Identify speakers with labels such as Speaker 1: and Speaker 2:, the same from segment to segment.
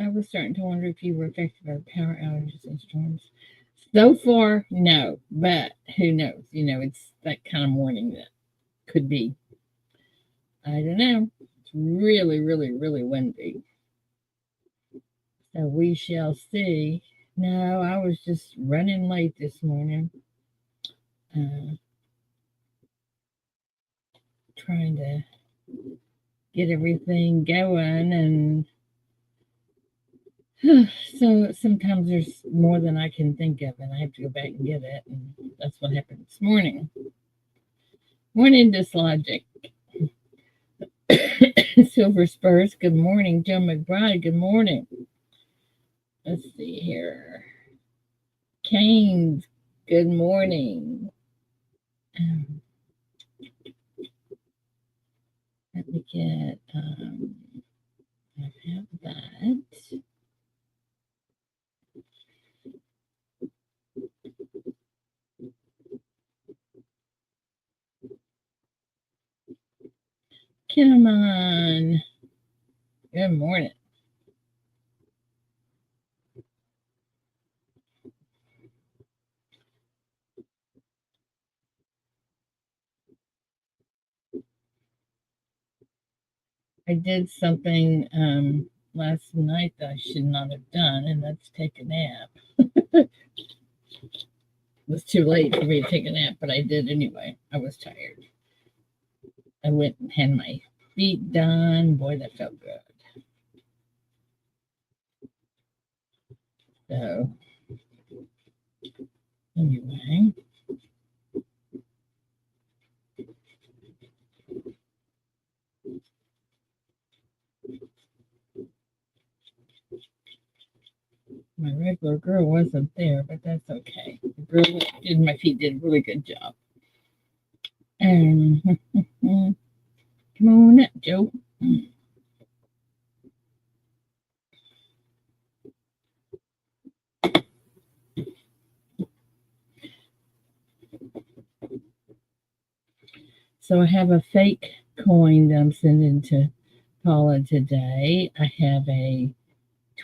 Speaker 1: I was starting to wonder if you were affected by power outages and storms. So far, no, but who knows? It's that kind of morning that could be. I don't know. It's really, really, really windy. So we shall see. No, I was just running late this morning, uh, trying to get everything going. And so sometimes there's more than I can think of, and I have to go back and get it. And that's what happened this morning. Morning Dislogic. Silver Spurs, good morning. Joe McBride, good morning. Let's see here. Canes, good morning. Um, Let me get, I have that. Come on. Good morning. I did something last night that I should not have done, and that's take a nap. It was too late for me to take a nap, but I did anyway. I was tired. I went and had my feet done. Boy, that felt good. So, anyway, my regular girl wasn't there, but that's okay. The girl that did my feet did a really good job. And come on up, Joe. So I have a fake coin that I'm sending to Paula today. I have a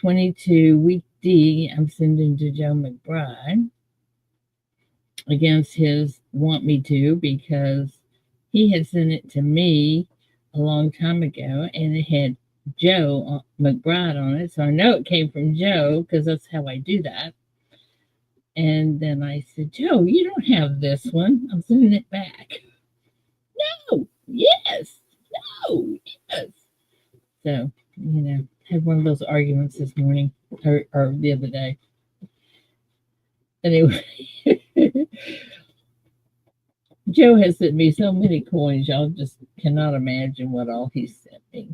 Speaker 1: 22 week D I'm sending to Joe McBride against his want me to, because he had sent it to me a long time ago and it had Joe McBride on it. So I know it came from Joe because that's how I do that. And then I said, Joe, you don't have this one. I'm sending it back. No, yes, no, yes. So, had one of those arguments this morning or the other day. Anyway, Joe has sent me so many coins, y'all just cannot imagine what all he sent me.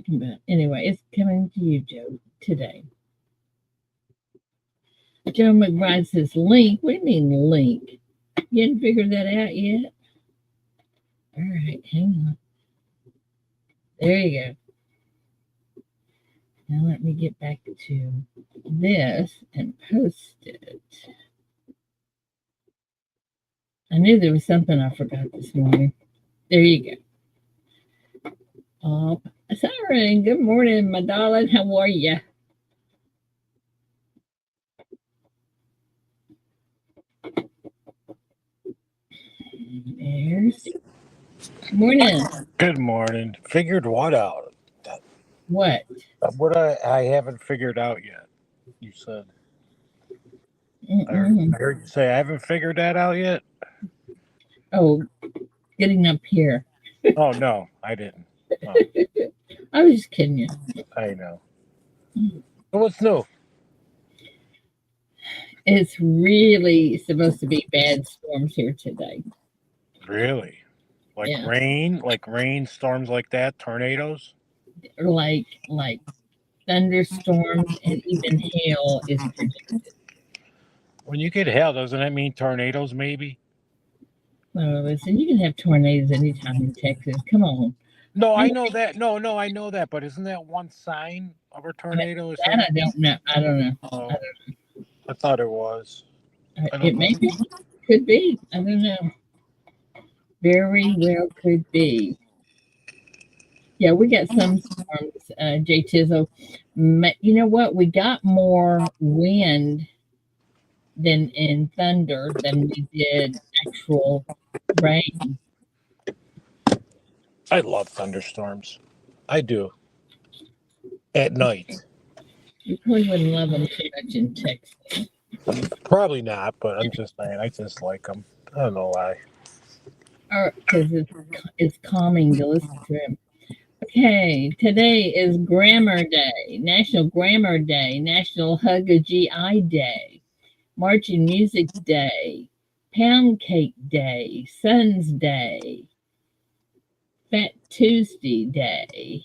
Speaker 1: But anyway, it's coming to you, Joe, today. Joe McBride says, link? What do you mean, link? You hadn't figured that out yet? All right, hang on. There you go. Now let me get back to this and post it. I knew there was something I forgot this morning. There you go. Siren, good morning, my darling. How are you? There's morning.
Speaker 2: Good morning. Figured what out?
Speaker 1: What?
Speaker 2: What I haven't figured out yet. You said.
Speaker 1: Mm-mm.
Speaker 2: I heard you say I haven't figured that out yet.
Speaker 1: Oh, getting up here.
Speaker 2: Oh no, I didn't. Oh,
Speaker 1: I was just kidding you.
Speaker 2: I know. So what's new?
Speaker 1: It's really supposed to be bad storms here today.
Speaker 2: Really?
Speaker 1: Yeah,
Speaker 2: Like rain, storms like that, tornadoes.
Speaker 1: or like thunderstorms and even hail is predicted.
Speaker 2: When you get hail, doesn't that mean tornadoes? Maybe.
Speaker 1: Oh, listen, you can have tornadoes anytime in Texas. Come on.
Speaker 2: No,
Speaker 1: I,
Speaker 2: I know that. No, I know that. But isn't that one sign of a tornado or
Speaker 1: that I
Speaker 2: something?
Speaker 1: don't know. I don't know. I
Speaker 2: Oh, I thought it was. I
Speaker 1: It
Speaker 2: don't know.
Speaker 1: may be, could be. I don't know. Very well could be. Yeah, we got some. Jay Tizzle. You know what? We got more wind than in thunder than we did actual rain.
Speaker 2: I love thunderstorms. I do. At night.
Speaker 1: You probably wouldn't love them too much in Texas.
Speaker 2: Probably not, but I'm just saying, I just like them. I don't know why.
Speaker 1: Or because it's calming to listen to them. Okay, today is Grammar Day, National Grammar Day, National Hug a GI Day, Marching Music Day, Pound Cake Day, Sun's Day, Fat Tuesday Day.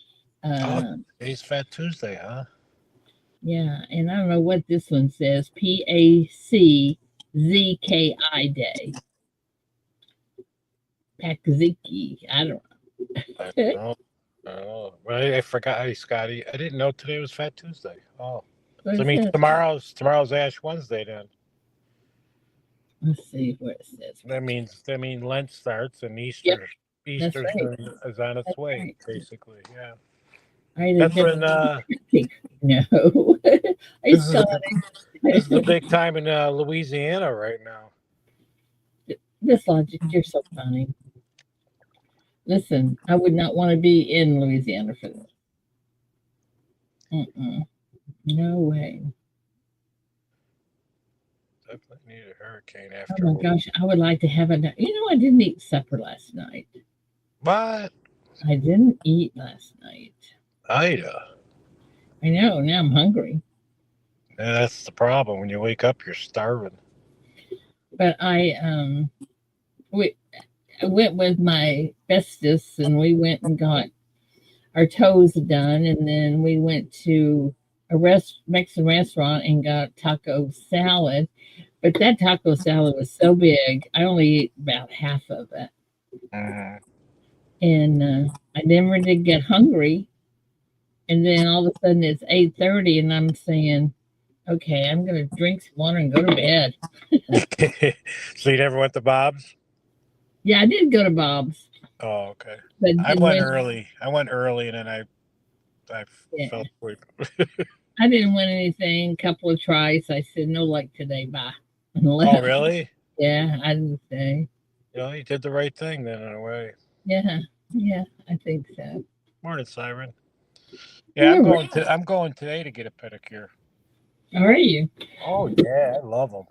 Speaker 2: Oh,
Speaker 1: Um,
Speaker 2: today's Fat Tuesday, huh?
Speaker 1: yeah, and I don't know what this one says. PACZKI Day. Pakziki. I don't
Speaker 2: I
Speaker 1: know.
Speaker 2: don't know. Oh, well, I forgot. Hey, Scotty, I didn't know today was Fat Tuesday. Oh,
Speaker 1: What
Speaker 2: so I
Speaker 1: is
Speaker 2: mean
Speaker 1: this?
Speaker 2: tomorrow's Ash Wednesday then.
Speaker 1: Let's see what it says.
Speaker 2: That means Lent starts and
Speaker 1: Yep, that's
Speaker 2: Easter's
Speaker 1: right.
Speaker 2: is on its
Speaker 1: That's
Speaker 2: way,
Speaker 1: right.
Speaker 2: basically. Yeah,
Speaker 1: I had a
Speaker 2: that's
Speaker 1: different
Speaker 2: when
Speaker 1: no. I
Speaker 2: this is
Speaker 1: saw
Speaker 2: a this is a big time in Louisiana right now.
Speaker 1: this logic. You're so funny. Listen, I would not want to be in Louisiana for this. Mm-mm. No way.
Speaker 2: Definitely need a hurricane
Speaker 1: Oh my
Speaker 2: after
Speaker 1: gosh, I would like to have a. I didn't eat supper last night.
Speaker 2: what?
Speaker 1: I didn't eat last night.
Speaker 2: Ida.
Speaker 1: I know. Now I'm hungry.
Speaker 2: Yeah, that's the problem. When you wake up, you're starving.
Speaker 1: But we I went with my bestest and we went and got our toes done, and then we went to a Mexican restaurant and got taco salad. But that taco salad was so big, I only ate about half of it,
Speaker 2: Mm-hmm.
Speaker 1: and I never did get hungry. And then all of a sudden it's 8:30, and I'm saying, "Okay, I'm gonna drink some water and go to bed."
Speaker 2: So you never went to Bob's?
Speaker 1: Yeah, I did go to Bob's,
Speaker 2: Oh, okay.
Speaker 1: but
Speaker 2: I
Speaker 1: didn't
Speaker 2: went
Speaker 1: win.
Speaker 2: early. I went early, and then I
Speaker 1: Yeah,
Speaker 2: fell asleep.
Speaker 1: I didn't win anything. A couple of tries. I said, "No luck today." Bye, and
Speaker 2: Oh,
Speaker 1: left.
Speaker 2: really?
Speaker 1: Yeah, I didn't say.
Speaker 2: You did the right thing then, in a way.
Speaker 1: Yeah, yeah, I think so.
Speaker 2: Morning, Siren. Yeah,
Speaker 1: All right.
Speaker 2: I'm going today to get a pedicure.
Speaker 1: How are you?
Speaker 2: Oh yeah, I love them.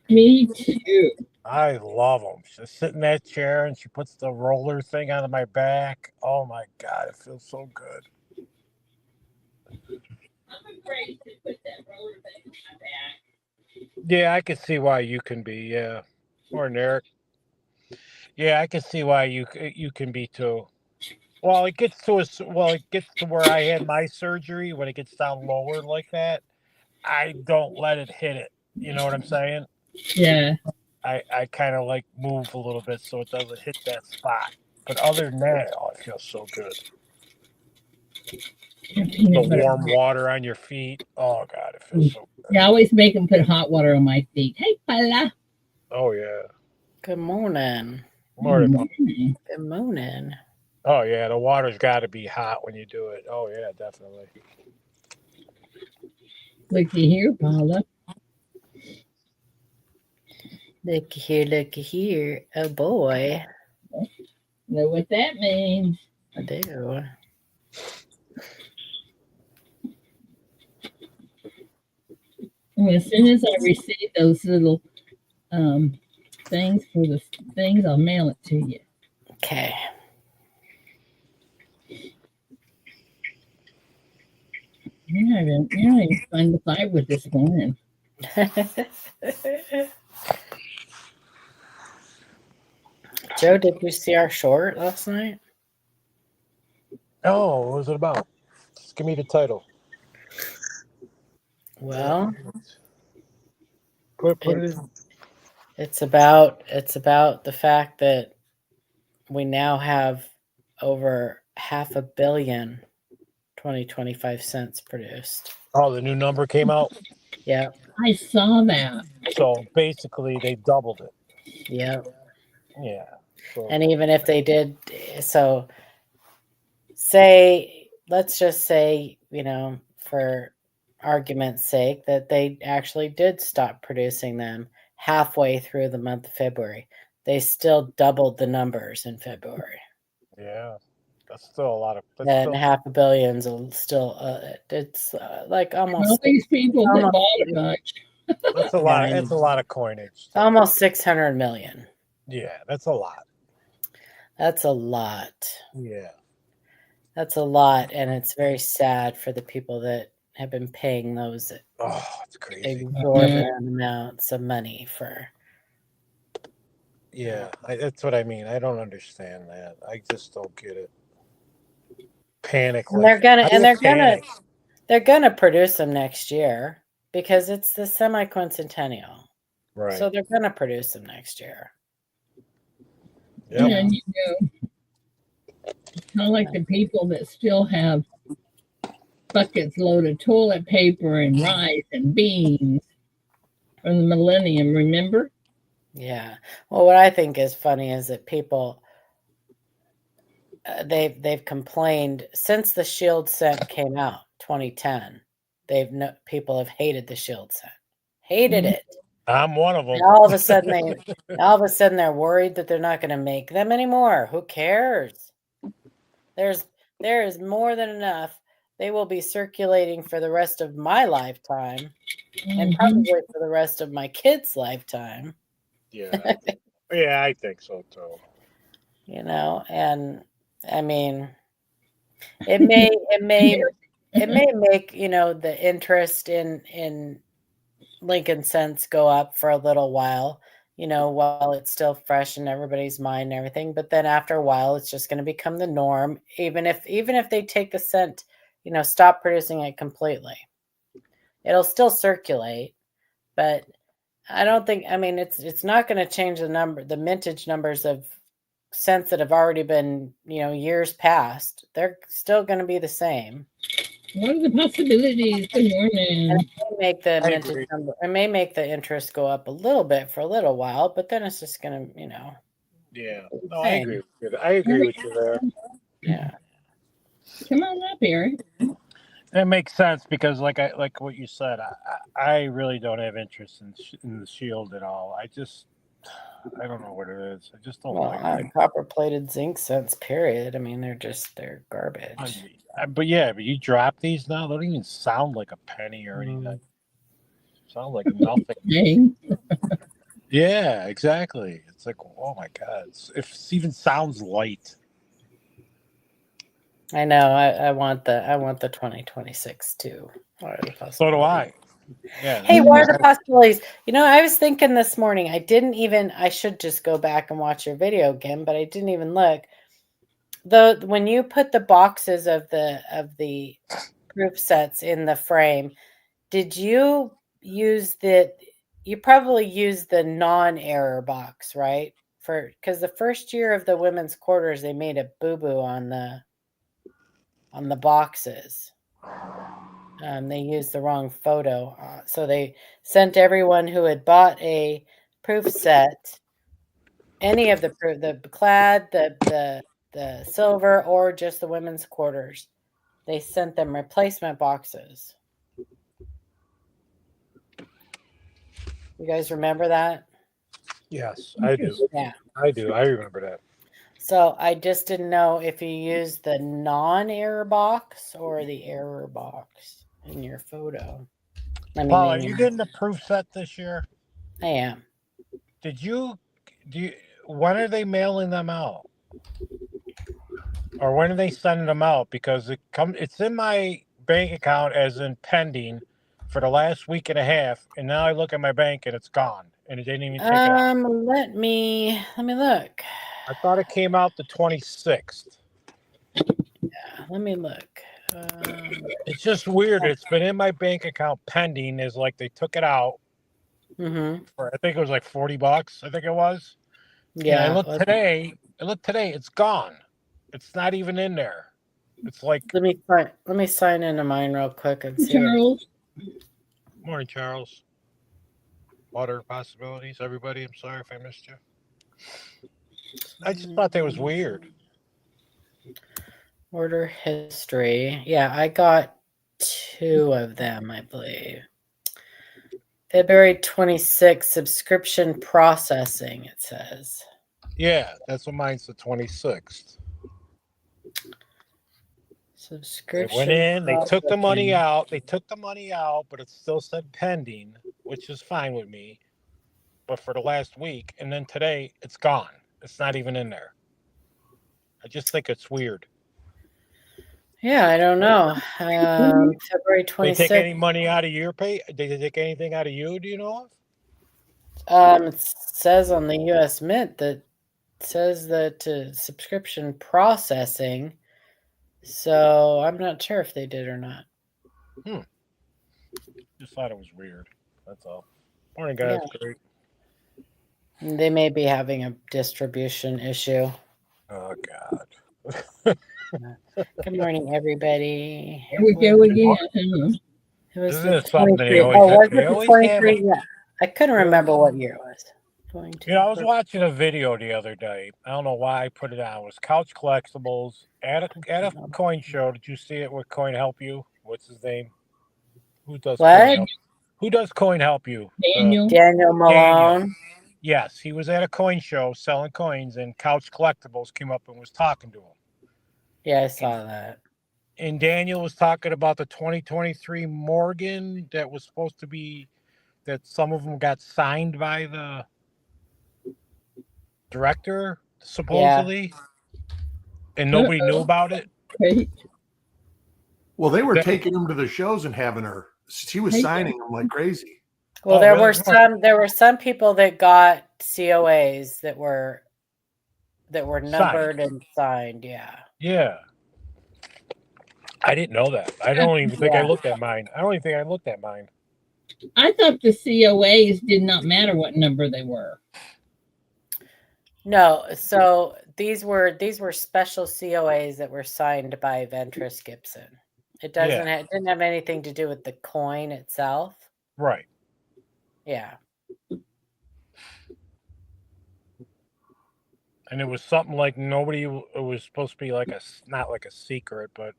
Speaker 1: Me too.
Speaker 2: I love them. She sit in that chair and she puts the roller thing on my back. Oh my god, it feels so good.
Speaker 1: I'm afraid to put that roller thing on my back.
Speaker 2: Yeah, I can see why you can be. Yeah, morning, Eric. Yeah, I can see why you can be too. Well, it gets to where I had my surgery when it gets down lower like that. I don't let it hit it. You know what I'm saying?
Speaker 1: Yeah,
Speaker 2: I kind of like move a little bit so it doesn't hit that spot. But other than that, oh, it feels so good. The
Speaker 1: peanut butter.
Speaker 2: warm water on your feet. Oh God, it feels so good.
Speaker 1: Yeah, I always make them put hot water on my feet. Hey, fella.
Speaker 2: Oh yeah.
Speaker 3: Good morning.
Speaker 1: Good
Speaker 2: Morning.
Speaker 1: morning.
Speaker 3: Good morning.
Speaker 2: Oh yeah, the water's got to be hot when you do it. Oh yeah, definitely.
Speaker 1: Looky here, Paula.
Speaker 3: Looky here. Oh boy.
Speaker 1: Know what that means?
Speaker 3: I do.
Speaker 1: And as soon as I receive those little um, things for the things, I'll mail it to you.
Speaker 3: Okay.
Speaker 1: You're not even fun to fight with this morning.
Speaker 3: Joe, did you see our short last night?
Speaker 2: Oh, what was it about? Just give me the title.
Speaker 3: Well,
Speaker 2: Put it in.
Speaker 3: it's about the fact that we now have over 500 million 2025 cents produced.
Speaker 2: Oh, the new number came out.
Speaker 3: Yep.
Speaker 1: I saw that.
Speaker 2: So basically, they doubled it.
Speaker 3: Yep.
Speaker 2: Yeah. So,
Speaker 3: And even if they did, so say let's just say, for argument's sake, that they actually did stop producing them halfway through the month of February. They still doubled the numbers in February.
Speaker 2: Yeah, that's still a lot of. That's
Speaker 3: And
Speaker 2: still.
Speaker 3: half a billion's still, it's like
Speaker 1: All
Speaker 3: almost,
Speaker 1: these people that
Speaker 3: almost,
Speaker 1: bought a bunch.
Speaker 2: That's a
Speaker 3: yeah,
Speaker 2: lot. It's a lot of coinage. Too.
Speaker 3: almost 600 million.
Speaker 2: Yeah, that's a lot.
Speaker 3: That's a lot.
Speaker 2: Yeah.
Speaker 3: That's a lot, and it's very sad for the people that have been paying those
Speaker 2: Oh, it's crazy.
Speaker 3: exorbitant amounts of money for.
Speaker 2: Yeah, that's what I mean. I don't understand that. I just don't get it. Panic
Speaker 3: And
Speaker 2: like
Speaker 3: they're gonna
Speaker 2: I
Speaker 3: and
Speaker 2: get
Speaker 3: they're gonna
Speaker 2: panic.
Speaker 3: they're gonna produce them next year because it's the semi-quincentennial.
Speaker 2: Right.
Speaker 3: So they're gonna produce them next year.
Speaker 2: Yep.
Speaker 1: And kind of like the people that still have buckets load of toilet paper and rice and beans from the millennium, remember?
Speaker 3: Yeah. Well, what I think is funny is that people they've complained since the Shield scent came out, 2010. People have hated the Shield scent, hated
Speaker 1: Mhm.
Speaker 3: it.
Speaker 2: I'm one of them.
Speaker 3: Now all of a sudden they're worried that they're not going to make them anymore. Who cares? There is more than enough. They will be circulating for the rest of my lifetime and
Speaker 1: Mhm.
Speaker 3: probably for the rest of my kids' lifetime.
Speaker 2: Yeah. Yeah, I think so too.
Speaker 3: And I mean, it may make, the interest in Lincoln Cents go up for a little while, while it's still fresh in everybody's mind and everything. But then after a while, it's just going to become the norm, even if they take the cent, stop producing it completely. It'll still circulate, but I don't think. I mean, it's not going to change the mintage numbers of cents that have already been, years past. They're still going to be the same.
Speaker 1: What are the possibilities? Good
Speaker 3: And
Speaker 1: morning.
Speaker 3: it may make the
Speaker 2: I
Speaker 3: mintage
Speaker 2: agree.
Speaker 3: number. It may make the interest go up a little bit for a little while, but then it's just going to,
Speaker 2: Yeah.
Speaker 3: be the
Speaker 2: No, I agree
Speaker 3: same.
Speaker 2: with you. I agree with you there.
Speaker 3: Yeah.
Speaker 1: Come on up, Eric.
Speaker 2: It makes sense because, like what you said, I really don't have interest in the Shield at all. I don't know what it is. I just don't
Speaker 3: Well,
Speaker 2: like it.
Speaker 3: copper plated zinc cents, period. I mean, they're garbage.
Speaker 2: But you drop these now. They don't even sound like a penny or anything. Sound like nothing.
Speaker 1: Dang.
Speaker 2: Yeah, exactly. It's like, oh my god, if it even sounds light.
Speaker 3: I know. I want the 2026 too. What are the
Speaker 2: So do
Speaker 3: possibilities?
Speaker 2: I. Yeah.
Speaker 3: Hey, what are the possibilities? I was thinking this morning. I should just go back and watch your video again, but I didn't even look. When you put the boxes of the proof sets in the frame, did you use you probably used the non-error box, right? Because the first year of the women's quarters, they made a boo-boo on the boxes. They used the wrong photo. So they sent everyone who had bought a proof set, any of the proof, the clad, the silver, or just the women's quarters. They sent them replacement boxes. You guys remember that?
Speaker 2: Yes, I do.
Speaker 3: Yeah.
Speaker 2: I do. I remember that.
Speaker 3: So I just didn't know if you used the non-error box or the error box in your photo. I mean,
Speaker 2: Paul, are you getting the proof set this year?
Speaker 3: I am.
Speaker 2: Did you? Do you? When are they mailing them out? Or when are they sending them out? Because it's in my bank account as in pending for the last week and a half, and now I look at my bank and it's gone, and it didn't even take it out.
Speaker 3: Let me look.
Speaker 2: I thought it came out the 26th.
Speaker 3: Yeah, let me look.
Speaker 2: It's just weird. It's been in my bank account pending, as like they took it out
Speaker 3: Mm-hmm.
Speaker 2: for I think it was like $40. I think it was. And I
Speaker 3: Yeah.
Speaker 2: looked today. It's gone. It's not even in there. It's like
Speaker 3: Let me sign into mine real quick and see it.
Speaker 1: Charles.
Speaker 2: morning, Charles. Water possibilities, everybody. I'm sorry if I missed you. I just thought that was weird.
Speaker 3: Order history. Yeah, I got 2 of them, I believe. February 26th, subscription processing, it says.
Speaker 2: Yeah, that's what mine's the 26th. They
Speaker 3: Subscription
Speaker 2: went in, they took the money
Speaker 3: processing.
Speaker 2: out. They took the money out, but it still said pending, which is fine with me. But for the last week, and then today, it's gone. It's not even in there. I just think it's weird.
Speaker 3: Yeah, I don't know. February
Speaker 2: They take
Speaker 3: 26th.
Speaker 2: any money out of your pay? Did they take anything out of you? Do you know of?
Speaker 3: It says on the U.S. Mint that says that subscription processing. So I'm not sure if they did or not.
Speaker 2: Just thought it was weird. That's all. Morning, guys.
Speaker 3: Yeah.
Speaker 2: Great.
Speaker 3: They may be having a distribution issue.
Speaker 2: Oh God.
Speaker 3: Good morning, everybody.
Speaker 1: Here we go again.
Speaker 3: It was
Speaker 2: Isn't
Speaker 3: the
Speaker 2: it something they
Speaker 3: 23.
Speaker 2: always
Speaker 3: Oh,
Speaker 2: have?
Speaker 3: was
Speaker 2: They
Speaker 3: it the
Speaker 2: always have
Speaker 3: 23?
Speaker 2: it.
Speaker 3: Yeah. I couldn't remember what year it was. 22.
Speaker 2: You know, I was watching a video the other day. I don't know why I put it on. It was Couch Collectibles at a coin show. Did you see it with Coin Help You? What's his name? Who does Coin
Speaker 3: What?
Speaker 2: Help? Who does Coin Help You?
Speaker 1: Daniel.
Speaker 3: Daniel
Speaker 2: Daniel.
Speaker 3: Malone.
Speaker 2: Yes, he was at a coin show selling coins, and Couch Collectibles came up and was talking to him.
Speaker 3: Yeah, I saw that.
Speaker 2: And Daniel was talking about the 2023 Morgan that was supposed to be, that some of them got signed by the director, supposedly, and nobody knew about it.
Speaker 1: Great.
Speaker 4: Well, they were
Speaker 2: That-
Speaker 4: taking him to the shows and having her. She was
Speaker 1: Hey,
Speaker 4: signing them like crazy.
Speaker 3: Well,
Speaker 2: Oh,
Speaker 3: there
Speaker 2: really?
Speaker 3: were some people that got COAs that were numbered and signed. Yeah.
Speaker 2: Yeah. I didn't know that. I don't even think I
Speaker 3: Yeah.
Speaker 2: looked at mine. I don't even think I looked at mine.
Speaker 1: I thought the COAs did not matter what number they were.
Speaker 3: No, so these were special COAs that were signed by Ventris Gibson. It didn't have anything to do with the coin itself.
Speaker 2: Right.
Speaker 3: Yeah.
Speaker 2: And it was something like nobody, it was supposed to be like not like a secret, but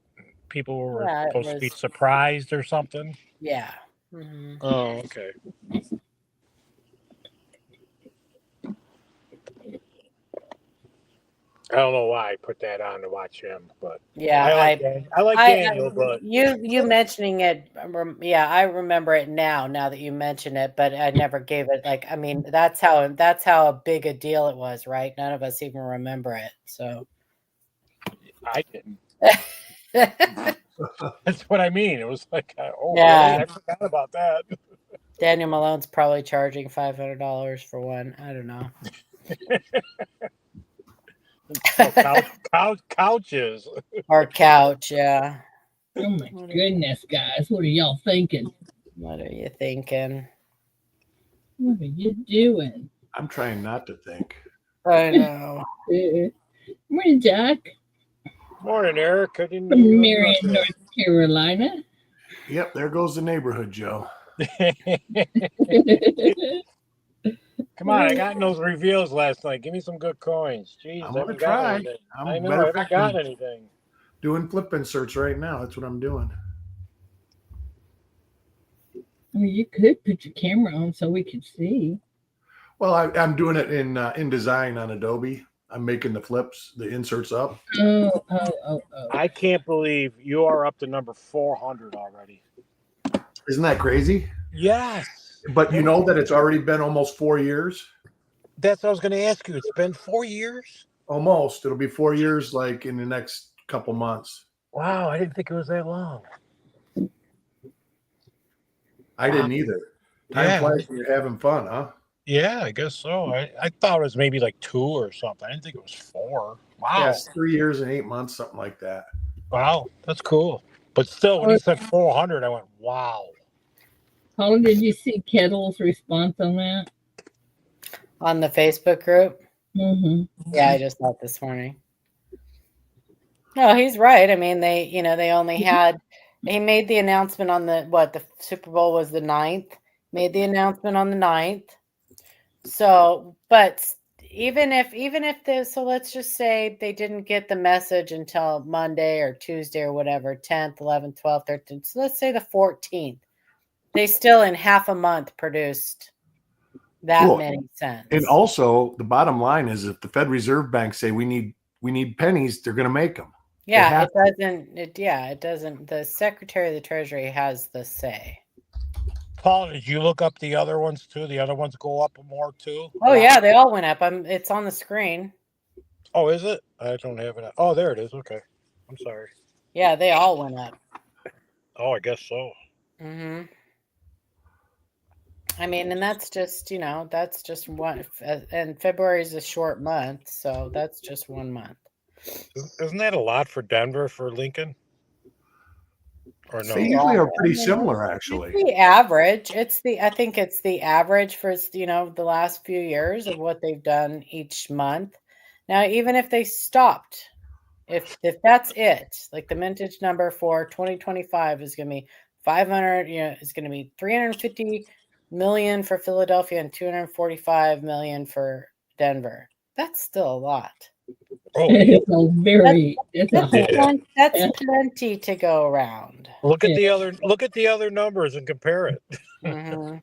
Speaker 2: people were
Speaker 3: Yeah, it
Speaker 2: supposed to be
Speaker 3: was.
Speaker 2: surprised or something.
Speaker 3: Yeah. Mhm.
Speaker 2: Oh, okay. I don't know why I put that on to watch him, but
Speaker 3: Yeah,
Speaker 2: I like Daniel, but
Speaker 3: you mentioning it, yeah, I remember it now that you mention it, but I never gave it, like, I mean, that's how big a deal it was, right? None of us even remember it. So
Speaker 2: I didn't. That's what I mean. It was like, oh,
Speaker 3: Yeah.
Speaker 2: really? I forgot about that.
Speaker 3: Daniel Malone's probably charging $500 for one. I don't know.
Speaker 2: Couches.
Speaker 3: Or couch, yeah.
Speaker 1: Oh my goodness, guys. What are y'all thinking?
Speaker 3: What are you thinking?
Speaker 1: What are you doing?
Speaker 4: I'm trying not to think.
Speaker 3: I know.
Speaker 1: Morning, Jack.
Speaker 2: Morning, Eric. I didn't
Speaker 1: From Marion, North Carolina.
Speaker 4: Yep, there goes the neighborhood, Joe.
Speaker 2: Come on, I got those reveals last night. Give me some good coins. Jeez,
Speaker 4: I'm
Speaker 2: I
Speaker 4: gonna
Speaker 2: haven't got
Speaker 4: try.
Speaker 2: anything.
Speaker 4: I'm
Speaker 2: I know,
Speaker 4: matter
Speaker 2: I
Speaker 4: of
Speaker 2: haven't
Speaker 4: fact,
Speaker 2: got
Speaker 4: I'm
Speaker 2: anything.
Speaker 4: doing flip inserts right now. That's what I'm doing.
Speaker 1: I mean, you could put your camera on so we could see.
Speaker 4: Well, I'm doing it in InDesign on Adobe. I'm making the flips, the inserts up.
Speaker 1: Oh.
Speaker 2: I can't believe you are up to number 400 already.
Speaker 4: Isn't that crazy?
Speaker 2: Yes.
Speaker 4: But you know that it's already been almost 4 years?
Speaker 2: That's what I was going to ask you. It's been 4 years?
Speaker 4: Almost. It'll be 4 years like in the next couple months.
Speaker 2: Wow, I didn't think it was that long.
Speaker 4: I didn't either. Time flies when you're having fun, huh?
Speaker 2: Yeah, I guess so. I thought it was maybe like 2 or something. I didn't think it was 4. Wow.
Speaker 4: Yeah, it's 3 years and 8 months, something like that.
Speaker 2: Wow, that's cool. But still, when he said 400, I went, wow.
Speaker 1: Paula, did you see Kettle's response on that?
Speaker 3: On the Facebook group?
Speaker 1: Mm-hmm.
Speaker 3: Yeah, I just saw it this morning. No, he's right. I mean, they only had, he made the announcement on the Super Bowl was the 9th, made the announcement on the 9th. So, but even if so let's just say they didn't get the message until Monday or Tuesday or whatever, 10th, 11th, 12th, 13th. So let's say the 14th. They still in half a month produced that many cents.
Speaker 4: And also the bottom line is if the Fed Reserve Bank say we need pennies, they're going to make them.
Speaker 3: Yeah, it doesn't. The Secretary of the Treasury has the say.
Speaker 2: Paul, did you look up the other ones too? The other ones go up more too?
Speaker 3: Oh yeah, they all went up. It's on the screen.
Speaker 2: Oh, is it? I don't have it. Oh, there it is. Okay. I'm sorry.
Speaker 3: Yeah, they all went up.
Speaker 2: Oh, I guess so.
Speaker 3: Mm-hmm. I mean, and that's just one. And February is a short month, so that's just 1 month.
Speaker 2: Isn't that a lot for Denver for Lincoln? Or no?
Speaker 4: They usually are pretty similar, actually.
Speaker 3: It's the average. I think it's the average for the last few years of what they've done each month. Now, even if they stopped, if that's it, like the mintage number for 2025 is going to be 500. It's going to be 350 million for Philadelphia and 245 million for Denver. That's still a lot.
Speaker 2: Oh,
Speaker 3: that's plenty to go around.
Speaker 2: Look at the other numbers and compare it.
Speaker 3: Mm-hmm.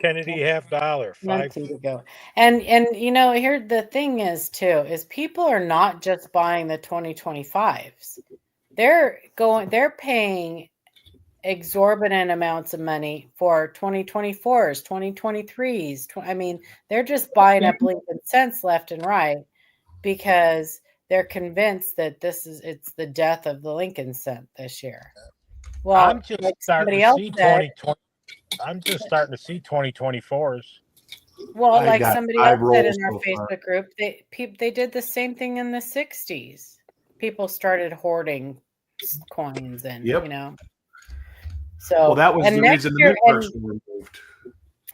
Speaker 2: Kennedy $50,
Speaker 3: Plenty to go. And here the thing is too, is people are not just buying the 2025s. They're paying exorbitant amounts of money for 2024s, 2023s. I mean, they're just buying up Lincoln cents left and right because they're convinced that it's the death of the Lincoln cent this year. Well,
Speaker 2: I'm just starting to see 2020. I'm just starting to see 2024s.
Speaker 3: Well, like somebody else said in our Facebook group, they did the same thing in the 60s. People started hoarding coins and So
Speaker 4: that was the reason the mint first was removed.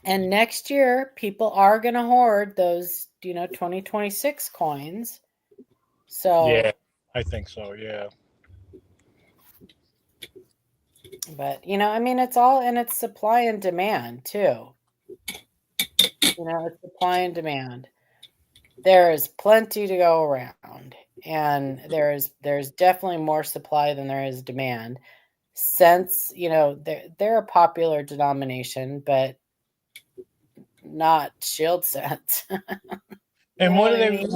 Speaker 3: And next year, people are going to hoard those 2026 coins. So
Speaker 2: yeah, I think so. Yeah.
Speaker 3: But I mean, it's supply and demand too. It's supply and demand. There is plenty to go around, and there's definitely more supply than there is demand. Cents, they're a popular denomination, but not shield cents.
Speaker 2: And what are they?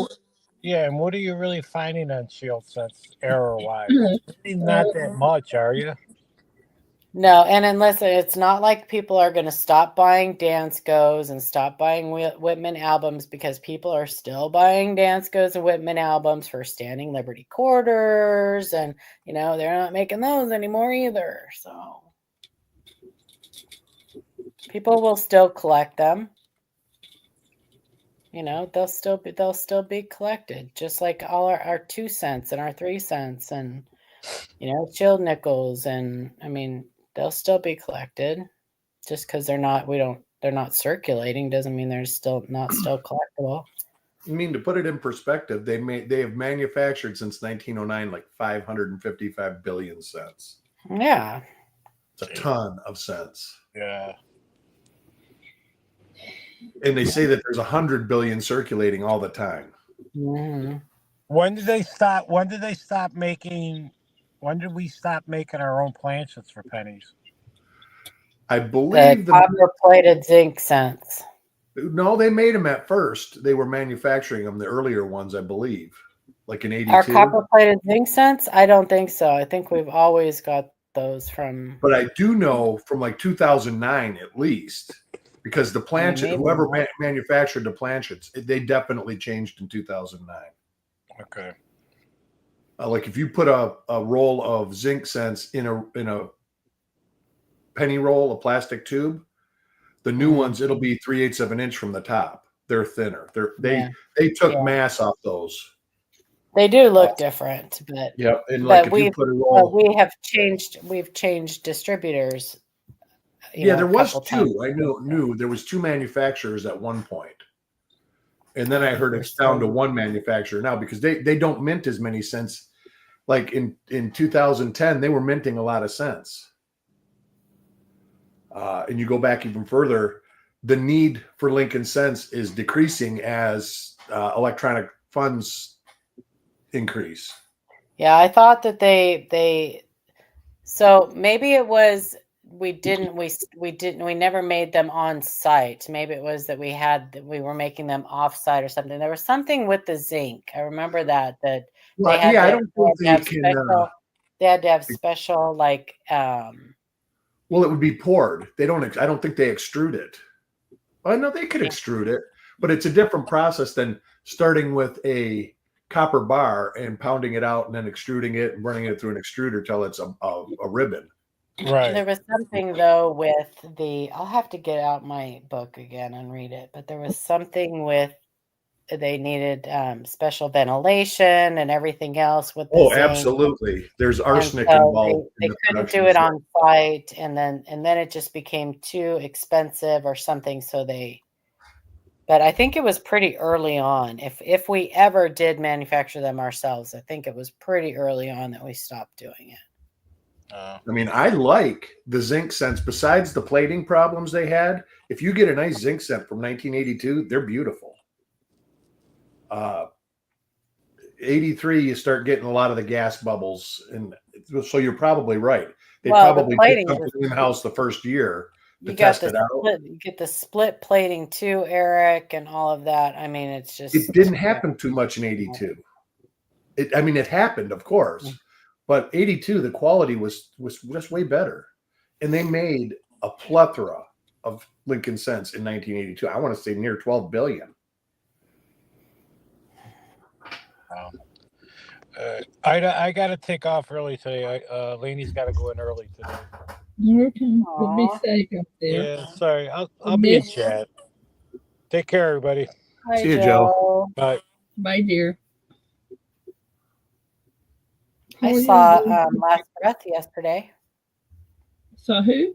Speaker 2: Yeah, and what are you really finding on shield cents error-wise? Not that much, are you?
Speaker 3: No, and unless it's not like people are going to stop buying Dance Goes and stop buying Whitman albums, because people are still buying Dance Goes and Whitman albums for Standing Liberty quarters, and they're not making those anymore either. So people will still collect them. They'll still be collected, just like all our 2 cents and our 3 cents and shield nickels, and I mean, they'll still be collected. Just because they're not circulating doesn't mean they're still collectible.
Speaker 4: I mean, to put it in perspective, they have manufactured since 1909 like 555 billion cents.
Speaker 3: Yeah,
Speaker 4: it's a ton of cents.
Speaker 2: Yeah.
Speaker 4: And they say that there's 100 billion circulating all the time.
Speaker 3: Mm-hmm.
Speaker 2: When did we stop making our own planchets for pennies?
Speaker 4: I believe
Speaker 3: the copper-plated zinc cents.
Speaker 4: No, they made them at first. They were manufacturing them, the earlier ones, I believe, like in '82.
Speaker 3: Our copper-plated zinc cents? I don't think so. I think we've always got those from.
Speaker 4: But I do know from like 2009 at least, because the planchet, whoever manufactured the planchets, they definitely changed in 2009.
Speaker 2: Okay.
Speaker 4: Like if you put a roll of zinc cents in a penny roll, a plastic tube, the new ones, it'll be 3/8 of an inch from the top. They're thinner. They took mass off those.
Speaker 3: They do look different, but
Speaker 4: and like if you put a roll,
Speaker 3: we've changed distributors.
Speaker 4: There was two. I knew there was 2 manufacturers at one point. And then I heard it's down to 1 manufacturer now, because they don't mint as many cents. Like in 2010, they were minting a lot of cents. And you go back even further, the need for Lincoln Cents is decreasing as electronic funds increase.
Speaker 3: Yeah, I thought that they so maybe it was we never made them on site. Maybe it was that we were making them off site or something. There was something with the zinc. I remember that
Speaker 4: Well,
Speaker 3: they had
Speaker 4: yeah, I
Speaker 3: to,
Speaker 4: don't think
Speaker 3: they had
Speaker 4: they
Speaker 3: to have
Speaker 4: can.
Speaker 3: special they had to have special like
Speaker 4: Well, it would be poured. They don't. I don't think they extrude it. I know they could extrude it, but it's a different process than starting with a copper bar and pounding it out and then extruding it and running it through an extruder till it's a ribbon.
Speaker 2: Right.
Speaker 3: There was something though with I'll have to get out my book again and read it, but there was something with they needed special ventilation and everything else with the
Speaker 4: Oh,
Speaker 3: zinc.
Speaker 4: absolutely. There's
Speaker 3: And
Speaker 4: arsenic
Speaker 3: so
Speaker 4: involved
Speaker 3: they
Speaker 4: in the
Speaker 3: couldn't
Speaker 4: production
Speaker 3: do
Speaker 4: as
Speaker 3: it
Speaker 4: well.
Speaker 3: on site, and then it just became too expensive or something. So but I think it was pretty early on. If we ever did manufacture them ourselves, I think it was pretty early on that we stopped doing it.
Speaker 4: I mean, I like the zinc scents. Besides the plating problems they had, if you get a nice zinc scent from 1982, they're beautiful. 83, you start getting a lot of the gas bubbles, and so you're probably right. They probably did something in the house the first year to test it out.
Speaker 3: You get the split plating too, Eric, and all of that. I mean, it's just
Speaker 4: It didn't happen too much in 82. It happened, of course, but 82, the quality was just way better, and they made a plethora of Lincoln Cents in 1982. I want to say near 12 billion.
Speaker 2: I got to take off early today. Lainey's got to go in early today.
Speaker 1: Okay, we'll be safe up there.
Speaker 2: Yeah, sorry. I'll be in chat. Take care, everybody.
Speaker 3: Hi,
Speaker 4: See you, Joe.
Speaker 2: Bye.
Speaker 1: Bye, dear.
Speaker 3: I saw Last Breath yesterday.
Speaker 1: Saw who?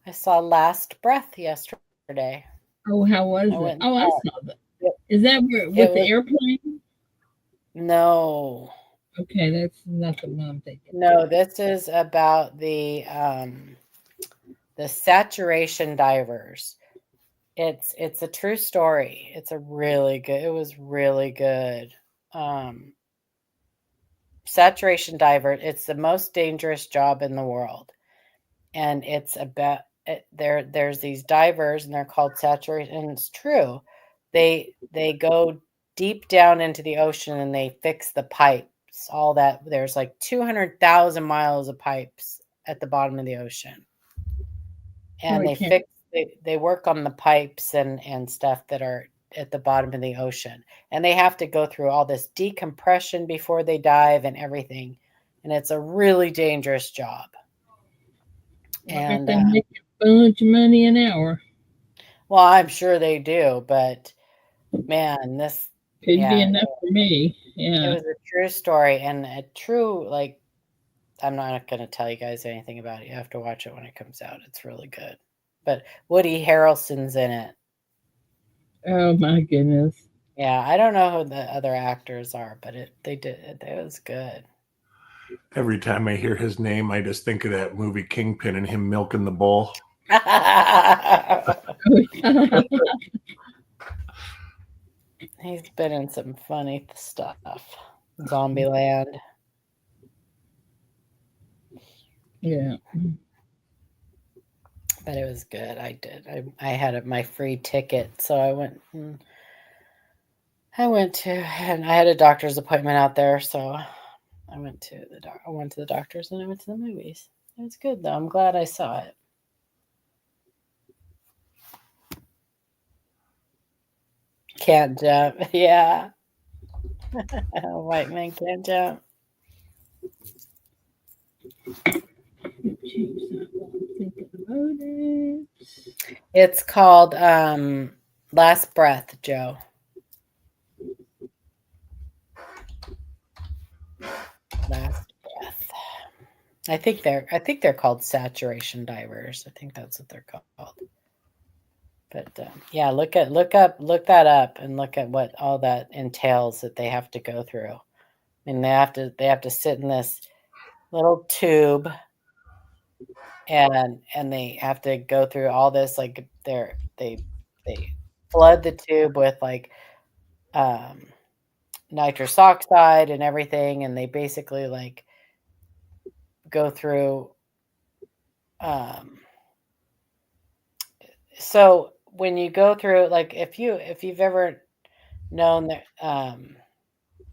Speaker 3: I saw Last Breath yesterday.
Speaker 1: Oh, how was it? Oh, I saw that. Is that with the airplane?
Speaker 3: No.
Speaker 1: Okay, that's not the one I'm thinking.
Speaker 3: No, this is about the saturation divers. It's a true story. It was really good. Saturation diver, it's the most dangerous job in the world. And it's about there's these divers and they're called saturation, and it's true. They go deep down into the ocean and they fix the pipes. All that, there's like 200,000 miles of pipes at the bottom of the ocean. And they work on the pipes and stuff that are at the bottom of the ocean. And they have to go through all this decompression before they dive and everything. And it's a really dangerous job. And
Speaker 1: they make a bunch of money an hour.
Speaker 3: Well, I'm sure they do, but man, this
Speaker 1: could be enough for me. Yeah.
Speaker 3: It was a true story and a true, like, I'm not going to tell you guys anything about it. You have to watch it when it comes out. It's really good. But Woody Harrelson's in it.
Speaker 1: Oh my goodness.
Speaker 3: Yeah, I don't know who the other actors are, but it was good.
Speaker 4: Every time I hear his name, I just think of that movie Kingpin and him milking the bull.
Speaker 3: He's been in some funny stuff. Zombieland.
Speaker 1: Yeah.
Speaker 3: But it was good. I did. I had my free ticket, so I went. And I had a doctor's appointment out there, so I went to the doctor's and I went to the movies. It was good though. I'm glad I saw it. Can't jump. Yeah. White man can't jump. It's called Last Breath, Joe. Last Breath. I think they're called saturation divers. I think that's what they're called. But yeah, look that up and look at what all that entails that they have to go through. I mean, they have to sit in this little tube and they have to go through all this, like they flood the tube with like nitrous oxide and everything, and they basically like go through so when you go through, like if you've ever known that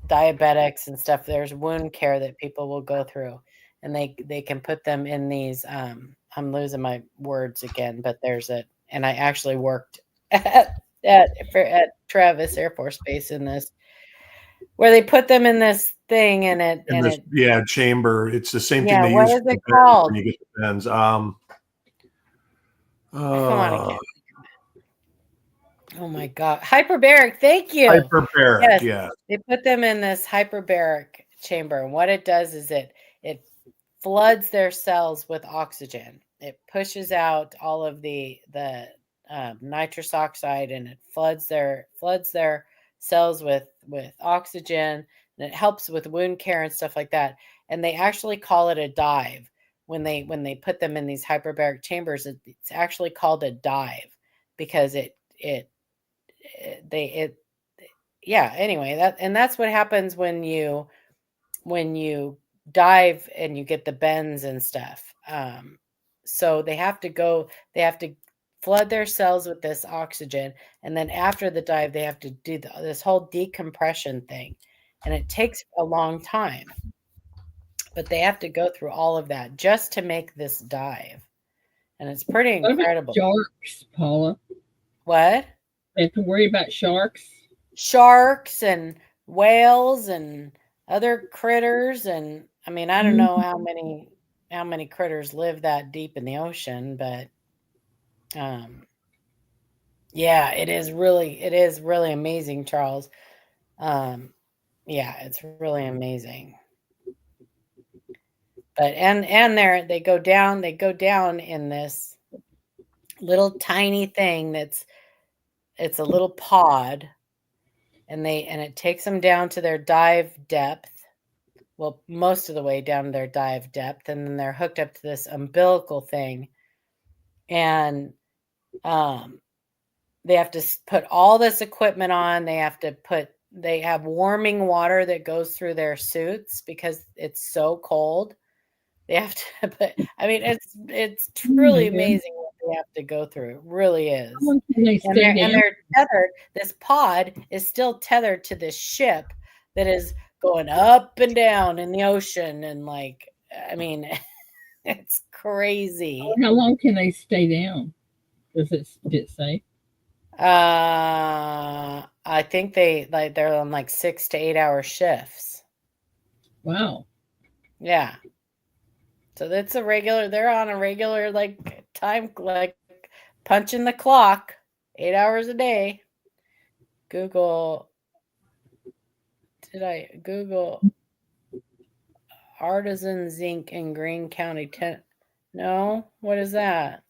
Speaker 3: diabetics and stuff, there's wound care that people will go through, and they can put them in these I'm losing my words again, but there's a, and I actually worked at Travis Air Force Base in this, where they put them in this thing and it
Speaker 4: chamber. It's the same thing
Speaker 3: yeah,
Speaker 4: they
Speaker 3: what
Speaker 4: use
Speaker 3: is
Speaker 4: for the
Speaker 3: it
Speaker 4: bends
Speaker 3: called?
Speaker 4: when you get the bends.
Speaker 3: Come on again. Oh my God. Hyperbaric. Thank you.
Speaker 4: Hyperbaric.
Speaker 3: Yes.
Speaker 4: Yeah.
Speaker 3: They put them in this hyperbaric chamber. And what it does is it floods their cells with oxygen. It pushes out all of the nitrous oxide, and it floods their cells with oxygen, and it helps with wound care and stuff like that. And they actually call it a dive when they put them in these hyperbaric chambers. It's actually called a dive because yeah, anyway, that's what happens when you dive and you get the bends and stuff. So they have to flood their cells with this oxygen, and then after the dive they have to do this whole decompression thing, and it takes a long time, but they have to go through all of that just to make this dive, and it's pretty
Speaker 1: What about
Speaker 3: incredible.
Speaker 1: sharks, Paula?
Speaker 3: What?
Speaker 1: They have to worry about sharks?
Speaker 3: Sharks and whales and other critters, and I mean, I don't know how many critters live that deep in the ocean, but yeah, it is really amazing, Charles. Yeah, it's really amazing. But and they go down in this little tiny thing it's a little pod, and it takes them down to their dive depth. Well, most of the way down to their dive depth, and then they're hooked up to this umbilical thing, and they have to put all this equipment on. They have warming water that goes through their suits because it's so cold. They have to put, I mean, it's truly amazing what they have to go through. It really is.
Speaker 1: How long can they stay down?
Speaker 3: They're tethered. This pod is still tethered to this ship that is going up and down in the ocean, and like, I mean, it's crazy.
Speaker 1: How long can they stay down? Does it say?
Speaker 3: I think they're on like 6 to 8 hour shifts.
Speaker 1: Wow.
Speaker 3: Yeah. So they're on a regular like time, like punching the clock, 8 hours a day. Google Artisan Zinc in Greene County, no, what is that?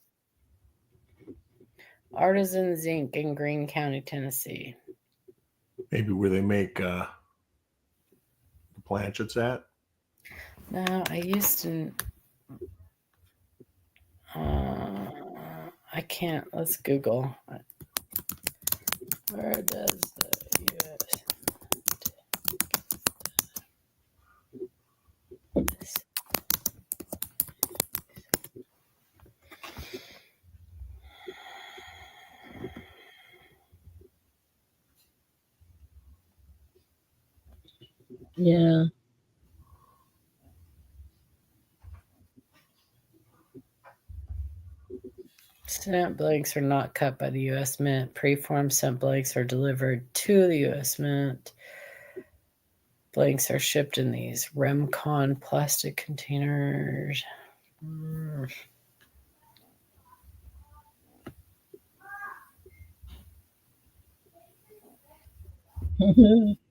Speaker 3: Artisan Zinc in Greene County, Tennessee.
Speaker 4: Maybe where they make the planchets at.
Speaker 3: No, I used to. I can't. Let's Google. Where does the U.S.
Speaker 1: Yeah.
Speaker 3: Stamp blanks are not cut by the U.S. Mint. Preformed stamp blanks are delivered to the U.S. Mint. Blanks are shipped in these Remcon plastic containers.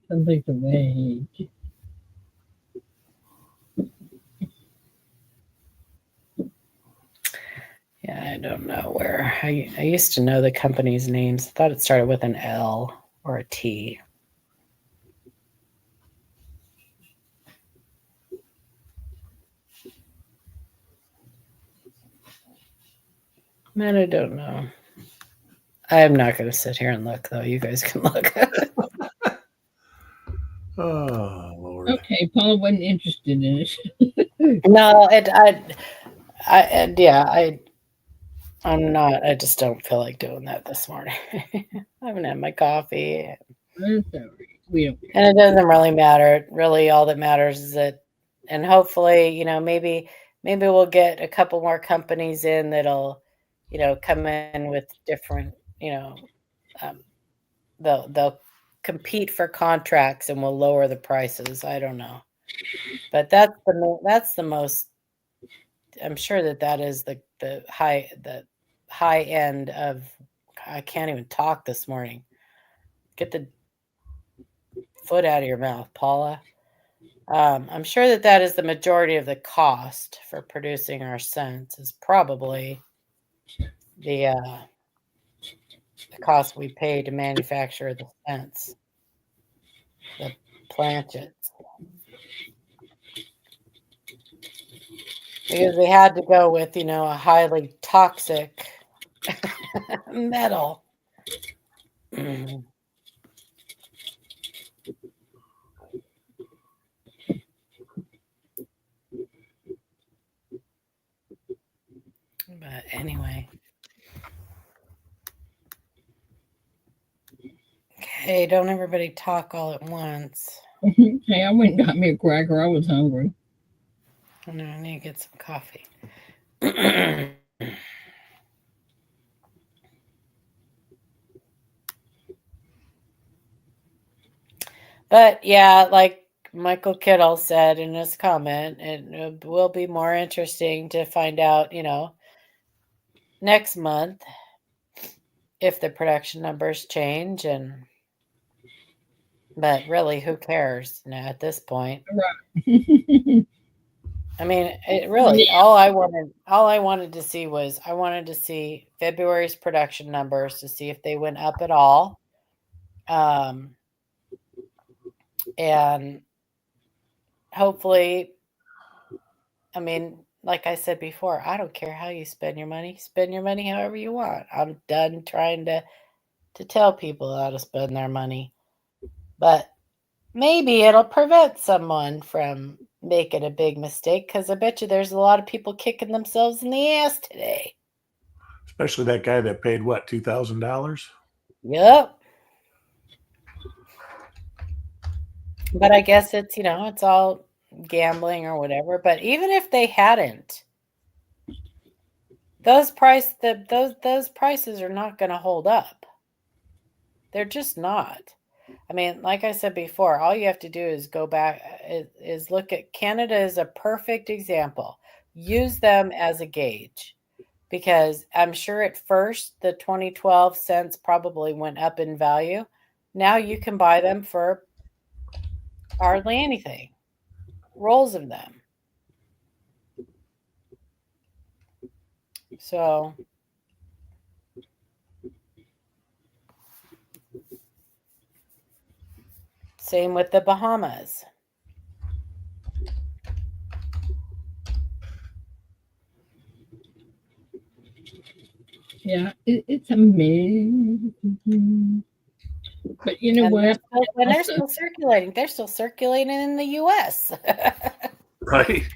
Speaker 1: Something's away.
Speaker 3: Yeah, I don't know where. I used to know the company's names. I thought it started with an L or a T. Man, I don't know. I'm not going to sit here and look, though. You guys can look.
Speaker 4: Oh Lord.
Speaker 1: Okay, Paula wasn't interested in it.
Speaker 3: No, I'm not. I just don't feel like doing that this morning. I haven't had my coffee,
Speaker 1: That's all right. We don't care.
Speaker 3: and it doesn't really matter. Really, all that matters is that, and hopefully, maybe we'll get a couple more companies in that'll, come in with different, they'll compete for contracts and will lower the prices. I don't know, but that's the most. I'm sure that is the high end of. I can't even talk this morning. Get the foot out of your mouth, Paula. I'm sure that is the majority of the cost for producing our scents is probably the cost we pay to manufacture the scents, the planchets. Because they had to go with, a highly toxic metal. But anyway. Okay, don't everybody talk all at once.
Speaker 1: Hey, I went and got me a cracker. I was hungry.
Speaker 3: Oh, no, I need to get some coffee. But yeah, like Michael Kittle said in his comment, it will be more interesting to find out, next month if the production numbers change. But really, who cares at this point?
Speaker 1: Right.
Speaker 3: I mean, it really, all I wanted to see was February's production numbers to see if they went up at all. And hopefully, I mean, like I said before, I don't care how you spend your money. Spend your money however you want. I'm done trying to tell people how to spend their money. But maybe it'll prevent someone from making a big mistake, because I bet you there's a lot of people kicking themselves in the ass today.
Speaker 4: Especially that guy that paid what, $2,000?
Speaker 3: Yep. But I guess it's, it's all gambling or whatever. But even if they hadn't, those prices are not going to hold up. They're just not. I mean, like I said before, all you have to do is go back, is look at Canada as a perfect example. Use them as a gauge, because I'm sure at first the 2012 cents probably went up in value. Now you can buy them for hardly anything. Rolls of them. So same with the Bahamas.
Speaker 1: Yeah, it's amazing. But you know what?
Speaker 3: They're still circulating. They're still circulating in the U.S.
Speaker 4: Right.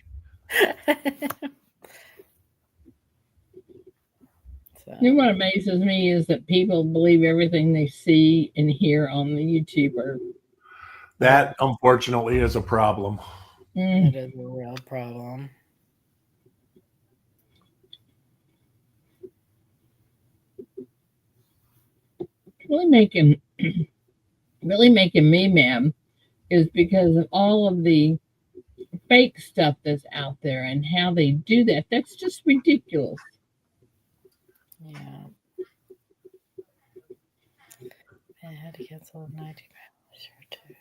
Speaker 1: You know what amazes me is that people believe everything they see and hear on the YouTuber.
Speaker 4: That, unfortunately, is a problem.
Speaker 3: It is a real problem.
Speaker 1: Really making me mad is because of all of the fake stuff that's out there and how they do that. That's just ridiculous.
Speaker 3: Yeah. I had to cancel the 90 too.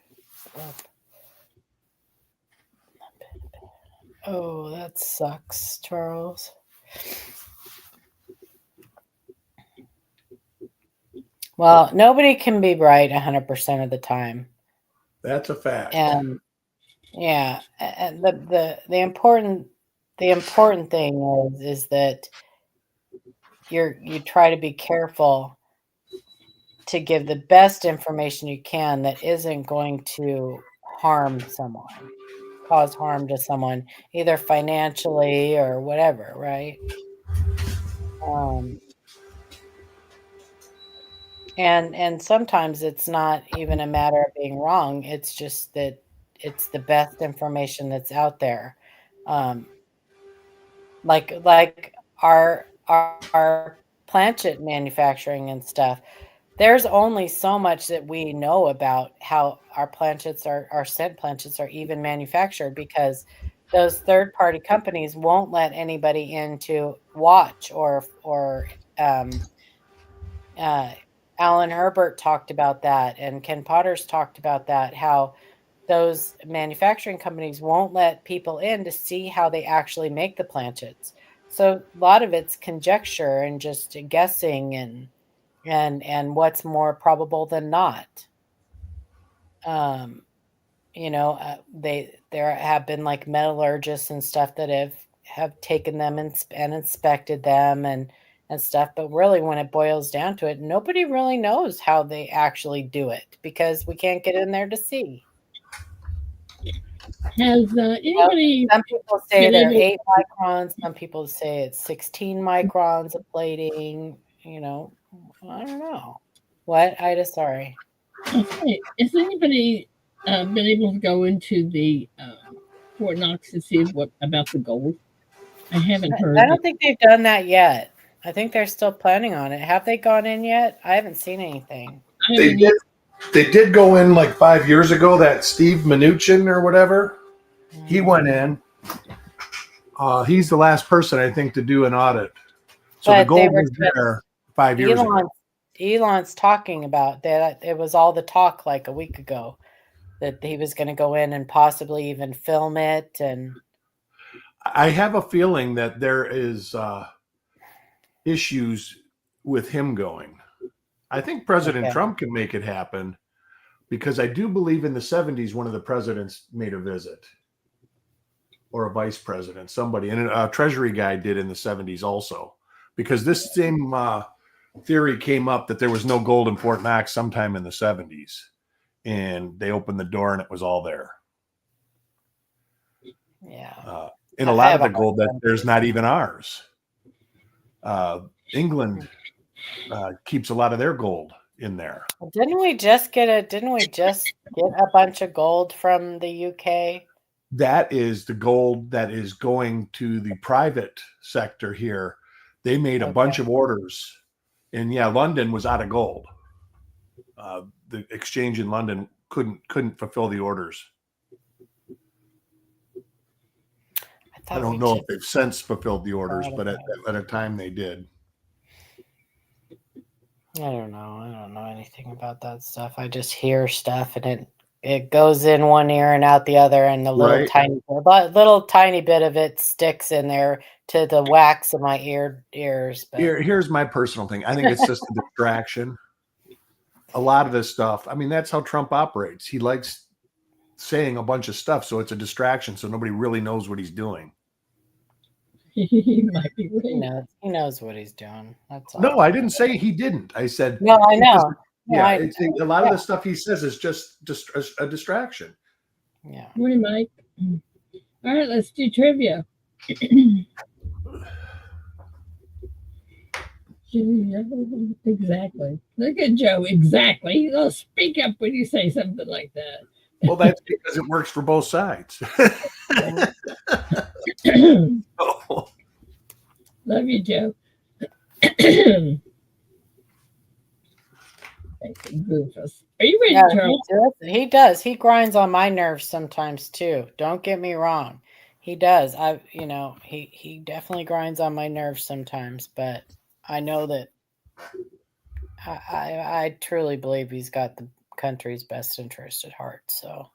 Speaker 3: Oh, that sucks, Charles. Well, nobody can be right 100% of the time.
Speaker 4: That's a fact.
Speaker 3: And yeah, and the important thing is that you try to be careful to give the best information you can that isn't going to harm someone, cause harm to someone, either financially or whatever, right? Um, and sometimes it's not even a matter of being wrong. It's just that it's the best information that's out there. Um, like our planchet manufacturing and stuff. There's only so much that we know about how our planchets our scent planchets are even manufactured because those third party companies won't let anybody in to watch or um, uh, Alan Herbert talked about that, and Ken Potter's talked about that, how those manufacturing companies won't let people in to see how they actually make the planchets. So a lot of it's conjecture and just guessing and what's more probable than not. Um, there have been like metallurgists and stuff that have taken them and inspected them and stuff, but really when it boils down to it, nobody really knows how they actually do it because we can't get in there to see.
Speaker 1: Has anybody
Speaker 3: Some people say
Speaker 1: been
Speaker 3: they're
Speaker 1: able?
Speaker 3: 8 microns, some people say it's 16 microns of plating, I don't know. What? Ida, sorry.
Speaker 1: Okay, has anybody been able to go into the Fort Knox to see what about the gold? I haven't heard.
Speaker 3: I don't think they've done that yet. I think they're still planning on it. Have they gone in yet? I haven't seen anything.
Speaker 4: They did. They did go in like 5 years ago. That Steve Mnuchin or whatever, he went in. He's the last person I think to do an audit. So
Speaker 3: But
Speaker 4: the gold was there 5 years ago.
Speaker 3: Elon's talking about that. It was all the talk like a week ago that he was going to go in and possibly even film it. And
Speaker 4: I have a feeling that there is issues with him going. I think President Trump can make it happen because I do believe in the 70s one of the presidents made a visit, or a vice president, somebody, and a Treasury guy did in the 70s also, because this same theory came up that there was no gold in Fort Knox sometime in the 70s, and they opened the door and it was all there.
Speaker 3: Yeah.
Speaker 4: And a lot of the gold that there's not even ours. England keeps a lot of their gold in there.
Speaker 3: Didn't we just get a bunch of gold from the UK?
Speaker 4: That is the gold that is going to the private sector here. They made a bunch of orders, and London was out of gold. The exchange in London couldn't fulfill the orders. I don't know if they've since fulfilled the orders, but at a time they did.
Speaker 3: I don't know. I don't know anything about that stuff. I just hear stuff, and it goes in one ear and out the other, and the little tiny bit of it sticks in there to the wax of my ears. But
Speaker 4: here's my personal thing. I think it's just a distraction. A lot of this stuff. I mean, that's how Trump operates. He likes saying a bunch of stuff, so it's a distraction, so nobody really knows what he's doing.
Speaker 1: He might be right.
Speaker 3: He knows what he's doing. That's all.
Speaker 4: No, I didn't say he didn't. I said
Speaker 3: no. I know.
Speaker 4: A lot of the stuff he says is just a distraction.
Speaker 3: Yeah.
Speaker 1: Morning, Mike. All right, let's do trivia. Exactly. Look at Joe. Exactly. He'll speak up when you say something like that.
Speaker 4: Well, that's because it works for both sides.
Speaker 1: Love you, Joe. Are you ready, Charles?
Speaker 3: He does. He grinds on my nerves sometimes too. Don't get me wrong. He does. He definitely grinds on my nerves sometimes, but I know that I truly believe he's got the country's best interest at heart. So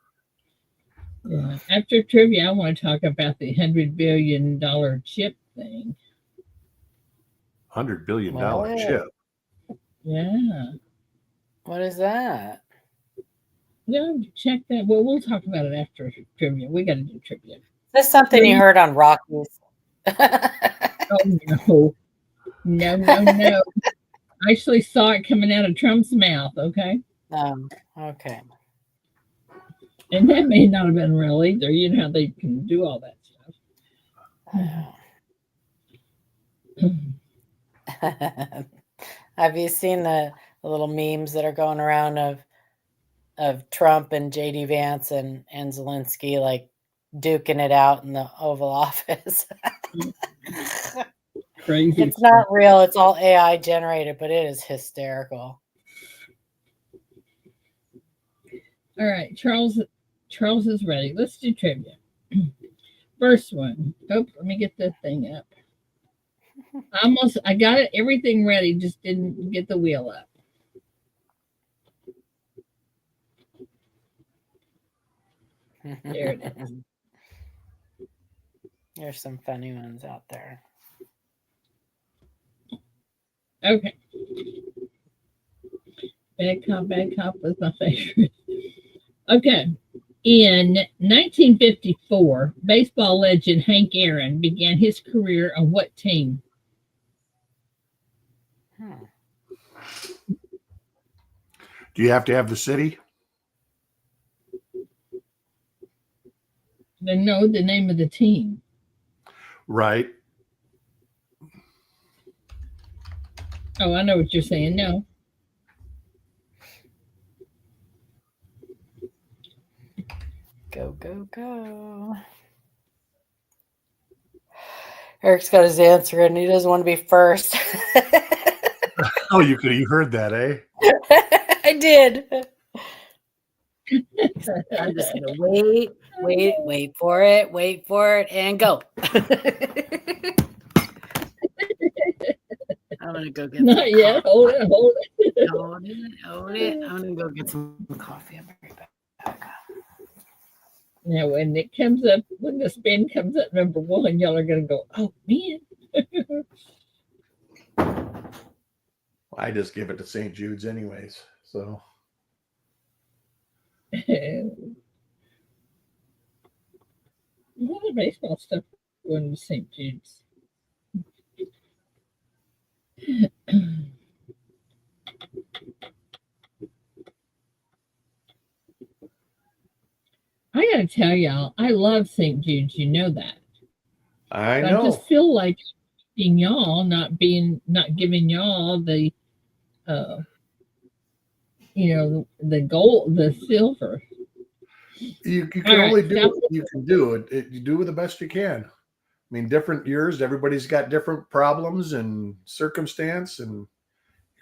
Speaker 1: yeah. After trivia, I want to talk about the $100 billion chip thing.
Speaker 4: $100 billion chip.
Speaker 1: Yeah.
Speaker 3: What is that?
Speaker 1: Yeah, check that. Well, we'll talk about it after trivia. We got to do trivia.
Speaker 3: Is this something you heard on Rockies?
Speaker 1: Oh, no. No, no, no. I actually saw it coming out of Trump's mouth, okay?
Speaker 3: Okay.
Speaker 1: And that may not have been real either. You know how they can do all that stuff.
Speaker 3: Have you seen the little memes that are going around of Trump and JD Vance and Zelensky like duking it out in the Oval Office?
Speaker 1: Crazy.
Speaker 3: It's not real. It's all AI generated, but it is hysterical.
Speaker 1: All right, Charles is ready. Let's do trivia. First one. Oh, let me get the thing up. I got it, everything ready, just didn't get the wheel up. There it is.
Speaker 3: There's some funny ones out there.
Speaker 1: Okay. Bad Cop was my favorite. Okay. In 1954, baseball legend Hank Aaron began his career on what team?
Speaker 4: Do you have to have the city?
Speaker 1: No, the name of the team.
Speaker 4: Right.
Speaker 1: Oh, I know what you're saying. No.
Speaker 3: Go, go, go. Eric's got his answer and he doesn't want to be first.
Speaker 4: Oh, you heard that, eh?
Speaker 3: I did. I'm just gonna wait for it, and go. I'm gonna go get
Speaker 1: Not yet. Hold it.
Speaker 3: Hold it. I'm gonna go get some coffee. I'll be right back.
Speaker 1: Now, when it comes up, when the spin comes up number one, y'all are going to go, oh, man.
Speaker 4: I just give it to St. Jude's anyways. So.
Speaker 1: A lot of baseball stuff going to St. Jude's. I got to tell y'all, I love St. Jude's. You know that.
Speaker 4: I know.
Speaker 1: I just feel like y'all not giving y'all the, the gold, the silver.
Speaker 4: You can only do what you can do. You do the best you can. I mean, different years, everybody's got different problems and circumstance, and you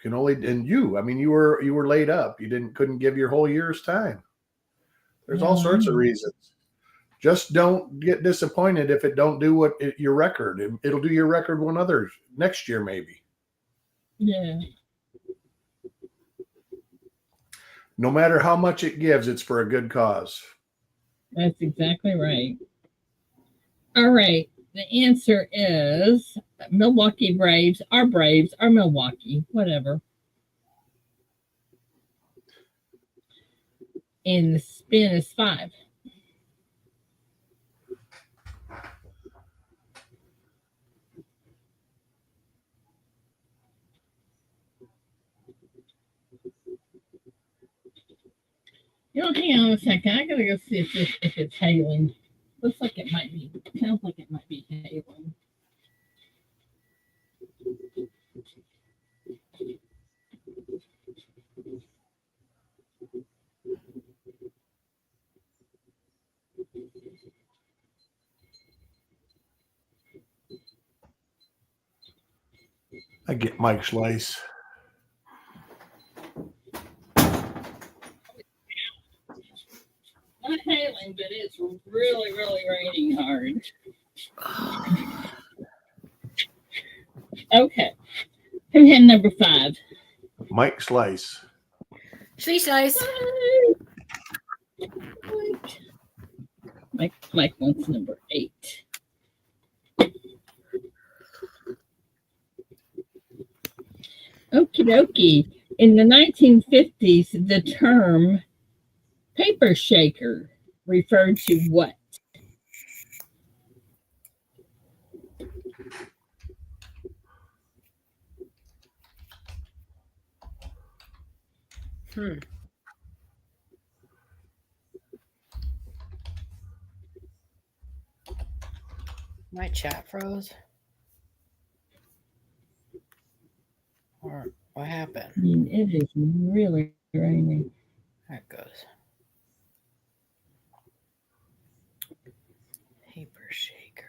Speaker 4: can only. And you were laid up. You couldn't give your whole year's time. There's all sorts of reasons. Just don't get disappointed if it don't do your record. It'll do your record next year maybe.
Speaker 1: Yeah.
Speaker 4: No matter how much it gives, it's for a good cause.
Speaker 1: That's exactly right. All right. The answer is Milwaukee Braves or Milwaukee, whatever. And the spin is 5. Hang on a second. I gotta go see if it's hailing. Looks like it might be. Sounds like it might be hailing.
Speaker 4: I get Mike Slice.
Speaker 1: Not hailing, but it's really, really raining hard. Okay. Who had number 5?
Speaker 4: Mike Slice.
Speaker 3: Slice.
Speaker 1: Mike wants number 8. Okie dokie. In the 1950s, the term paper shaker referred to what?
Speaker 3: My chat froze. Or what happened?
Speaker 1: I mean, it is really raining.
Speaker 3: There it goes. Paper shaker.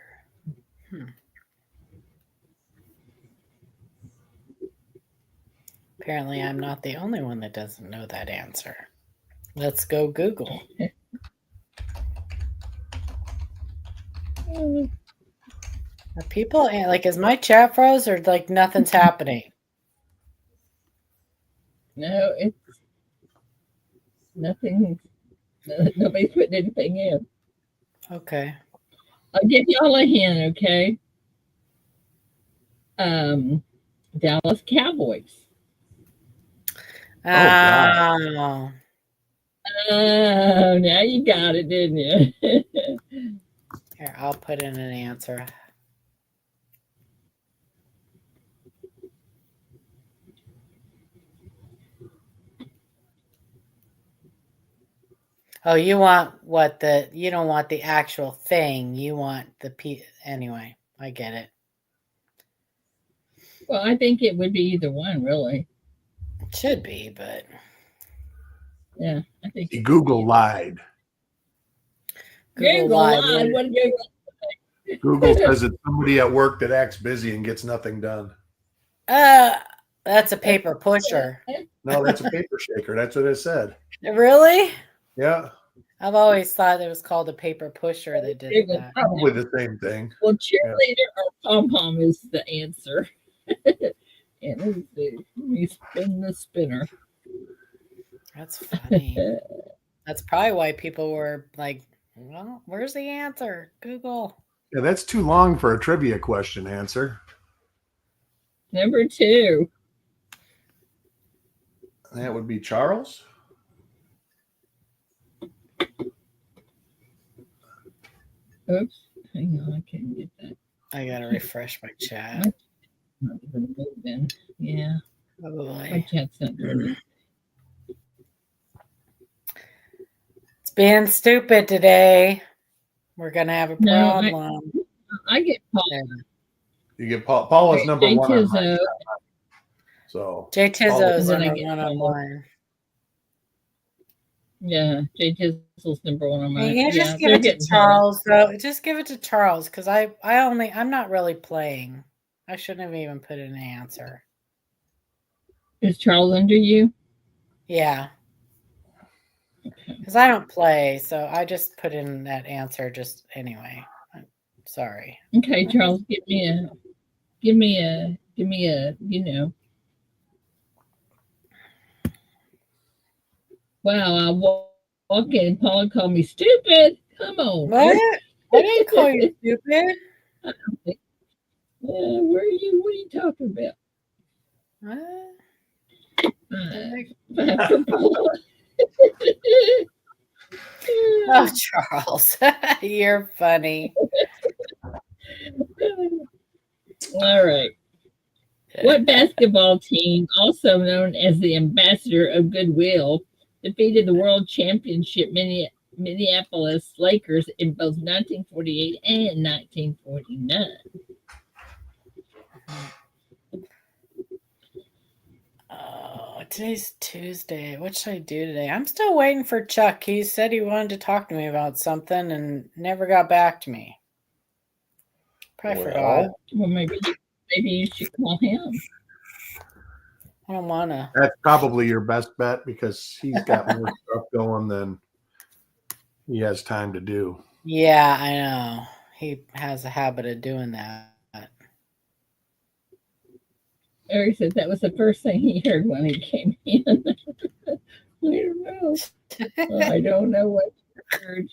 Speaker 3: Apparently, I'm not the only one that doesn't know that answer. Let's go Google. Are people like, is my chat froze or like nothing's happening?
Speaker 1: No, it's nothing. Nobody's putting anything in.
Speaker 3: Okay.
Speaker 1: I'll give y'all a hint, okay? Dallas Cowboys.
Speaker 3: Oh.
Speaker 1: Oh, now you got it, didn't you?
Speaker 3: Here, I'll put in an answer. Oh, you want you don't want the actual thing. You want the anyway, I get it.
Speaker 1: Well, I think it would be either one, really.
Speaker 3: It should be, but
Speaker 1: yeah, I think
Speaker 4: Google lied.
Speaker 1: Google lied. What did
Speaker 4: Google says it's somebody at work that acts busy and gets nothing done.
Speaker 3: That's a paper pusher.
Speaker 4: No, that's a paper shaker. That's what it said.
Speaker 3: Really?
Speaker 4: Yeah.
Speaker 3: I've always thought it was called a paper pusher that did that.
Speaker 4: Probably the same thing.
Speaker 1: Well, cheerleader or pom-pom is the answer. And we spin the spinner.
Speaker 3: That's funny. That's probably why people were like, well, where's the answer? Google.
Speaker 4: Yeah, that's too long for a trivia question answer.
Speaker 1: Number 2.
Speaker 4: That would be Charles.
Speaker 1: Oops. Hang on, I can't get that.
Speaker 3: I gotta refresh my chat.
Speaker 1: Not even moving. Yeah.
Speaker 3: Probably.
Speaker 1: My chat's not moving.
Speaker 3: It's being stupid today. We're gonna have a problem.
Speaker 1: No, I get Paula.
Speaker 4: You get Paula's number
Speaker 1: Jay
Speaker 4: 1 on
Speaker 1: Tizzo.
Speaker 4: mine. So
Speaker 3: Jay Tizzo's
Speaker 1: Paula.
Speaker 3: number 1 on mine.
Speaker 1: Yeah, Jay Tizzle's number 1 on mine.
Speaker 3: You just give it to Charles, though. Just give it to Charles, because I'm not really playing. I shouldn't have even put in an answer.
Speaker 1: Is Charles under you?
Speaker 3: Yeah. Because I don't play, so I just put in that answer just anyway. I'm sorry.
Speaker 1: Okay, Charles, give me a, you know. Wow, I walk in, Paula called me stupid. Come on.
Speaker 3: What? I didn't call you stupid.
Speaker 1: What are you talking about?
Speaker 3: What? Oh, Charles, you're funny.
Speaker 1: All right. What basketball team, also known as the Ambassador of Goodwill, defeated the World Championship Minneapolis Lakers in both 1948 and 1949?
Speaker 3: Oh, today's Tuesday. What should I do today? I'm still waiting for Chuck. He said he wanted to talk to me about something and never got back to me. Probably forgot.
Speaker 1: Well, maybe you should call him.
Speaker 3: I don't want to.
Speaker 4: That's probably your best bet because he's got more stuff going than he has time to do.
Speaker 3: Yeah, I know. He has a habit of doing that.
Speaker 1: Eric said that was the first thing he heard when he came in. I don't know. I don't know what he heard.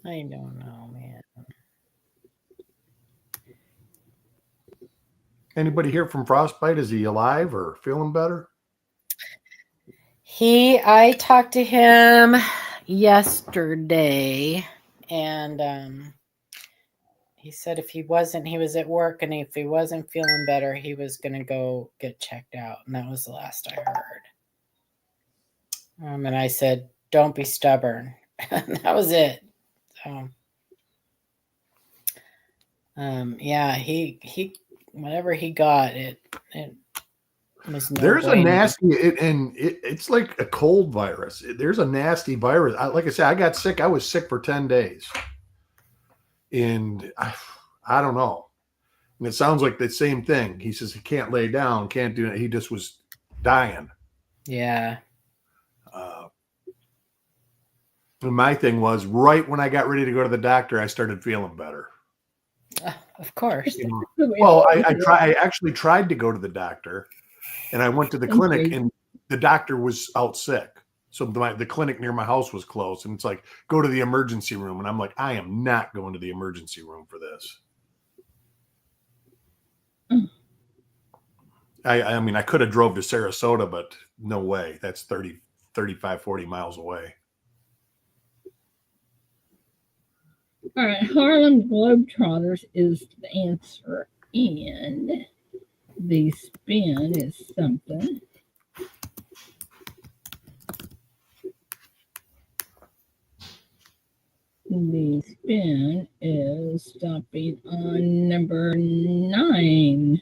Speaker 3: I don't know, man.
Speaker 4: Anybody here from Frostbite? Is he alive or feeling better?
Speaker 3: I talked to him yesterday, and He said if he was at work, and if he wasn't feeling better, he was going to go get checked out. And that was the last I heard. And I said, don't be stubborn. And that was it. So, yeah, he whatever he got, it was no
Speaker 4: There's a
Speaker 3: bueno.
Speaker 4: nasty, it's like a cold virus. There's a nasty virus. Like I said, I got sick. I was sick for 10 days. And I don't know. And it sounds like the same thing. He says he can't lay down, can't do it. He just was dying.
Speaker 3: Yeah.
Speaker 4: And my thing was right when I got ready to go to the doctor, I started feeling better.
Speaker 3: Of course.
Speaker 4: You know? Well, I actually tried to go to the doctor, and I went to the clinic, and the doctor was out sick. So the clinic near my house was closed, and it's like, go to the emergency room. And I'm like, I am not going to the emergency room for this. I mean, I could have drove to Sarasota, but no way. That's 30, 35, 40 miles away.
Speaker 1: All right, Harlem Globetrotters is the answer, and the spin is something. The spin is stopping on number 9.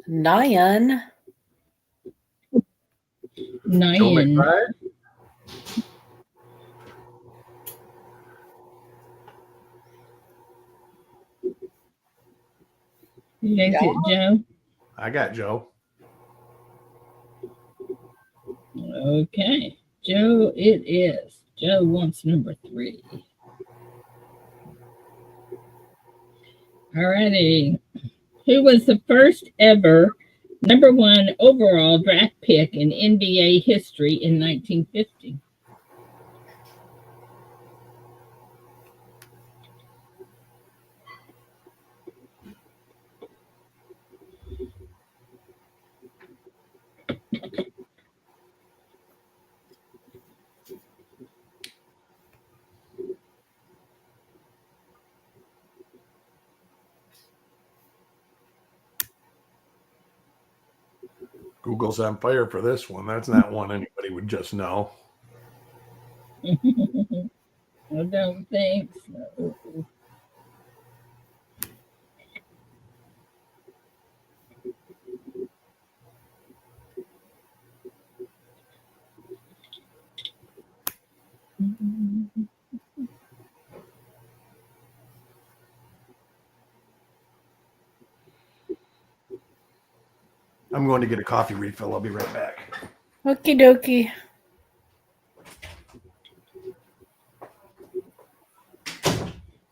Speaker 3: 9.
Speaker 1: 9. You guys get Joe?
Speaker 4: I got Joe.
Speaker 1: Okay. Joe, it is. Joe wants number 3. Alrighty. Who was the first ever number 1 overall draft pick in NBA history in 1950?
Speaker 4: Google's on fire for this one. That's not one anybody would just know.
Speaker 1: I don't think so.
Speaker 4: I'm going to get a coffee refill. I'll be right back.
Speaker 3: Okie dokie.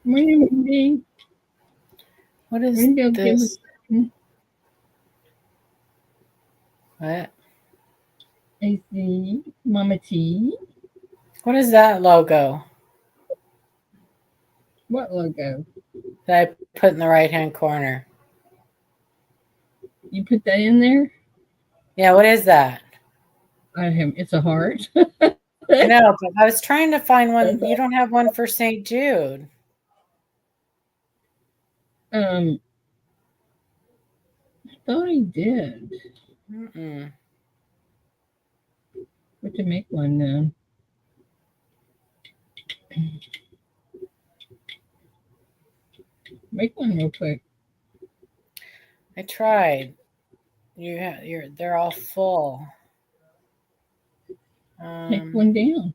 Speaker 1: Morning, Wendy.
Speaker 3: What is
Speaker 1: Wendy,
Speaker 3: this? What?
Speaker 1: I see Mama T.
Speaker 3: What is that logo
Speaker 1: What logo?
Speaker 3: that I put in the right-hand corner?
Speaker 1: You put that in there?
Speaker 3: Yeah, what is that?
Speaker 1: It's a heart.
Speaker 3: No, but I was trying to find one. You don't have one for St. Jude.
Speaker 1: I thought I did.
Speaker 3: Mm-mm.
Speaker 1: What to make one then? Make one real quick.
Speaker 3: I tried. They're all full.
Speaker 1: Take one down.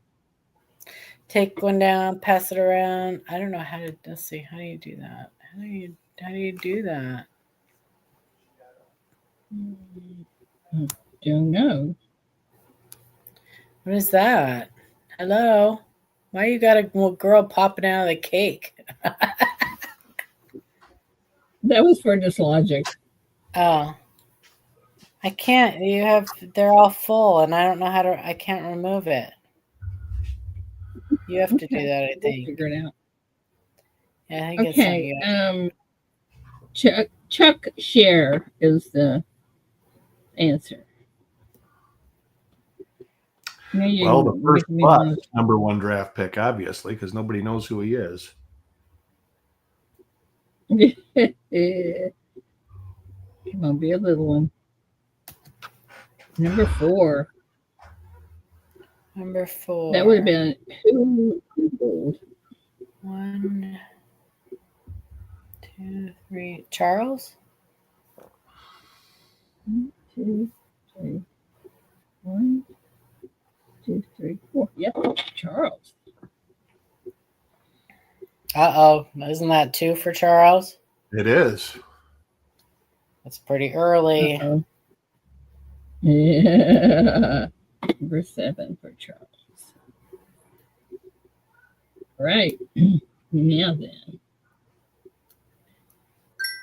Speaker 3: Take one down, pass it around. I don't know how to. Let's see. How do you do that? How do you do that?
Speaker 1: Don't know.
Speaker 3: What is that? Hello? Why you got a girl popping out of the cake?
Speaker 1: That was for Dislogic.
Speaker 3: Oh. I can't. They're all full, and I don't know how to. I can't remove it. You have to do that, I think.
Speaker 1: We'll figure it out.
Speaker 3: Yeah, I think it's something.
Speaker 1: Chuck Share is the answer. Now you're
Speaker 4: Well, the first
Speaker 1: making me
Speaker 4: bus
Speaker 1: want
Speaker 4: is number one draft pick, obviously, because nobody knows who he is.
Speaker 1: to. Come on, be a little one. Number 4.
Speaker 3: Number 4.
Speaker 1: That would have been who Googled.
Speaker 3: 1, 2, 3. Charles?
Speaker 1: 1, 2, 3. 1, 2, 3, 4. Yep, Charles.
Speaker 3: Uh-oh. Isn't that 2 for Charles?
Speaker 4: It is.
Speaker 3: That's pretty early.
Speaker 1: Uh-oh. Yeah. Number 7 for Charles. Right. Now then.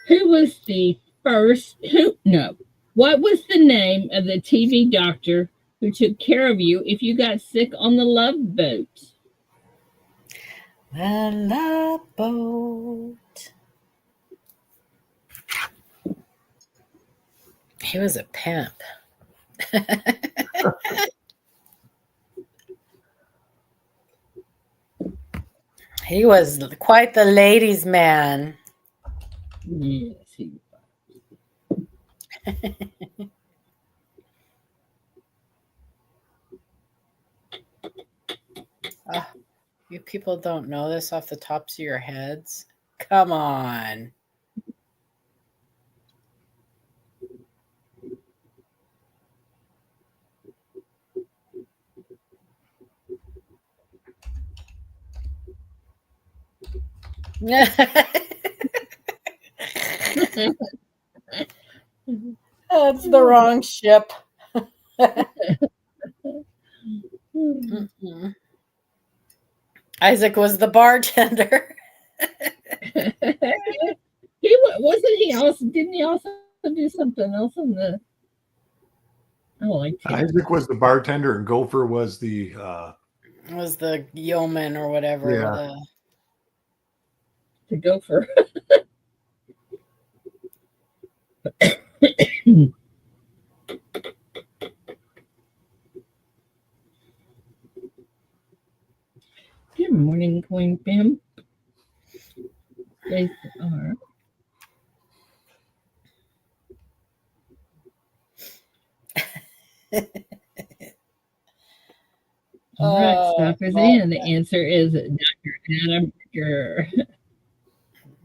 Speaker 1: Who was the first what was the name of the TV doctor who took care of you if you got sick on the Love Boat?
Speaker 3: The Love Boat. He was a pimp. He was quite the ladies' man.
Speaker 1: Yes, he
Speaker 3: You people don't know this off the tops of your heads? Come on. That's the wrong ship. Mm-mm. Isaac was the bartender.
Speaker 1: Wasn't he also? Didn't he also do something else in the? I liked him.
Speaker 4: Isaac was the bartender, and Gopher was the
Speaker 3: Was the yeoman or whatever.
Speaker 4: Yeah.
Speaker 1: To go for. Good morning, Queen Pim. Yes, you are. All right, stoppers in. The answer is Dr. Adam Baker.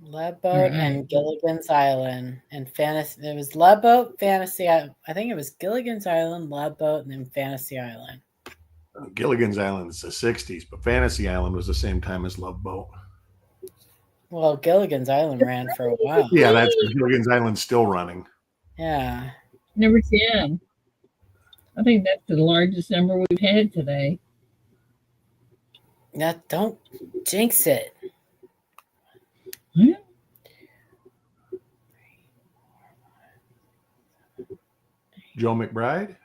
Speaker 3: Love Boat and Gilligan's Island. And fantasy. It was Love Boat, Fantasy Island. I think it was Gilligan's Island, Love Boat, and then Fantasy Island.
Speaker 4: Gilligan's Island is the 60s, but Fantasy Island was the same time as Love Boat.
Speaker 3: Well, Gilligan's Island ran for a while.
Speaker 4: Yeah, that's Gilligan's Island's still running.
Speaker 3: Yeah.
Speaker 1: Number 10. I think that's the largest number we've had today.
Speaker 3: Now, don't jinx it.
Speaker 1: Yeah.
Speaker 4: Joe McBride?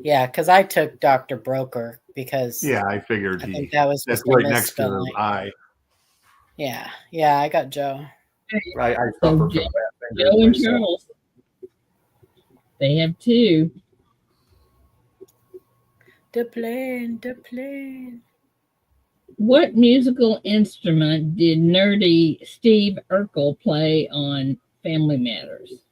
Speaker 3: Yeah, because I took Dr. Broker because
Speaker 4: Yeah, I figured
Speaker 3: I think that was
Speaker 4: that's
Speaker 3: just a
Speaker 4: right next to
Speaker 3: misspelling.
Speaker 4: I.
Speaker 3: Yeah, I got Joe.
Speaker 4: I
Speaker 1: So
Speaker 4: suffer from
Speaker 1: Joe,
Speaker 4: bad fingers
Speaker 1: Joe and
Speaker 4: myself.
Speaker 1: Charles. They have 2.
Speaker 3: The plane.
Speaker 1: What musical instrument did nerdy Steve Urkel play on Family Matters?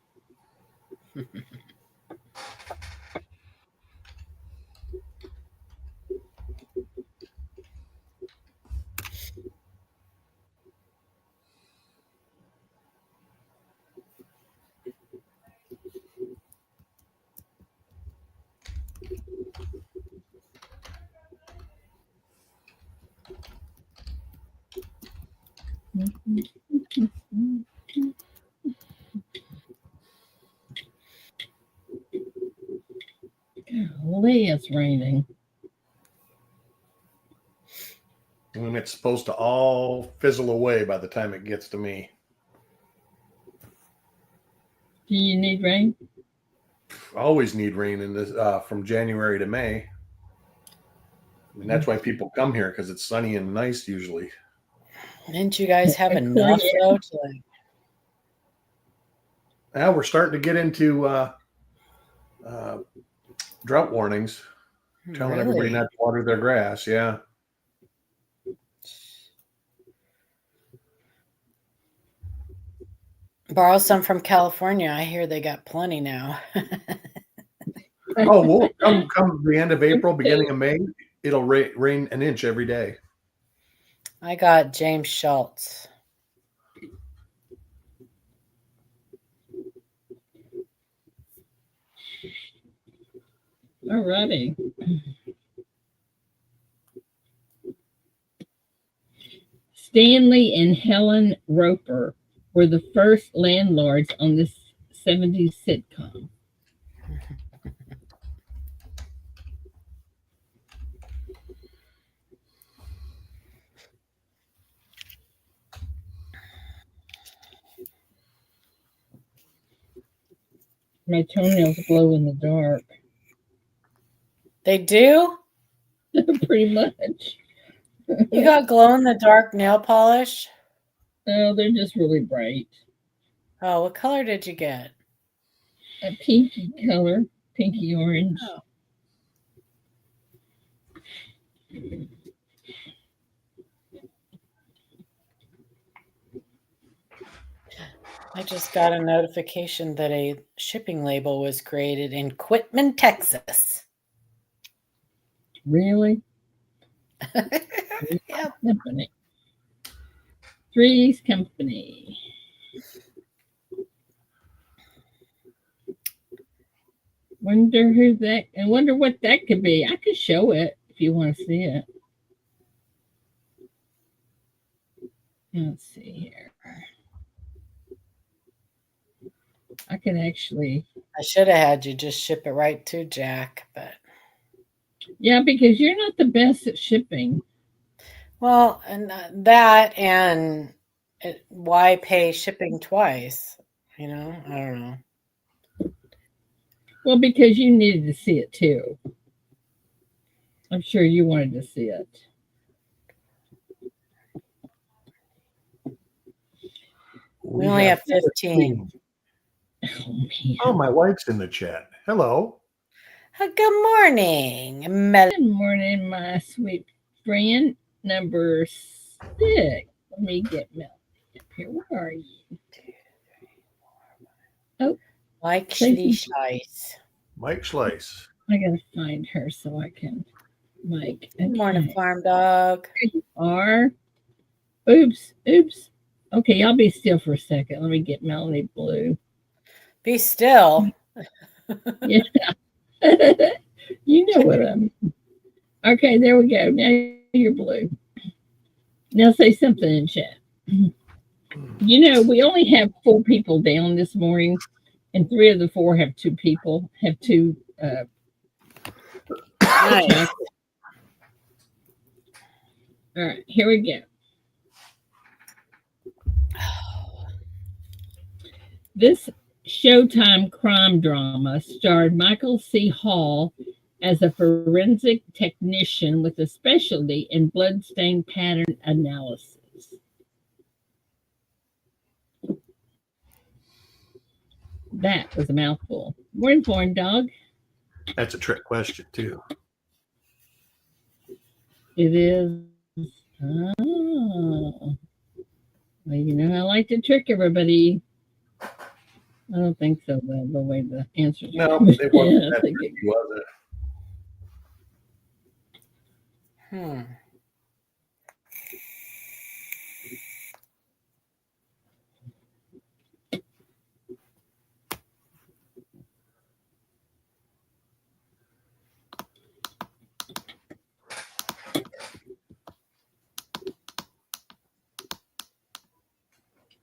Speaker 1: Golly, it's raining.
Speaker 4: And it's supposed to all fizzle away by the time it gets to me.
Speaker 1: Do you need rain?
Speaker 4: I always need rain in this from January to May. I mean, that's why people come here, because it's sunny and nice usually.
Speaker 3: Didn't you guys have enough though to like?
Speaker 4: Now we're starting to get into drought warnings. telling everybody not to water their grass. Yeah.
Speaker 3: Borrow some from California. I hear they got plenty now.
Speaker 4: Oh, well, come the end of April, beginning of May, it'll rain an inch every day.
Speaker 3: I got James Schultz.
Speaker 1: All righty. Stanley and Helen Roper were the first landlords on this 70s sitcom. My toenails glow in the dark.
Speaker 3: They do?
Speaker 1: Pretty much.
Speaker 3: You got glow-in-the-dark nail polish?
Speaker 1: Oh, they're just really bright.
Speaker 3: Oh, what color did you get?
Speaker 1: A pinky color, pinky orange.
Speaker 3: Oh. I just got a notification that a shipping label was created in Quitman, Texas.
Speaker 1: Really?
Speaker 3: Yep.
Speaker 1: Company. Three's Company. Wonder who that, and wonder what that could be. I could show it if you want to see it. Let's see here. I could actually.
Speaker 3: I should have had you just ship it right to Jack, but.
Speaker 1: Yeah, because you're not the best at shipping.
Speaker 3: Well, and that, and why pay shipping twice? You know, I don't know.
Speaker 1: Well, because you needed to see it too. I'm sure you wanted to see it.
Speaker 3: We only have 15.
Speaker 1: Oh, man.
Speaker 4: Oh, my wife's in the chat. Hello.
Speaker 3: Good morning.
Speaker 1: Good morning, my sweet friend. Number 6. Let me get Melody up here. Where are you? Oh,
Speaker 3: Mike Schleiss.
Speaker 4: Mike Schleiss.
Speaker 1: I gotta find her so I can. Mike. Okay.
Speaker 3: Good morning, farm dog.
Speaker 1: There you are. Oops. Okay, y'all be still for a second. Let me get Melody Blue.
Speaker 3: Be still.
Speaker 1: Yeah. You know what I'm. Okay, there we go. Now you're blue. Now say something in chat. You know, we only have 4 people down this morning, and 3 of the 4 have 2 people, have 2.
Speaker 3: Nice.
Speaker 1: All right, here we go. This Showtime crime drama starred Michael C. Hall as a forensic technician with a specialty in bloodstain pattern analysis. That was a mouthful. Morning, foreign dog.
Speaker 4: That's a trick question, too.
Speaker 1: It is. Oh. Well, you know, I like to trick everybody. I don't think so, though, the way the answers.
Speaker 4: No, it wasn't
Speaker 1: Yeah,
Speaker 4: that tricky, was it?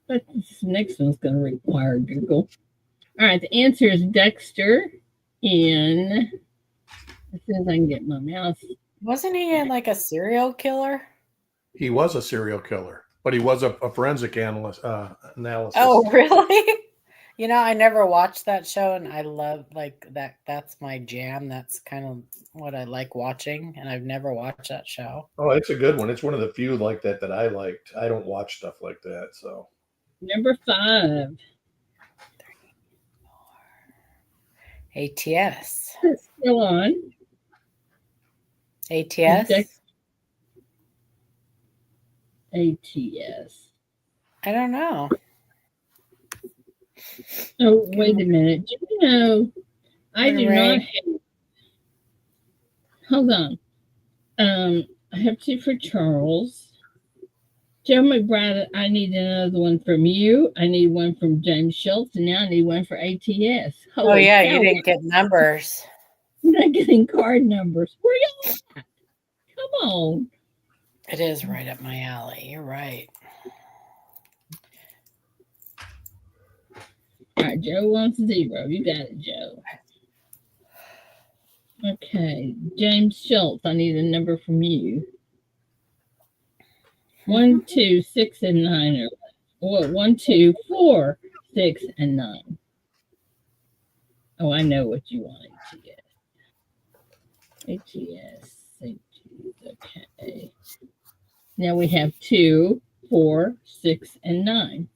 Speaker 1: But this next one's going to require Google. All right, the answer is Dexter in. As soon as I can get my mouse.
Speaker 3: Wasn't he like a serial killer?
Speaker 4: He was a serial killer, but he was a forensic analyst.
Speaker 3: Oh, really? You know, I never watched that show, and I love like that. That's my jam. That's kind of what I like watching, and I've never watched that show.
Speaker 4: Oh, it's a good one. It's one of the few like that I liked. I don't watch stuff like that, so.
Speaker 1: Number 5.
Speaker 3: ATS.
Speaker 1: It's still on.
Speaker 3: ATS?
Speaker 1: ATS.
Speaker 3: I don't know.
Speaker 1: Oh, wait a minute. Do you know, I do not have, hold on. I have two for Charles. Joe McBride, I need another one from you. I need one from James Schultz, and now I need one for ATS. Holy
Speaker 3: yeah,
Speaker 1: cow,
Speaker 3: you didn't get numbers.
Speaker 1: I'm not getting card numbers. Where y'all at? Come on.
Speaker 3: It is right up my alley. You're right.
Speaker 1: All right, Joe wants 0. You got it, Joe. Okay, James Schultz, I need a number from you. 1, 2, 6, and 9 are left. Well, 1, 2, 4, 6, and 9. Oh, I know what you want, ATS. Okay. Now we have 2, 4, 6, and 9.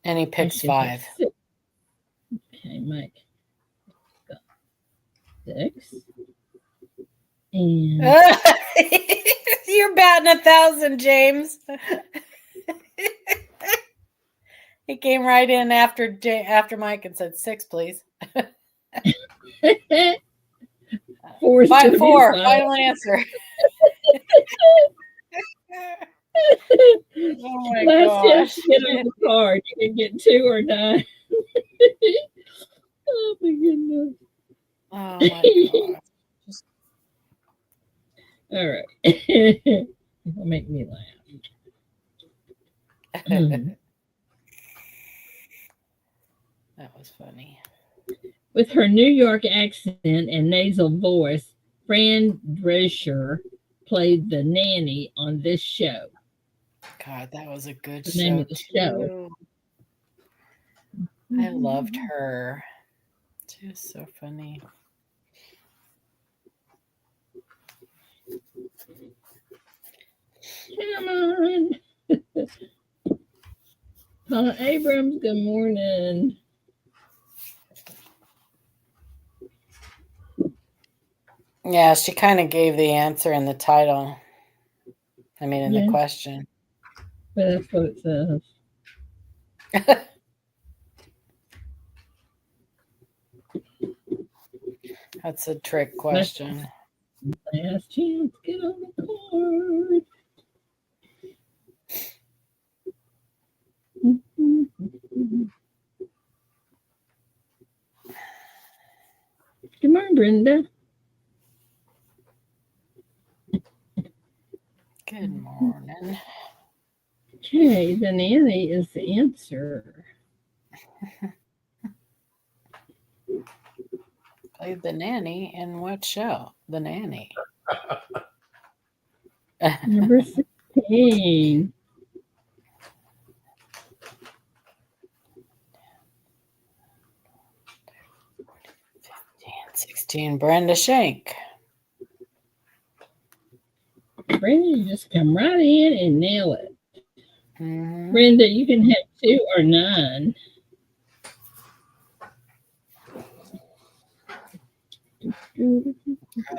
Speaker 3: And he picks 5.
Speaker 1: Okay, Mike. 6. And
Speaker 3: you're batting 1,000, James. He came right in after Mike and said 6, please.
Speaker 1: 4
Speaker 3: by 4. Final answer. Oh my
Speaker 1: Last chance
Speaker 3: gosh.
Speaker 1: to get on the card. You can get 2 or 9. Oh my goodness.
Speaker 3: Oh my gosh.
Speaker 1: All right. It'll make me laugh.
Speaker 3: That was funny.
Speaker 1: With her New York accent and nasal voice, Fran Drescher played the nanny on this show.
Speaker 3: God, that was a good
Speaker 1: The name of the
Speaker 3: show. I loved her. She was so funny.
Speaker 1: Come on. Paula Abrams, good morning.
Speaker 3: Yeah, she kind of gave the answer in the title. I mean, in the question.
Speaker 1: But that's what it says.
Speaker 3: That's a trick question.
Speaker 1: Last chance, get on the card. Good morning, Brenda.
Speaker 3: Good morning.
Speaker 1: Okay, the nanny is the answer.
Speaker 3: Played the nanny in what show? The Nanny.
Speaker 1: Number 16.
Speaker 3: 16, Brenda Shank.
Speaker 1: Brenda, you just come right in and nail it.
Speaker 3: Mm-hmm.
Speaker 1: Brenda, you can have 2 or 9.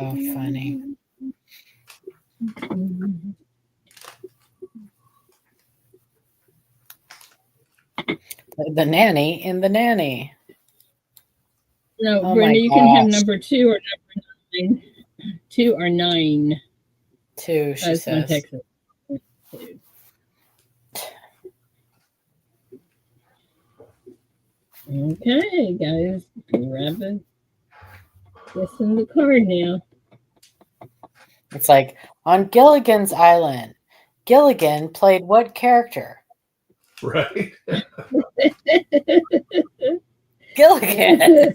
Speaker 3: Oh, funny. The Nanny in The Nanny.
Speaker 1: No, oh Brenda, you can have number 2 or number 9. 2 or 9.
Speaker 3: 2, she
Speaker 1: That's
Speaker 3: says.
Speaker 1: my Texas. 2. Okay, guys, grab it. Listen to the card now.
Speaker 3: It's like, on Gilligan's Island, Gilligan played what character?
Speaker 4: Right.
Speaker 3: Gilligan.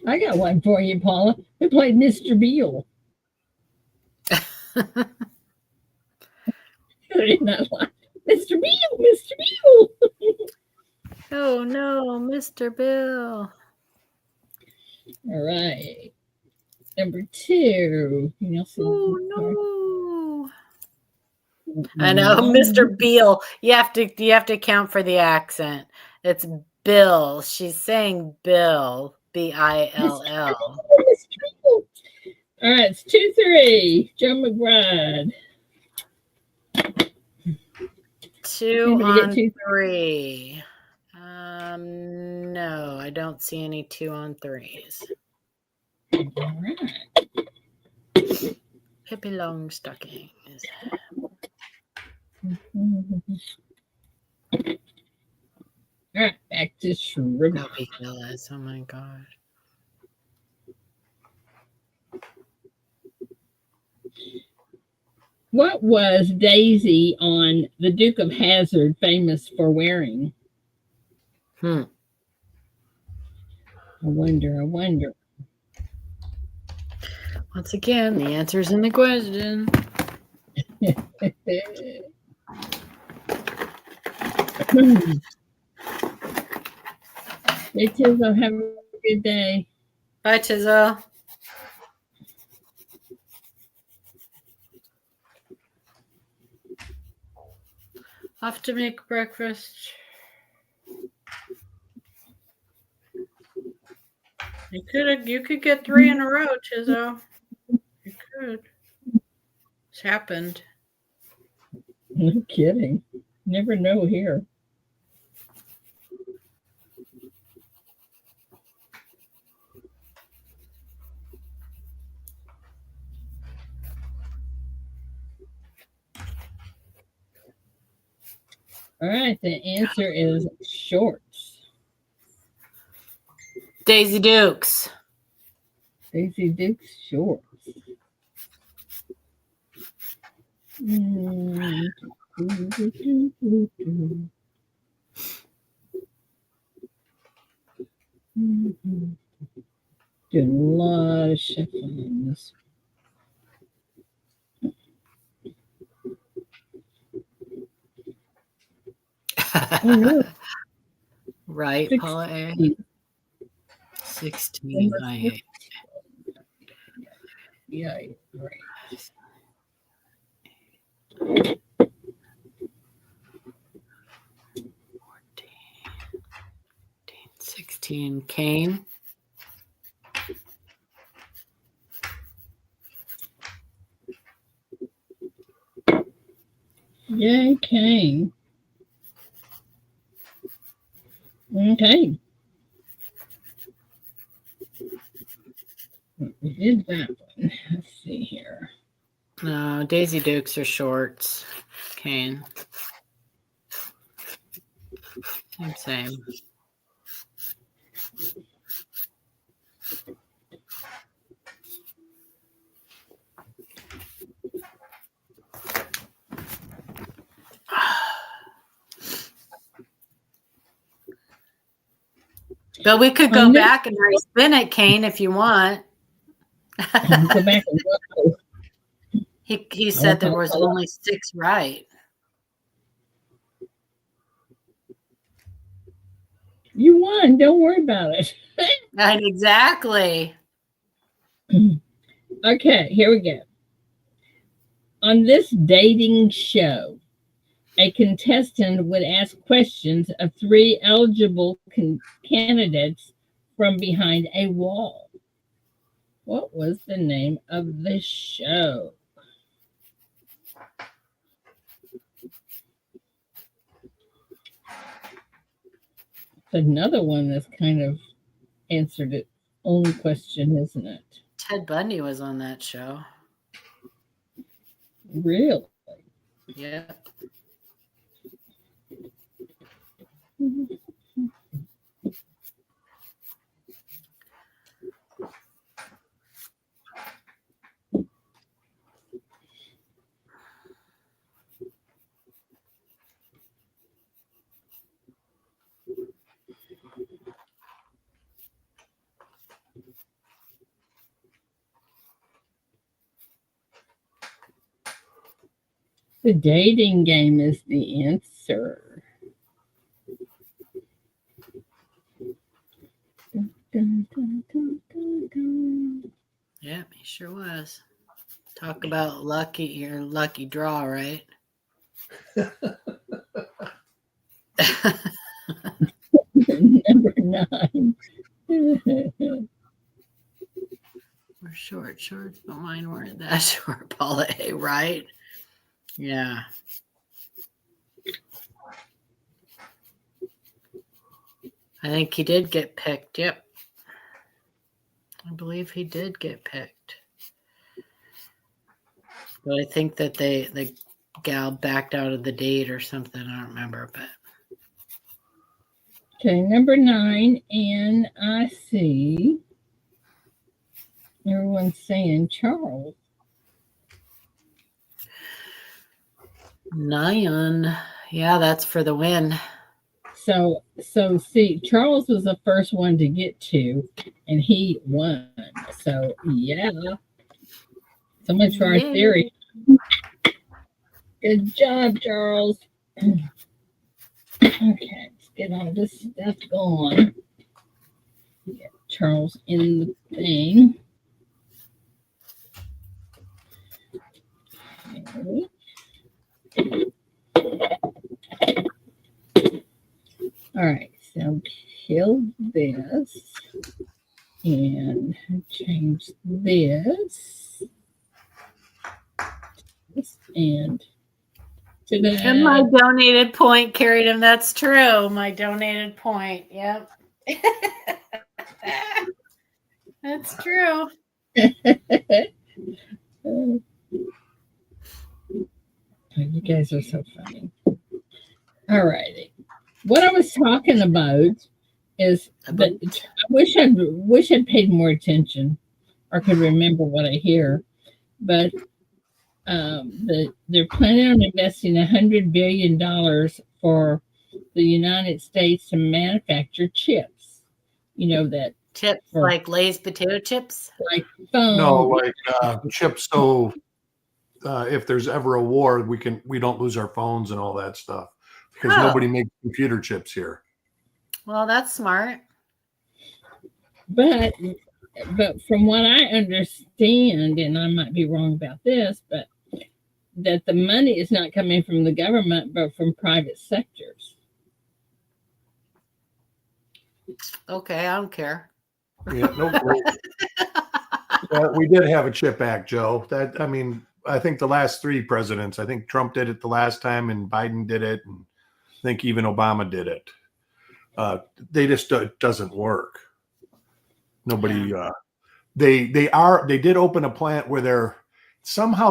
Speaker 1: I got one for you, Paula. Who played Mr. Beale? Mr. Beale, Mr. Beale.
Speaker 3: Oh no, Mr. Bill.
Speaker 1: All right. Number 2.
Speaker 3: Oh no! I know, Mr. Beal. You have to account for the accent. It's Bill. She's saying Bill. Bill.
Speaker 1: All right, it's 2-3. Joe McBride.
Speaker 3: 2 on 3. No, I don't see any 2 on 3s.
Speaker 1: All right.
Speaker 3: Pippi Longstockings.
Speaker 1: All right, back to Shrimp.
Speaker 3: Puppy Phyllis. Oh my god.
Speaker 1: What was Daisy on The Duke of Hazzard famous for wearing? I wonder.
Speaker 3: Once again, the answer's in the question.
Speaker 1: Hey, Tizzle, have a good day.
Speaker 3: Bye, Tizzle. Off to make breakfast. You could get 3 in a row, Tizzle. You could. It's happened.
Speaker 1: No kidding. Never know here. All right, the answer is shorts.
Speaker 3: Daisy Dukes.
Speaker 1: Daisy Dukes shorts. Did a lot of shuffling on this. Oh, no.
Speaker 3: Right,
Speaker 1: 16.
Speaker 3: Paula A. 16. I hate.
Speaker 1: Yeah, right.
Speaker 3: 16. Kane.
Speaker 1: Yay, Kane. Okay. We did that one. Let's see here.
Speaker 3: No, Daisy Dukes are shorts. Kane. Same. But we could go back and re-spin it, Kane, if you want.
Speaker 1: Go back and go.
Speaker 3: He said there was only 6 right.
Speaker 1: You won. Don't worry about it.
Speaker 3: Exactly.
Speaker 1: Okay, here we go. On this dating show, a contestant would ask questions of 3 eligible candidates from behind a wall. What was the name of the show? Another one that's kind of answered its own question, isn't it?
Speaker 3: Ted Bundy was on that show.
Speaker 1: Really?
Speaker 3: Yeah.
Speaker 1: The dating game is the answer. Dun, dun, dun, dun, dun.
Speaker 3: Yeah, he sure was. Talk about your lucky draw, right?
Speaker 1: Number 9.
Speaker 3: We're shorts, but mine weren't that short, Paula A. Right? Yeah. I think he did get picked. Yep. I believe he did get picked. But I think that the gal backed out of the date or something. I don't remember, but
Speaker 1: Okay, number 9, and I see everyone's saying Charles.
Speaker 3: 9. Yeah, that's for the win.
Speaker 1: So see, Charles was the first one to get to, and he won. So yeah, so much for our theory. Good job, Charles. Okay, let's get all this stuff going. Get Charles in the thing. Okay. All right, so kill this and change this and to
Speaker 3: And my donated point carried him. That's true. My donated point. Yep. That's true.
Speaker 1: You guys are so funny. All righty. What I was talking about is that I wish I'd paid more attention or could remember what I hear, but they're planning on investing $100 billion for the United States to manufacture chips. You know that
Speaker 3: chips like Lay's potato chips,
Speaker 1: like phone.
Speaker 4: No, like chips. So if there's ever a war, we don't lose our phones and all that stuff because nobody makes computer chips here.
Speaker 3: Well, that's smart.
Speaker 1: But from what I understand, and I might be wrong about this, but that the money is not coming from the government, but from private sectors.
Speaker 3: Okay, I don't care.
Speaker 4: Yeah, no. We did have a chip act, Joe. I think the last 3 presidents. I think Trump did it the last time, and Biden did it, and I think even Obama did it. They just it doesn't work. Nobody. They did open a plant where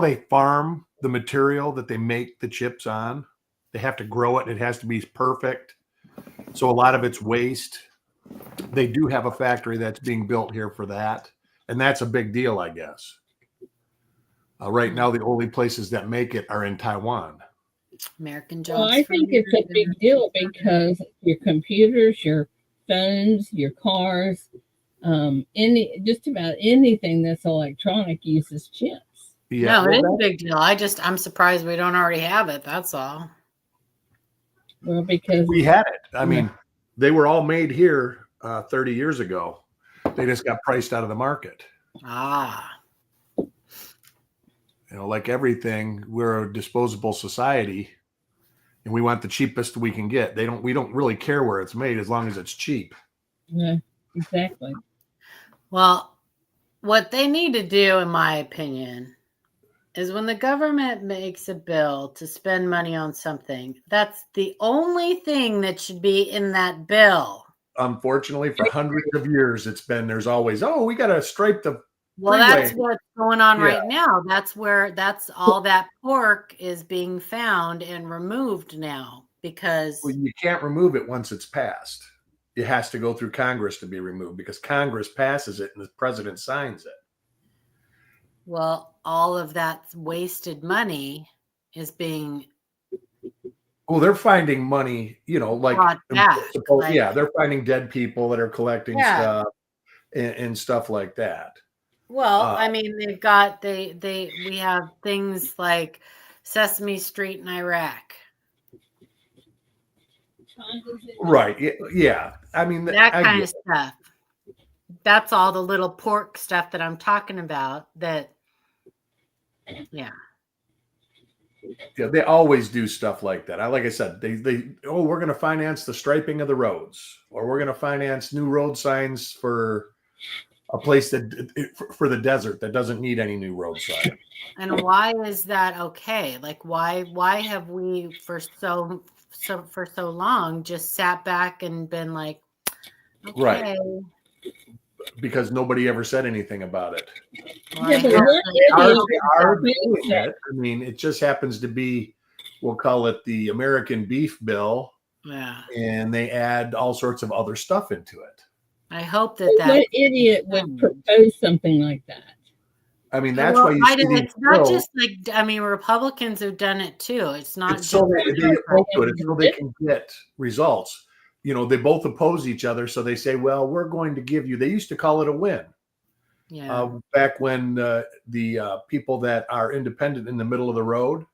Speaker 4: they farm the material that they make the chips on. They have to grow it. It has to be perfect. So a lot of it's waste. They do have a factory that's being built here for that. And that's a big deal, I guess. Right now, the only places that make it are in Taiwan.
Speaker 3: American jobs.
Speaker 1: Well, I think it's a big deal because your computers, your phones, your cars, just about anything that's electronic uses chips.
Speaker 3: Yeah, no, it is a big deal. I'm surprised we don't already have it. That's all.
Speaker 1: Well, because
Speaker 4: we had it. I mean, they were all made here 30 years ago. They just got priced out of the market. Like everything, we're a disposable society, and we want the cheapest we can get. We don't really care where it's made as long as it's cheap.
Speaker 1: Yeah, exactly.
Speaker 3: Well, what they need to do, in my opinion, is when the government makes a bill to spend money on something, that's the only thing that should be in that bill.
Speaker 4: Unfortunately, for hundreds of years, there's always, we got to stripe the
Speaker 3: Well, that's what's going on right now. That's all that pork is being found and removed now because
Speaker 4: you can't remove it once it's passed. It has to go through Congress to be removed because Congress passes it and the president signs it.
Speaker 3: Well, all of that wasted money is being.
Speaker 4: Well, they're finding money, like they're finding dead people that are collecting stuff and stuff like that.
Speaker 3: Well, I mean, we have things like Sesame Street in Iraq.
Speaker 4: Right. Yeah. I mean,
Speaker 3: that kind of stuff. that's all the little pork stuff that I'm talking about. Yeah.
Speaker 4: Yeah, they always do stuff like that. Like I said, we're going to finance the striping of the roads, or we're going to finance new road signs for a place for the desert that doesn't need any new road sign.
Speaker 3: And why is that okay? Like, why have we for so long just sat back and been like, okay,
Speaker 4: right? Because nobody ever said anything about it.
Speaker 3: Well,
Speaker 1: Yeah, but
Speaker 4: They
Speaker 1: what
Speaker 4: are
Speaker 1: idiot
Speaker 4: doing it. I mean, it just happens to be, we'll call it the American Beef Bill, and they add all sorts of other stuff into it.
Speaker 3: I hope that
Speaker 1: what idiot would propose something like that?
Speaker 4: I mean, that's why you see
Speaker 3: it's not just like, I mean, Republicans have done it too. It's not
Speaker 4: it's
Speaker 3: just
Speaker 4: so they oppose it. It's so they can get results. You know, they both oppose each other, so they say, well, we're going to give you, they used to call it a win.
Speaker 3: Yeah.
Speaker 4: Back when the people that are independent in the middle of the road,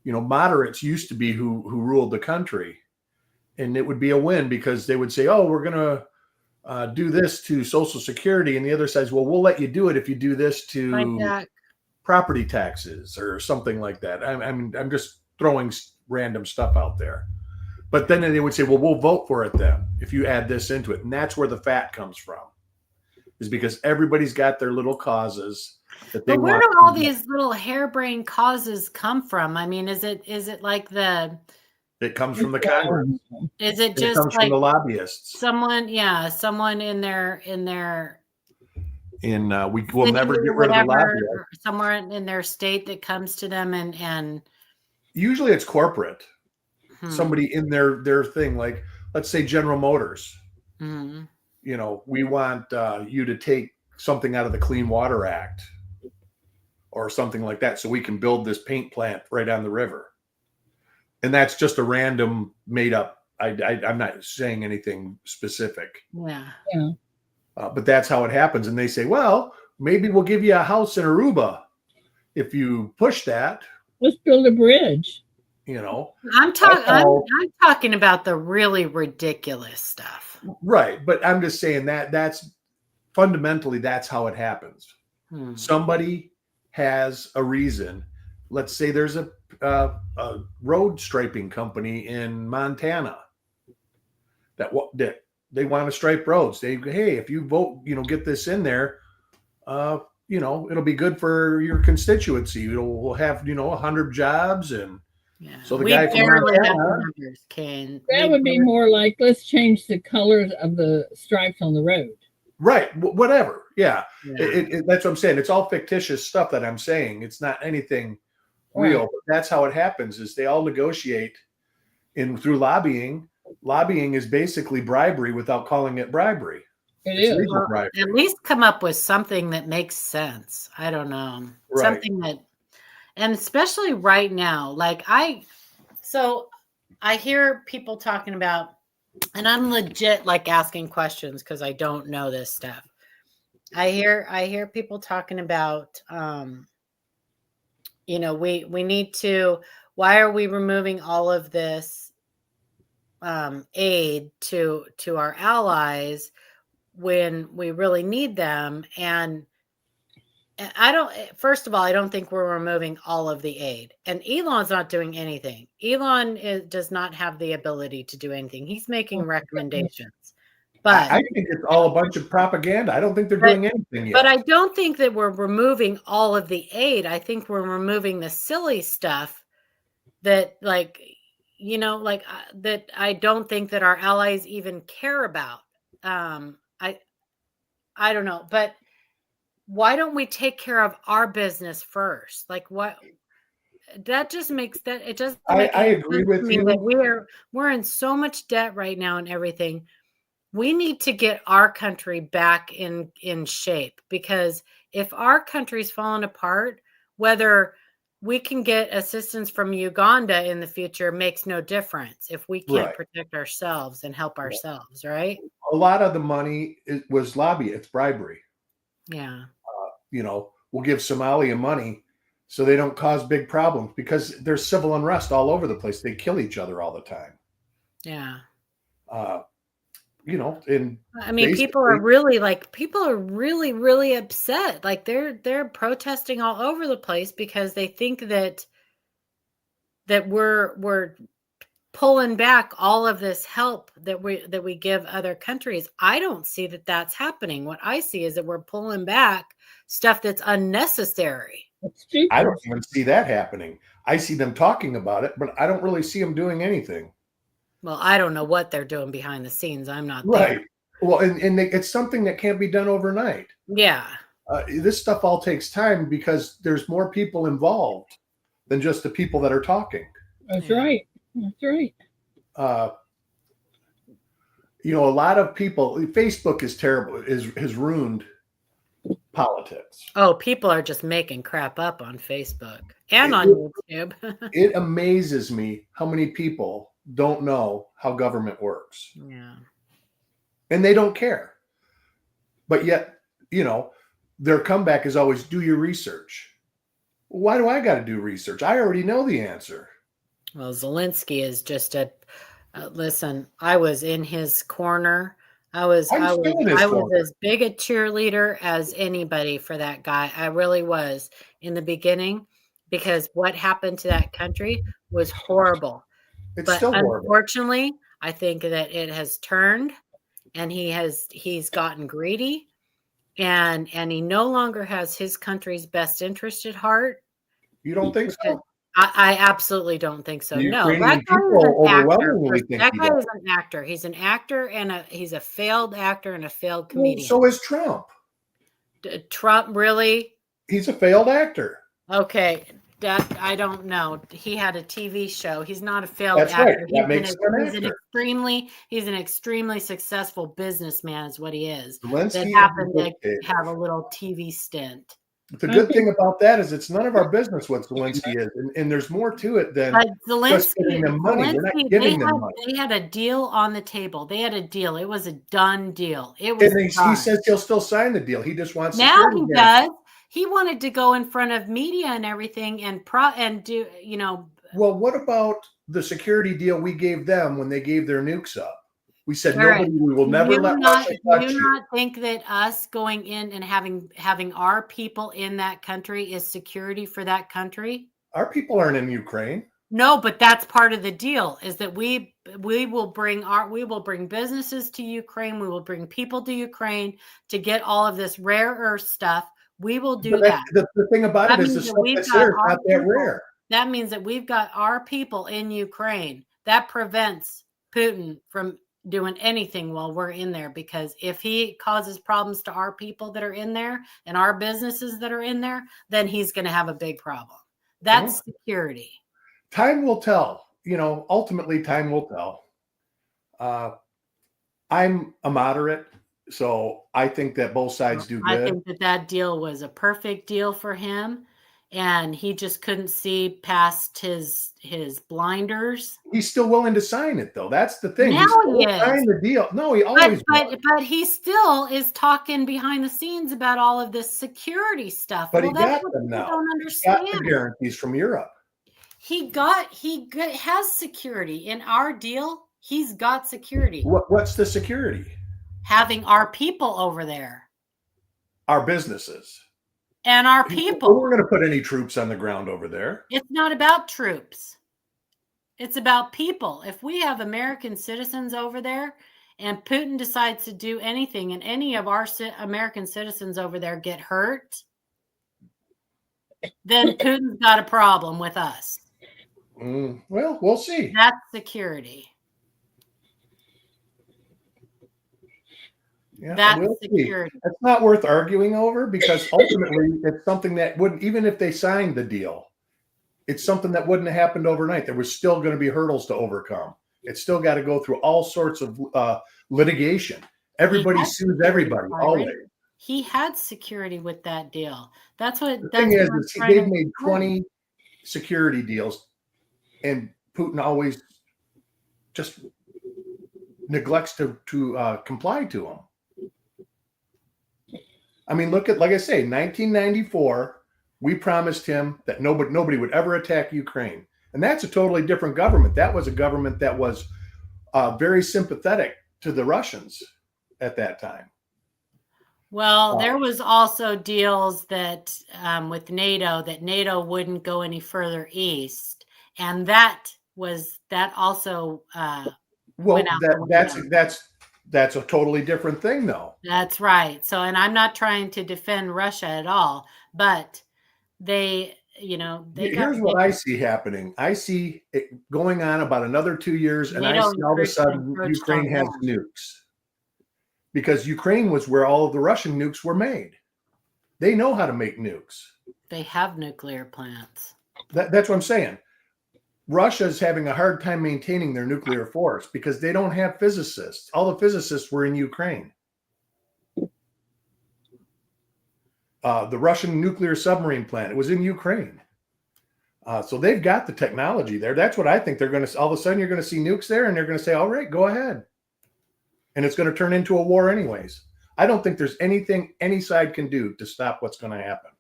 Speaker 4: you know, moderates used to be who ruled the country, and it would be a win because they would say, oh, we're going to do this to Social Security, and the other says, well, we'll let you do it if you do this to property taxes or something like that. I'm just throwing random stuff out there. But then they would say, well, we'll vote for it then if you add this into it. And that's where the fat comes from, is because everybody's got their little causes that they want.
Speaker 3: But where do all these little harebrained causes come from? I mean, is it like
Speaker 4: it comes from the Congress?
Speaker 3: Is it just
Speaker 4: it comes
Speaker 3: like
Speaker 4: from the lobbyists?
Speaker 3: Someone in
Speaker 4: we will never get rid of the lobbyists.
Speaker 3: Somewhere in their state that comes to them and
Speaker 4: usually it's corporate. Somebody in their thing, like let's say General Motors. You know, we want you to take something out of the Clean Water Act or something like that so we can build this paint plant right on the river. And that's just a random made up. I'm not saying anything specific.
Speaker 3: Yeah.
Speaker 4: But that's how it happens. And they say, well, maybe we'll give you a house in Aruba if you push that.
Speaker 1: Let's build a bridge.
Speaker 4: You know,
Speaker 3: I'm talking about the really ridiculous stuff.
Speaker 4: Right. But I'm just saying that's fundamentally, that's how it happens. Somebody has a reason. Let's say there's a road striping company in Montana that they want to stripe roads. Hey, if you vote, you know, get this in there, you know, it'll be good for your constituency. We'll have, you know, 100 jobs. And so the guy from Montana,
Speaker 1: that would be more like, let's change the colors of the stripes on the road.
Speaker 4: Right. Whatever. Yeah. That's what I'm saying. It's all fictitious stuff that I'm saying. It's not anything real. But that's how it happens, is they all negotiate through lobbying. Lobbying is basically bribery without calling it bribery.
Speaker 1: It is.
Speaker 4: Bribery.
Speaker 3: At least come up with something that makes sense. I don't know.
Speaker 4: Right.
Speaker 3: Something that, and especially right now, like I hear people talking about, and I'm legit like asking questions because I don't know this stuff. I hear people talking about, you know, we need to, why are we removing all of this aid to our allies when we really need them? And first of all, I don't think we're removing all of the aid, and Elon's not doing anything. Elon does not have the ability to do anything. He's making recommendations, but
Speaker 4: I think it's all a bunch of propaganda. I don't think they're doing anything yet.
Speaker 3: But I don't think that we're removing all of the aid. I think we're removing the silly stuff that, like, you know, like that I don't think that our allies even care about. I don't know, but why don't we take care of our business first? Like, what? That just makes that, it doesn't make
Speaker 4: I agree with you.
Speaker 3: That we're in so much debt right now and everything. We need to get our country back in shape, because if our country's falling apart, whether we can get assistance from Uganda in the future makes no difference if we can't protect ourselves and help ourselves, right?
Speaker 4: A lot of the money was lobby. It's bribery.
Speaker 3: Yeah.
Speaker 4: You know, we'll give Somalia money so they don't cause big problems, because there's civil unrest all over the place. They kill each other all the time.
Speaker 3: Yeah.
Speaker 4: and
Speaker 3: I mean, people are really really upset. Like they're protesting all over the place because they think that we're pulling back all of this help that we give other countries. I don't see that that's happening. What I see is that we're pulling back stuff that's unnecessary.
Speaker 4: I don't even see that happening. I see them talking about it, but I don't really see them doing anything.
Speaker 3: Well, I don't know what they're doing behind the scenes. I'm not
Speaker 4: right.
Speaker 3: there.
Speaker 4: Well, and it's something that can't be done overnight.
Speaker 3: Yeah.
Speaker 4: This stuff all takes time because there's more people involved than just the people that are talking.
Speaker 1: That's right. That's right.
Speaker 4: A lot of people, Facebook is terrible, has ruined politics.
Speaker 3: Oh, people are just making crap up on Facebook and on YouTube.
Speaker 4: It amazes me how many people don't know how government works.
Speaker 3: Yeah.
Speaker 4: And they don't care. But yet, their comeback is always do your research. Why do I got to do research? I already know the answer.
Speaker 3: Well, Zelensky is just listen, I was in his corner. I was as big a cheerleader as anybody for that guy. I really was in the beginning because what happened to that country was horrible.
Speaker 4: It's still horrible.
Speaker 3: Unfortunately, I think that it has turned and he's gotten greedy and he no longer has his country's best interest at heart.
Speaker 4: You don't think so?
Speaker 3: I absolutely don't think so. No,
Speaker 4: that guy
Speaker 3: is an actor. He's an actor and he's a failed actor and a failed comedian.
Speaker 4: So is Trump.
Speaker 3: Trump, really?
Speaker 4: He's a failed actor.
Speaker 3: Okay. That I don't know. He had a TV show. He's not a failed
Speaker 4: actor.
Speaker 3: Right.
Speaker 4: That makes him an actor.
Speaker 3: He's an extremely successful businessman is what he is.
Speaker 4: Zelensky
Speaker 3: that happened to have a little TV stint.
Speaker 4: The good thing about that is it's none of our business what Zelensky is, and there's more to it than just giving them money. We're not giving them money.
Speaker 3: They had a deal on the table. They had a deal. It was a done deal. It was.
Speaker 4: And he says he'll still sign the deal. He just wants
Speaker 3: now he does. He wanted to go in front of media and everything and do.
Speaker 4: Well, what about the security deal we gave them when they gave their nukes up? We said we will never let Russia touch you.
Speaker 3: Do you not think that us going in and having our people in that country is security for that country?
Speaker 4: Our people aren't in Ukraine.
Speaker 3: No, but that's part of the deal is that we will bring businesses to Ukraine. We will bring people to Ukraine to get all of this rare earth stuff. We will do that.
Speaker 4: The thing about it is the stuff that's there is not that rare.
Speaker 3: That means that we've got our people in Ukraine. That prevents Putin from doing anything while we're in there, because if he causes problems to our people that are in there and our businesses that are in there, then he's going to have a big problem. That's security.
Speaker 4: Time will tell. Ultimately, time will tell. I'm a moderate, so I think that both sides do good.
Speaker 3: I think that deal was a perfect deal for him. And he just couldn't see past his blinders.
Speaker 4: He's still willing to sign it, though. That's the thing.
Speaker 3: Now he is.
Speaker 4: Signed the deal. No, he always.
Speaker 3: But he still is talking behind the scenes about all of this security stuff.
Speaker 4: But he got them now.
Speaker 3: Don't understand.
Speaker 4: He got the guarantees from Europe.
Speaker 3: He has security in our deal. He's got security.
Speaker 4: What's the security?
Speaker 3: Having our people over there.
Speaker 4: Our businesses.
Speaker 3: And our people.
Speaker 4: We're going to put any troops on the ground over there.
Speaker 3: It's not about troops. It's about people. If we have American citizens over there and Putin decides to do anything and any of our American citizens over there get hurt, then Putin's got a problem with us.
Speaker 4: Well, we'll see.
Speaker 3: That's security.
Speaker 4: Yeah,
Speaker 3: that's security.
Speaker 4: It's not worth arguing over because ultimately it's something that wouldn't, even if they signed the deal, it's something that wouldn't have happened overnight. There was still going to be hurdles to overcome. It's still got to go through all sorts of litigation. Everybody sues everybody always.
Speaker 3: He had security with that deal. That's what
Speaker 4: the thing is they've made 20 security deals, and Putin always just neglects to comply to them. I mean, look at, like I say, 1994, we promised him that nobody would ever attack Ukraine. And that's a totally different government. That was a government that was very sympathetic to the Russians at that time.
Speaker 3: Well, there was also deals that with NATO that NATO wouldn't go any further east, and that also
Speaker 4: Well,
Speaker 3: went out the window.
Speaker 4: that's a totally different thing, though.
Speaker 3: That's right. So, and I'm not trying to defend Russia at all, but they,
Speaker 4: Here's what I see happening. I see it going on about another 2 years, and I
Speaker 3: NATO
Speaker 4: see all of a sudden Ukraine has nukes. Because Ukraine was where all of the Russian nukes were made. They know how to make nukes.
Speaker 3: They have nuclear plants.
Speaker 4: That's what I'm saying. Russia's having a hard time maintaining their nuclear force because they don't have physicists. All the physicists were in Ukraine. The Russian nuclear submarine plant, it was in Ukraine. So they've got the technology there. That's what I think they're going to, all of a sudden you're going to see nukes there and they're going to say, all right, go ahead. And it's going to turn into a war anyways. I don't think there's anything any side can do to stop what's going to happen.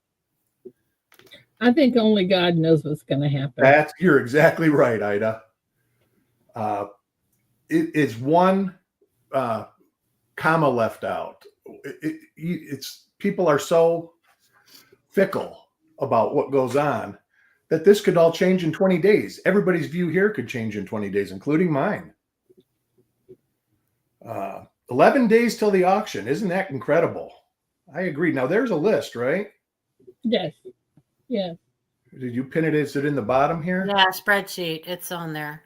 Speaker 1: I think only God knows what's going to happen.
Speaker 4: You're exactly right, Ida. It is one comma left out. It's people are so fickle about what goes on that this could all change in 20 days. Everybody's view here could change in 20 days, including mine. 11 days till the auction. Isn't that incredible? I agree. Now there's a list, right?
Speaker 1: Yes. Yeah.
Speaker 4: Did you pin it? Is it in the bottom here?
Speaker 3: Yeah, spreadsheet. It's on there.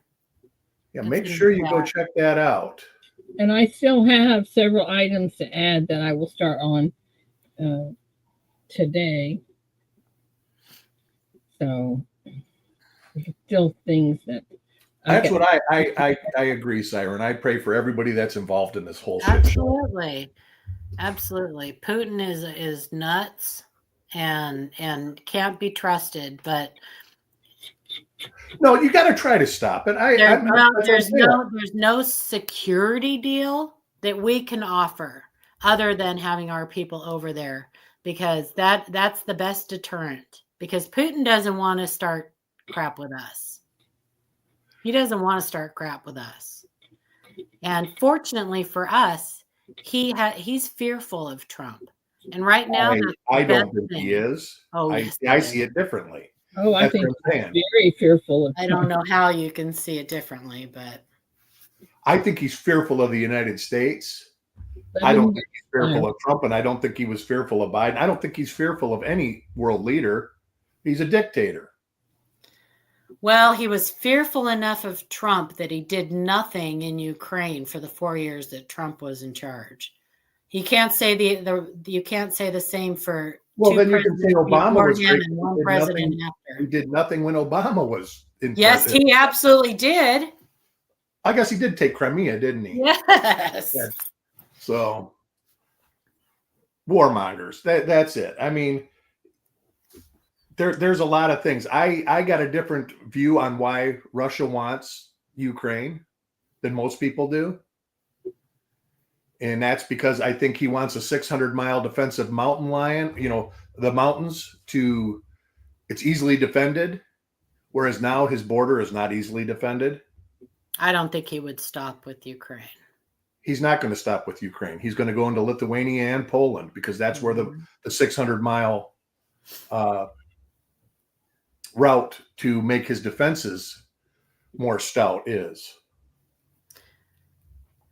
Speaker 4: Yeah, make sure you go check that out.
Speaker 1: And I still have several items to add that I will start on today. So still things that
Speaker 4: that's what I agree, Siren. I pray for everybody that's involved in this whole shit.
Speaker 3: Absolutely. Putin is nuts and can't be trusted, but
Speaker 4: no, you got to try to stop it.
Speaker 3: There's no security deal that we can offer other than having our people over there, because that's the best deterrent, because Putin doesn't want to start crap with us. He doesn't want to start crap with us. And fortunately for us, he's fearful of Trump. And right now,
Speaker 4: I don't think he is.
Speaker 3: Oh,
Speaker 4: I see it differently.
Speaker 1: Oh, I think he's very fearful of Trump.
Speaker 3: I don't know how you can see it differently, but
Speaker 4: I think he's fearful of the United States. I don't think he's fearful of Trump, and I don't think he was fearful of Biden. I don't think he's fearful of any world leader. He's a dictator.
Speaker 3: Well, he was fearful enough of Trump that he did nothing in Ukraine for the 4 years that Trump was in charge. You can't say you can't say the same for
Speaker 4: then you can say Obama was great.
Speaker 3: And one president after.
Speaker 4: He did nothing when Obama was in.
Speaker 3: Yes, he absolutely did.
Speaker 4: I guess he did take Crimea, didn't he?
Speaker 3: Yes.
Speaker 4: Yeah. So warmongers. That's it. I mean, there's a lot of things. I got a different view on why Russia wants Ukraine than most people do. And that's because I think he wants a 600-mile defensive mountain line, the mountains it's easily defended, whereas now his border is not easily defended.
Speaker 3: I don't think he would stop with Ukraine.
Speaker 4: He's not going to stop with Ukraine. He's going to go into Lithuania and Poland because that's where the 600-mile route to make his defenses more stout is.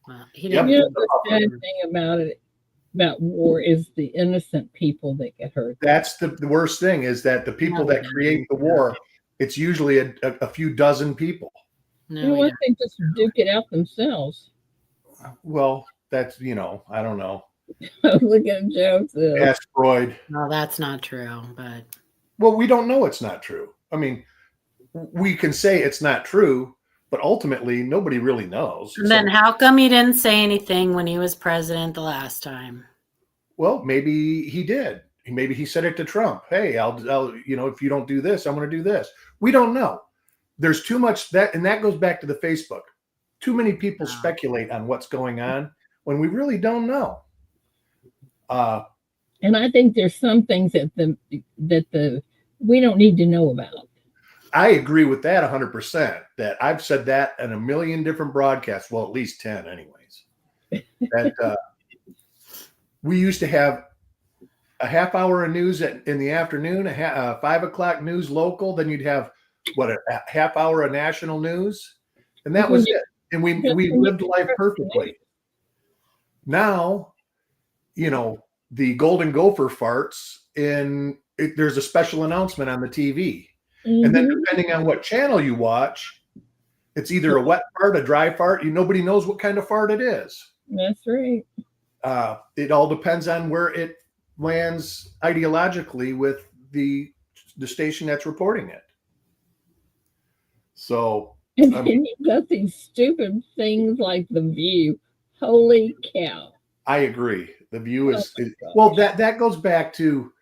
Speaker 3: Well,
Speaker 1: the sad thing about war is the innocent people that get hurt.
Speaker 4: That's the worst thing, is that the people that create the war, it's usually a few dozen people.
Speaker 1: No, I think just duke it out themselves.
Speaker 4: Well, that's, I don't know.
Speaker 1: Look at Joe.
Speaker 4: Ask Freud.
Speaker 3: No, that's not true, but.
Speaker 4: Well, we don't know it's not true. I mean, we can say it's not true, but ultimately nobody really knows.
Speaker 3: And then how come he didn't say anything when he was president the last time?
Speaker 4: Well, maybe he did. Maybe he said it to Trump. Hey, I'll if you don't do this, I'm going to do this. We don't know. There's too much and that goes back to the Facebook. Too many people speculate on what's going on when we really don't know.
Speaker 1: And I think there's some things that we don't need to know about.
Speaker 4: I agree with that 100%. That I've said that in a million different broadcasts. Well, at least 10 anyways. that we used to have a half hour of news in the afternoon, a 5 o'clock news local. Then you'd have a half hour of national news, and that was it. And we lived life perfectly. Now, the Golden Gopher farts, and there's a special announcement on the TV. Mm-hmm. And then depending on what channel you watch, it's either a wet fart, a dry fart. Nobody knows what kind of fart it is.
Speaker 1: That's right.
Speaker 4: It all depends on where it lands ideologically with the station that's reporting it. So,
Speaker 1: and then you've got these stupid things like The View. Holy cow!
Speaker 4: I agree. The View is well. That goes back to,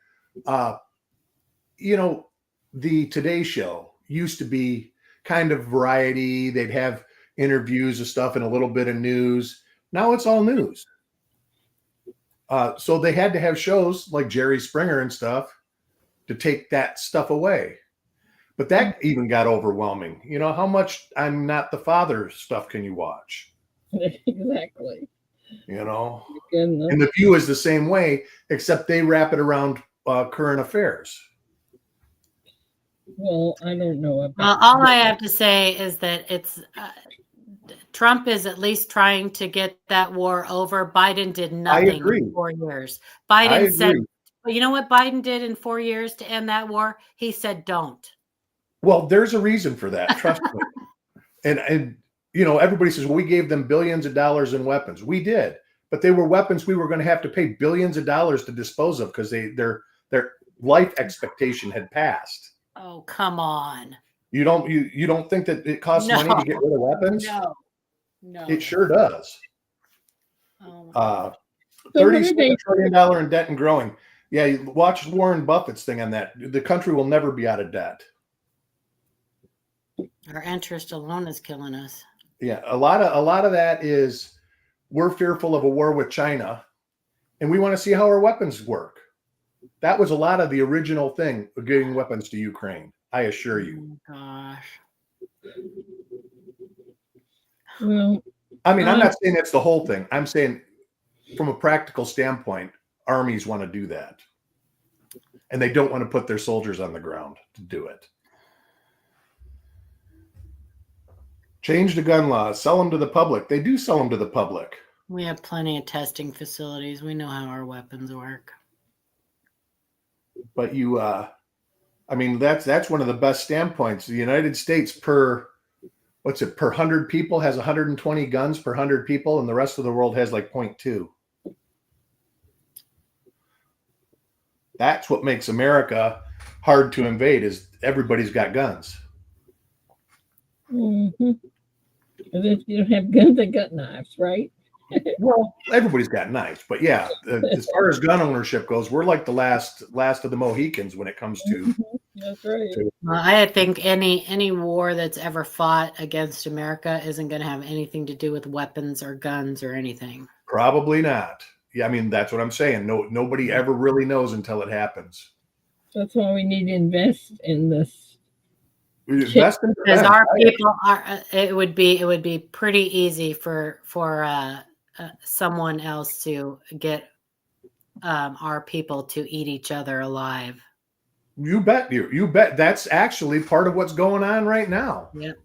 Speaker 4: the Today Show used to be kind of variety. They'd have interviews and stuff and a little bit of news. Now it's all news. So they had to have shows like Jerry Springer and stuff to take that stuff away. But that even got overwhelming. How much I'm Not the Father stuff can you watch?
Speaker 1: Exactly.
Speaker 4: And The View is the same way, except they wrap it around current affairs.
Speaker 1: Well, I don't know about
Speaker 3: well, all I have to say is that it's Trump is at least trying to get that war over. Biden did nothing in 4 years. Biden said, you know what Biden did in 4 years to end that war? He said, don't.
Speaker 4: Well, there's a reason for that. Trust me. And everybody says, well, we gave them billions of dollars in weapons. We did, but they were weapons we were going to have to pay billions of dollars to dispose of because their life expectation had passed.
Speaker 3: Oh, come on.
Speaker 4: You don't think that it costs money to get rid of weapons?
Speaker 3: No.
Speaker 4: It sure does.
Speaker 3: Oh.
Speaker 4: $37 trillion in debt and growing. Yeah, you watch Warren Buffett's thing on that. The country will never be out of debt.
Speaker 3: Our interest alone is killing us.
Speaker 4: Yeah, a lot of that is we're fearful of a war with China, and we want to see how our weapons work. That was a lot of the original thing of getting weapons to Ukraine. I assure you.
Speaker 3: Oh, gosh.
Speaker 1: Well,
Speaker 4: I mean, I'm not saying that's the whole thing. I'm saying from a practical standpoint, armies want to do that. And they don't want to put their soldiers on the ground to do it. Change the gun laws. Sell them to the public. They do sell them to the public.
Speaker 3: We have plenty of testing facilities. We know how our weapons work.
Speaker 4: But that's one of the best standpoints. The United States per 100 people has 120 guns per 100 people, and the rest of the world has like 0.2. That's what makes America hard to invade, is everybody's got guns.
Speaker 1: Mm-hmm. And if you don't have guns, they got knives, right?
Speaker 4: Well, everybody's got knives, but yeah, as far as gun ownership goes, we're like the last of the Mohicans when it comes to.
Speaker 1: Mm-hmm. That's right.
Speaker 3: Well, I think any war that's ever fought against America isn't going to have anything to do with weapons or guns or anything.
Speaker 4: Probably not. Yeah, I mean, that's what I'm saying. Nobody ever really knows until it happens.
Speaker 1: That's why we need to invest in this.
Speaker 4: Invest in
Speaker 3: because our people are. It would be pretty easy for someone else to get our people to eat each other alive.
Speaker 4: You bet. You bet. That's actually part of what's going on right now.
Speaker 3: Yep.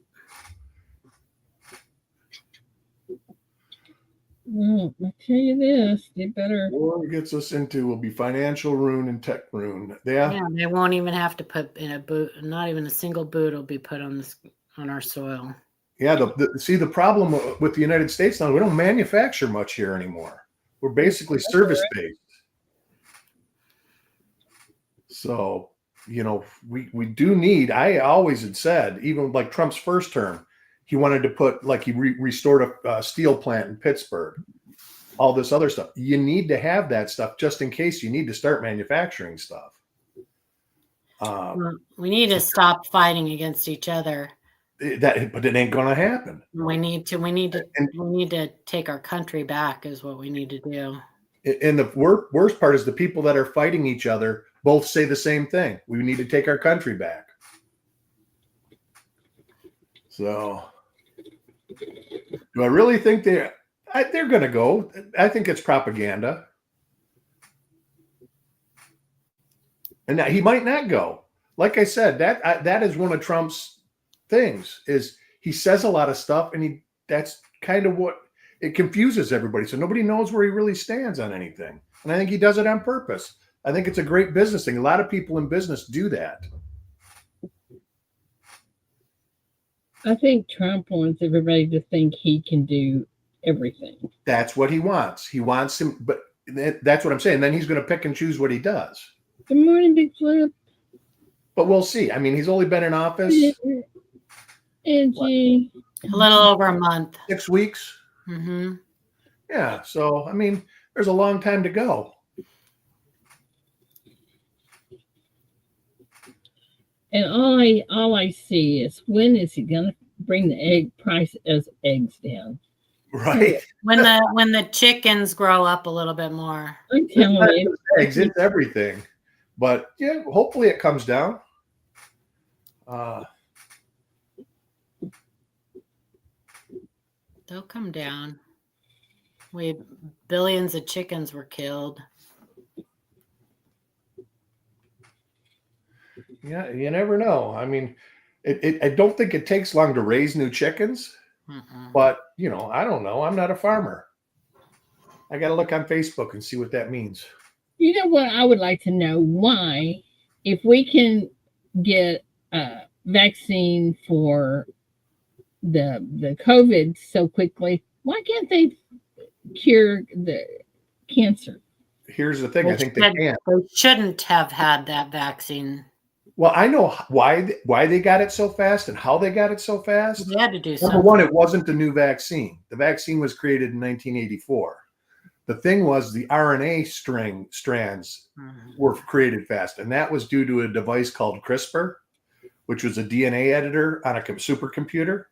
Speaker 1: Well, I'll tell you this, you better.
Speaker 4: War gets us into will be financial ruin and tech ruin. Yeah,
Speaker 3: they won't even have to put in a boot. Not even a single boot will be put on our soil.
Speaker 4: Yeah. The problem with the United States now, we don't manufacture much here anymore. We're basically service based. So, we do need. I always had said, even like Trump's first term, he wanted to put, like, he restored a steel plant in Pittsburgh, all this other stuff. You need to have that stuff just in case you need to start manufacturing stuff.
Speaker 3: We need to stop fighting against each other.
Speaker 4: But it ain't going to happen.
Speaker 3: We need to take our country back is what we need to do.
Speaker 4: And the worst part is the people that are fighting each other both say the same thing. We need to take our country back. So, do I really think They're going to go. I think it's propaganda. And now he might not go. Like I said, that is one of Trump's things is he says a lot of stuff and that's kind of what it confuses everybody. So nobody knows where he really stands on anything. And I think he does it on purpose. I think it's a great business thing. A lot of people in business do that.
Speaker 1: I think Trump wants everybody to think he can do everything.
Speaker 4: That's what he wants. He wants him, but that's what I'm saying. Then he's going to pick and choose what he does.
Speaker 1: Good morning, Big Flip.
Speaker 4: But we'll see. I mean, he's only been in office
Speaker 1: Angie.
Speaker 3: A little over a month.
Speaker 4: 6 weeks.
Speaker 3: Mm-hmm.
Speaker 4: Yeah. So, I mean, there's a long time to go.
Speaker 1: And all I see is when is he gonna bring the egg price as eggs down?
Speaker 4: Right.
Speaker 3: When the chickens grow up a little bit more.
Speaker 1: I'm telling you,
Speaker 4: Eggs, it's everything. But yeah, hopefully it comes down.
Speaker 3: They'll come down. Billions of chickens were killed.
Speaker 4: Yeah, you never know. I mean, I don't think it takes long to raise new chickens. But, I don't know. I'm not a farmer. I got to look on Facebook and see what that means.
Speaker 1: You know what I would like to know? Why, if we can get a vaccine for the COVID so quickly, why can't they cure the cancer?
Speaker 4: Here's the thing. I think they can.
Speaker 3: They shouldn't have had that vaccine.
Speaker 4: Well, I know why they got it so fast and how they got it so fast.
Speaker 3: They had to do something.
Speaker 4: Number one, it wasn't the new vaccine. The vaccine was created in 1984. The thing was the RNA strands were created fast, and that was due to a device called CRISPR, which was a DNA editor on a supercomputer.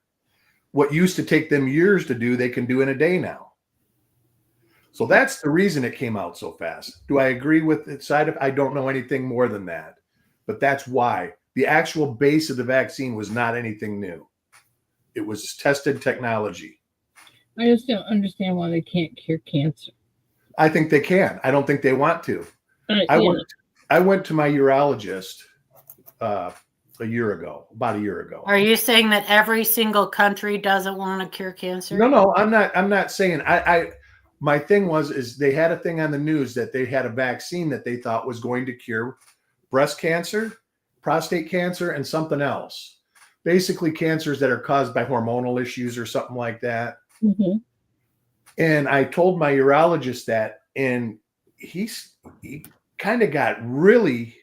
Speaker 4: What used to take them years to do, they can do in a day now. So that's the reason it came out so fast. Do I agree with its side of? I don't know anything more than that. But that's why the actual base of the vaccine was not anything new. It was tested technology.
Speaker 1: I just don't understand why they can't cure cancer.
Speaker 4: I think they can. I don't think they want to. I went to my urologist about a year ago.
Speaker 3: Are you saying that every single country doesn't want to cure cancer?
Speaker 4: No, I'm not saying. My thing is they had a thing on the news that they had a vaccine that they thought was going to cure breast cancer, prostate cancer, and something else. Basically cancers that are caused by hormonal issues or something like that.
Speaker 1: Mm-hmm.
Speaker 4: And I told my urologist that, and he kind of got really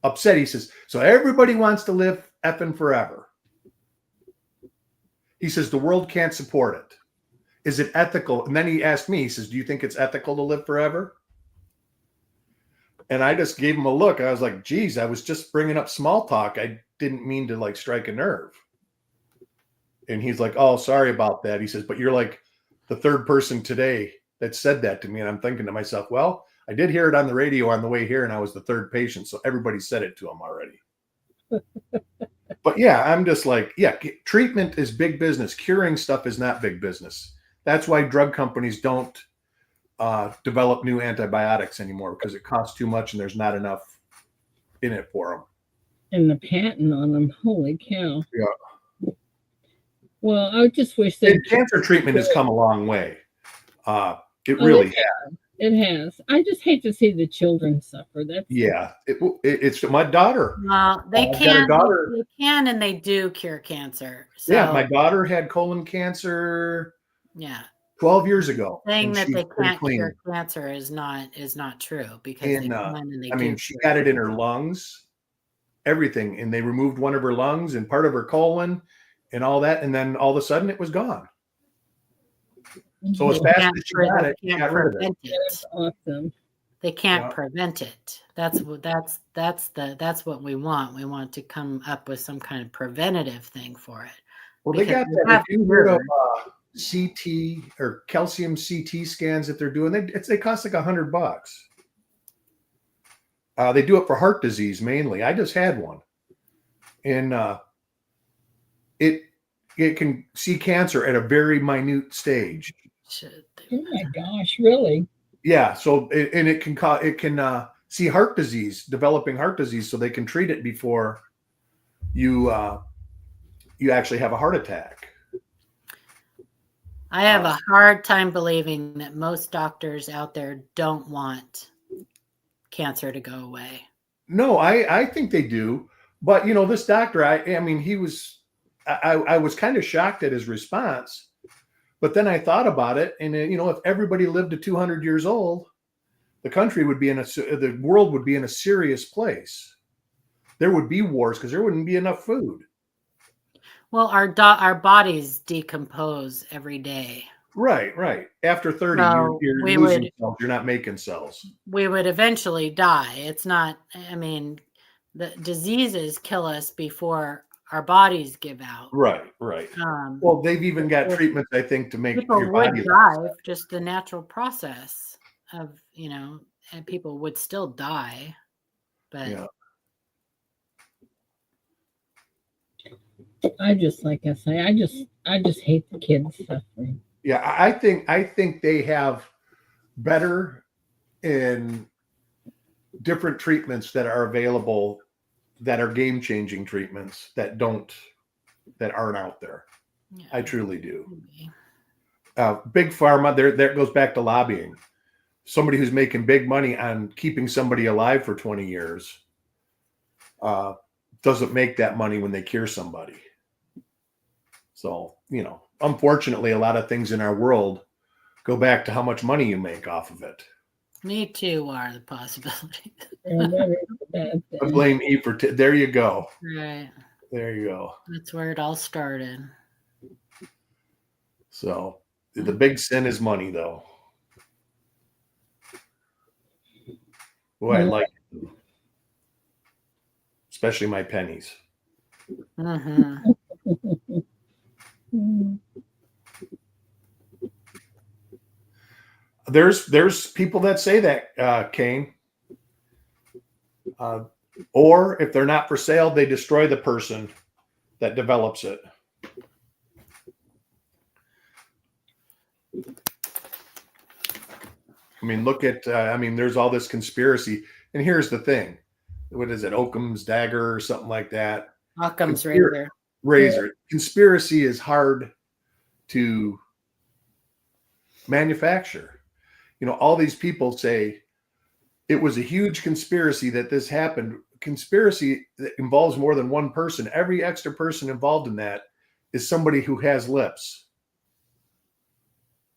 Speaker 4: upset. He says, so everybody wants to live effing forever. He says, the world can't support it. Is it ethical? And then he asked me, he says, do you think it's ethical to live forever? And I just gave him a look. I was like, geez, I was just bringing up small talk. I didn't mean to strike a nerve. And he's like, oh, sorry about that. He says, but you're like the third person today that said that to me. And I'm thinking to myself, well, I did hear it on the radio on the way here, and I was the third patient. So everybody said it to him already. But yeah, I'm just like, yeah, treatment is big business. Curing stuff is not big business. That's why drug companies don't develop new antibiotics anymore, because it costs too much and there's not enough in it for them.
Speaker 1: And the patent on them, holy cow.
Speaker 4: Yeah.
Speaker 1: Well, I just wish that
Speaker 4: cancer treatment has come a long way. It really has.
Speaker 1: It has. I just hate to see the children suffer.
Speaker 4: It's my daughter.
Speaker 3: Well, they can. They can, and they do cure cancer. So,
Speaker 4: yeah, my daughter had colon cancer.
Speaker 3: Yeah.
Speaker 4: 12 years ago.
Speaker 3: Saying that they can't cure cancer is not true, because
Speaker 4: she got it in her lungs, everything, and they removed one of her lungs and part of her colon and all that, and then all of a sudden it was gone. So as fast as she got it, she got rid of it.
Speaker 1: That's awesome.
Speaker 3: They can't prevent it. That's what we want. We want to come up with some kind of preventative thing for it.
Speaker 4: Well, they got that. If you heard of CT or calcium CT scans that they're doing, they cost like $100. They do it for heart disease mainly. I just had one, and it can see cancer at a very minute stage.
Speaker 3: Should
Speaker 1: Oh my gosh, really?
Speaker 4: Yeah. So and it can see heart disease, developing heart disease, so they can treat it before you you actually have a heart attack.
Speaker 3: I have a hard time believing that most doctors out there don't want cancer to go away.
Speaker 4: No, I think they do. But you know, this doctor, I mean, I was kind of shocked at his response. But then I thought about it, and you know, if everybody lived to 200 years old, the country would be the world would be in a serious place. There would be wars because there wouldn't be enough food.
Speaker 3: Well, our bodies decompose every day.
Speaker 4: Right, right. After 30,
Speaker 3: So
Speaker 4: you're
Speaker 3: we
Speaker 4: losing
Speaker 3: would
Speaker 4: cells. You're not making cells.
Speaker 3: we would eventually die. It's not, I mean, the diseases kill us before our bodies give out.
Speaker 4: Right, right. Well, they've even got treatments, I think, to make
Speaker 3: people
Speaker 4: your
Speaker 3: would
Speaker 4: body
Speaker 3: die, just the natural process of, you know, and people would still die. But
Speaker 4: yeah.
Speaker 1: I just, like I say, I just hate the kids suffering.
Speaker 4: Yeah, I think they have better in different treatments that are available that are game-changing treatments that aren't out there.
Speaker 3: yeah,
Speaker 4: I truly do.
Speaker 3: maybe.
Speaker 4: Big pharma, there goes back to lobbying. Somebody who's making big money on keeping somebody alive for 20 years doesn't make that money when they cure somebody. So, you know, unfortunately, a lot of things in our world go back to how much money you make off of it.
Speaker 3: Me too are the possibility.
Speaker 1: And that is the bad
Speaker 4: I
Speaker 1: thing.
Speaker 4: blame E for there you go.
Speaker 3: Right.
Speaker 4: There you go.
Speaker 3: That's where it all started.
Speaker 4: So the big sin is money, though. Boy, I like it. Especially my pennies.
Speaker 3: Mm-hmm.
Speaker 4: There's people that say that, Kane. Or if they're not for sale, they destroy the person that develops it. I mean, look at, there's all this conspiracy. And here's the thing. What is it? Occam's dagger or something like that.
Speaker 3: Occam's razor.
Speaker 4: Razor. Conspiracy is hard to manufacture. You know, all these people say it was a huge conspiracy that this happened. Conspiracy that involves more than one person. Every extra person involved in that is somebody who has lips.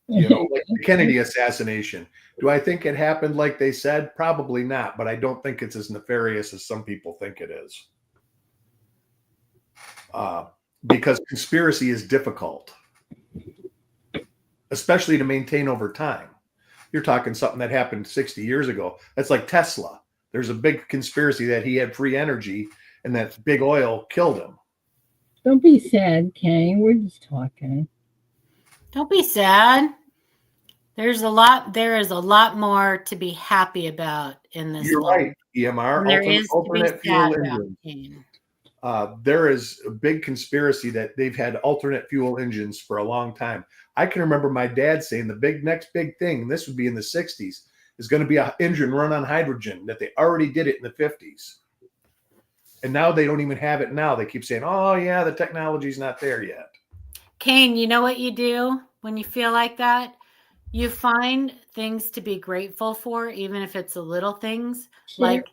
Speaker 4: You know, like the Kennedy assassination. Do I think it happened like they said? Probably not, but I don't think it's as nefarious as some people think it is. Because conspiracy is difficult, especially to maintain over time. You're talking something that happened 60 years ago. That's like Tesla. There's a big conspiracy that he had free energy and that big oil killed him.
Speaker 1: Don't be sad, Kane. We're just talking.
Speaker 3: Don't be sad. There is a lot more to be happy about in this
Speaker 4: You're
Speaker 3: life.
Speaker 4: right, EMR.
Speaker 3: There is to be
Speaker 4: alternate fuel
Speaker 3: sad about
Speaker 4: engines.
Speaker 3: Kane.
Speaker 4: There is a big conspiracy that they've had alternate fuel engines for a long time. I can remember my dad saying the next big thing, and this would be in the 60s, is going to be an engine run on hydrogen, that they already did it in the 50s. And now they don't even have it now. They keep saying, oh, yeah, the technology's not there yet.
Speaker 3: Kane, you know what you do when you feel like that? You find things to be grateful for, even if it's the little things, like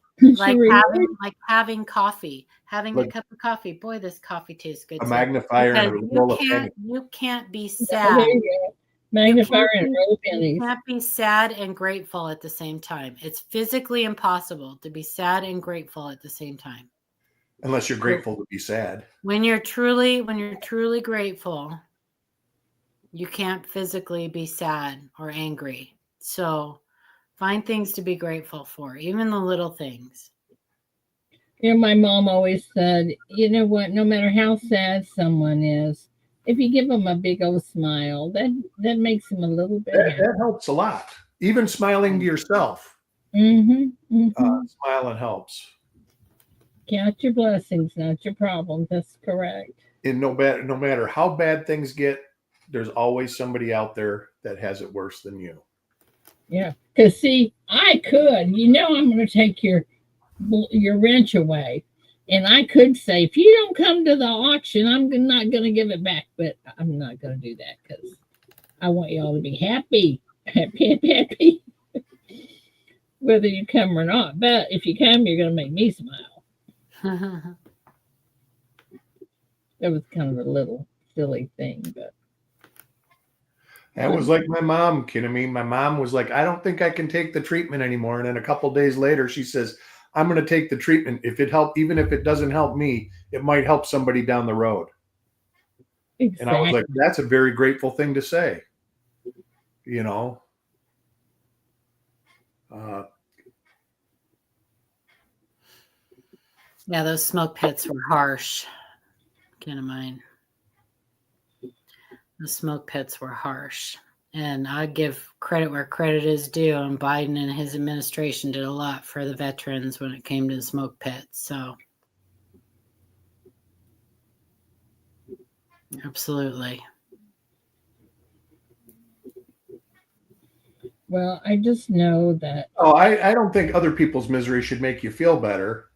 Speaker 3: having coffee, having a cup of coffee. Boy, this coffee tastes good.
Speaker 4: A magnifier and a roll of pennies.
Speaker 3: You can't be sad.
Speaker 1: Magnifier and roll of pennies.
Speaker 3: You can't be sad and grateful at the same time. It's physically impossible to be sad and grateful at the same time.
Speaker 4: Unless you're grateful to be sad.
Speaker 3: When you're truly grateful, you can't physically be sad or angry. So find things to be grateful for, even the little things.
Speaker 1: You know, my mom always said, you know what, no matter how sad someone is, if you give them a big old smile, that makes them a little bit happy.
Speaker 4: That helps a lot. Even smiling to yourself. Smiling helps.
Speaker 1: Count your blessings, not your problems. That's correct.
Speaker 4: And no matter how bad things get, there's always somebody out there that has it worse than you.
Speaker 1: Yeah, because see, I could, I'm going to take your wrench away, and I could say, if you don't come to the auction, I'm not going to give it back. But I'm not going to do that because I want y'all to be happy, happy, whether you come or not. But if you come, you're going to make me smile. It was kind of a little silly thing, but.
Speaker 4: That was like my mom kidding me. My mom was like, I don't think I can take the treatment anymore. And then a couple days later, she says, I'm going to take the treatment. If it help, even if it doesn't help me, it might help somebody down the road. Exactly. And I was like, that's a very grateful thing to say. Yeah,
Speaker 3: those smoke pits were harsh. Can't imagine. The smoke pits were harsh. And I give credit where credit is due. And Biden and his administration did a lot for the veterans when it came to the smoke pits. So, absolutely.
Speaker 1: Well, I just know that.
Speaker 4: Oh, I don't think other people's misery should make you feel better.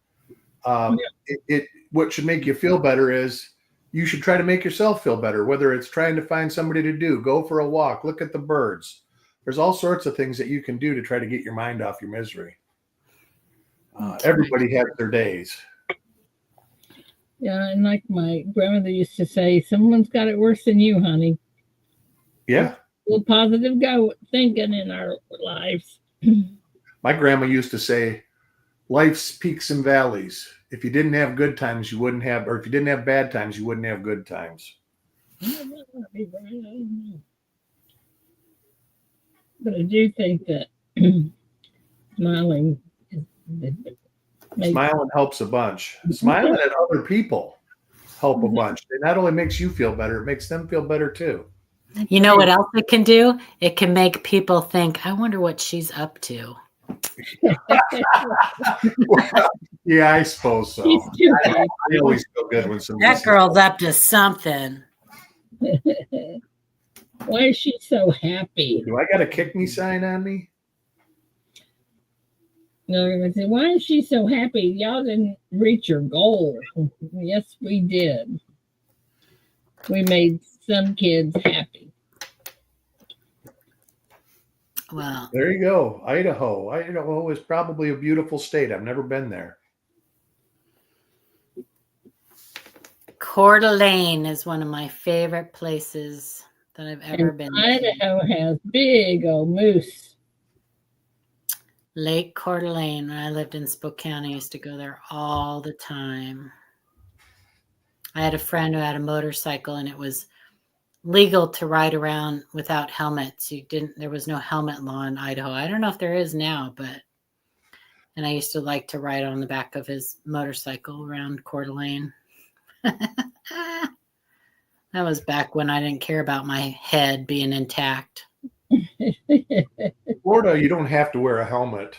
Speaker 4: What should make you feel better is you should try to make yourself feel better, whether it's trying to find somebody to do, go for a walk, look at the birds. There's all sorts of things that you can do to try to get your mind off your misery. Everybody has their days.
Speaker 1: Yeah, and like my grandmother used to say, someone's got it worse than you, honey.
Speaker 4: Yeah.
Speaker 1: A little positive thinking in our lives.
Speaker 4: My grandma used to say, life's peaks and valleys. If you didn't have good times, you wouldn't have, or if you didn't have bad times, you wouldn't have good times.
Speaker 1: But I do think that smiling
Speaker 4: helps a bunch. Smiling at other people help a bunch. It not only makes you feel better, it makes them feel better too.
Speaker 3: You know what else it can do? It can make people think, I wonder what she's up to.
Speaker 4: Well, yeah, I suppose so. I always feel good when somebody
Speaker 3: that girl's up to something.
Speaker 1: Why is she so happy?
Speaker 4: Do I got a kick me sign on me?
Speaker 1: No, I'm gonna say, why is she so happy? Y'all didn't reach your goal. Yes, we did. We made some kids happy.
Speaker 3: Wow.
Speaker 4: There you go. Idaho. Idaho is probably a beautiful state. I've never been there.
Speaker 3: Coeur d'Alene is one of my favorite places that I've ever been to.
Speaker 1: Idaho has big old moose.
Speaker 3: Lake Coeur d'Alene. When I lived in Spokane, I used to go there all the time. I had a friend who had a motorcycle, and it was legal to ride around without helmets. There was no helmet law in Idaho. I don't know if there is now, and I used to like to ride on the back of his motorcycle around Coeur d'Alene. That was back when I didn't care about my head being intact.
Speaker 4: Florida, you don't have to wear a helmet,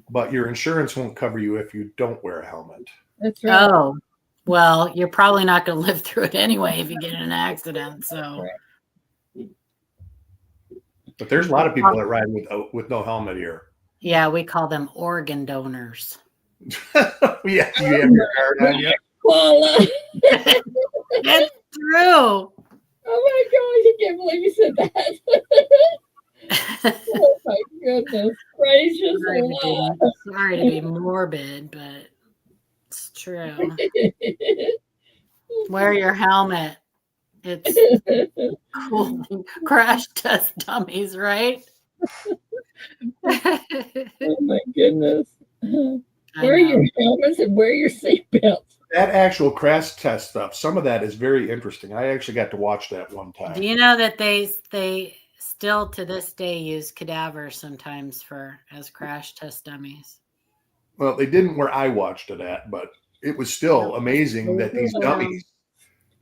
Speaker 4: but your insurance won't cover you if you don't wear a helmet.
Speaker 1: That's right.
Speaker 3: Oh, well, you're probably not going to live through it anyway if you get in an accident. So,
Speaker 4: but there's a lot of people that ride with no helmet here.
Speaker 3: Yeah, we call them organ donors.
Speaker 4: Yeah, you have your card on you.
Speaker 3: That's true.
Speaker 1: Oh my gosh, I can't believe you said that. Oh my goodness gracious.
Speaker 3: Sorry to be morbid, but it's true. Wear your helmet. It's cool. Crash test dummies, right?
Speaker 1: Oh my goodness. Wear your helmets and wear your seatbelts.
Speaker 4: That actual crash test stuff, some of that is very interesting. I actually got to watch that one time.
Speaker 3: Do you know that they still to this day use cadavers sometimes as crash test dummies?
Speaker 4: Well, they didn't where I watched it at, but it was still amazing that these dummies,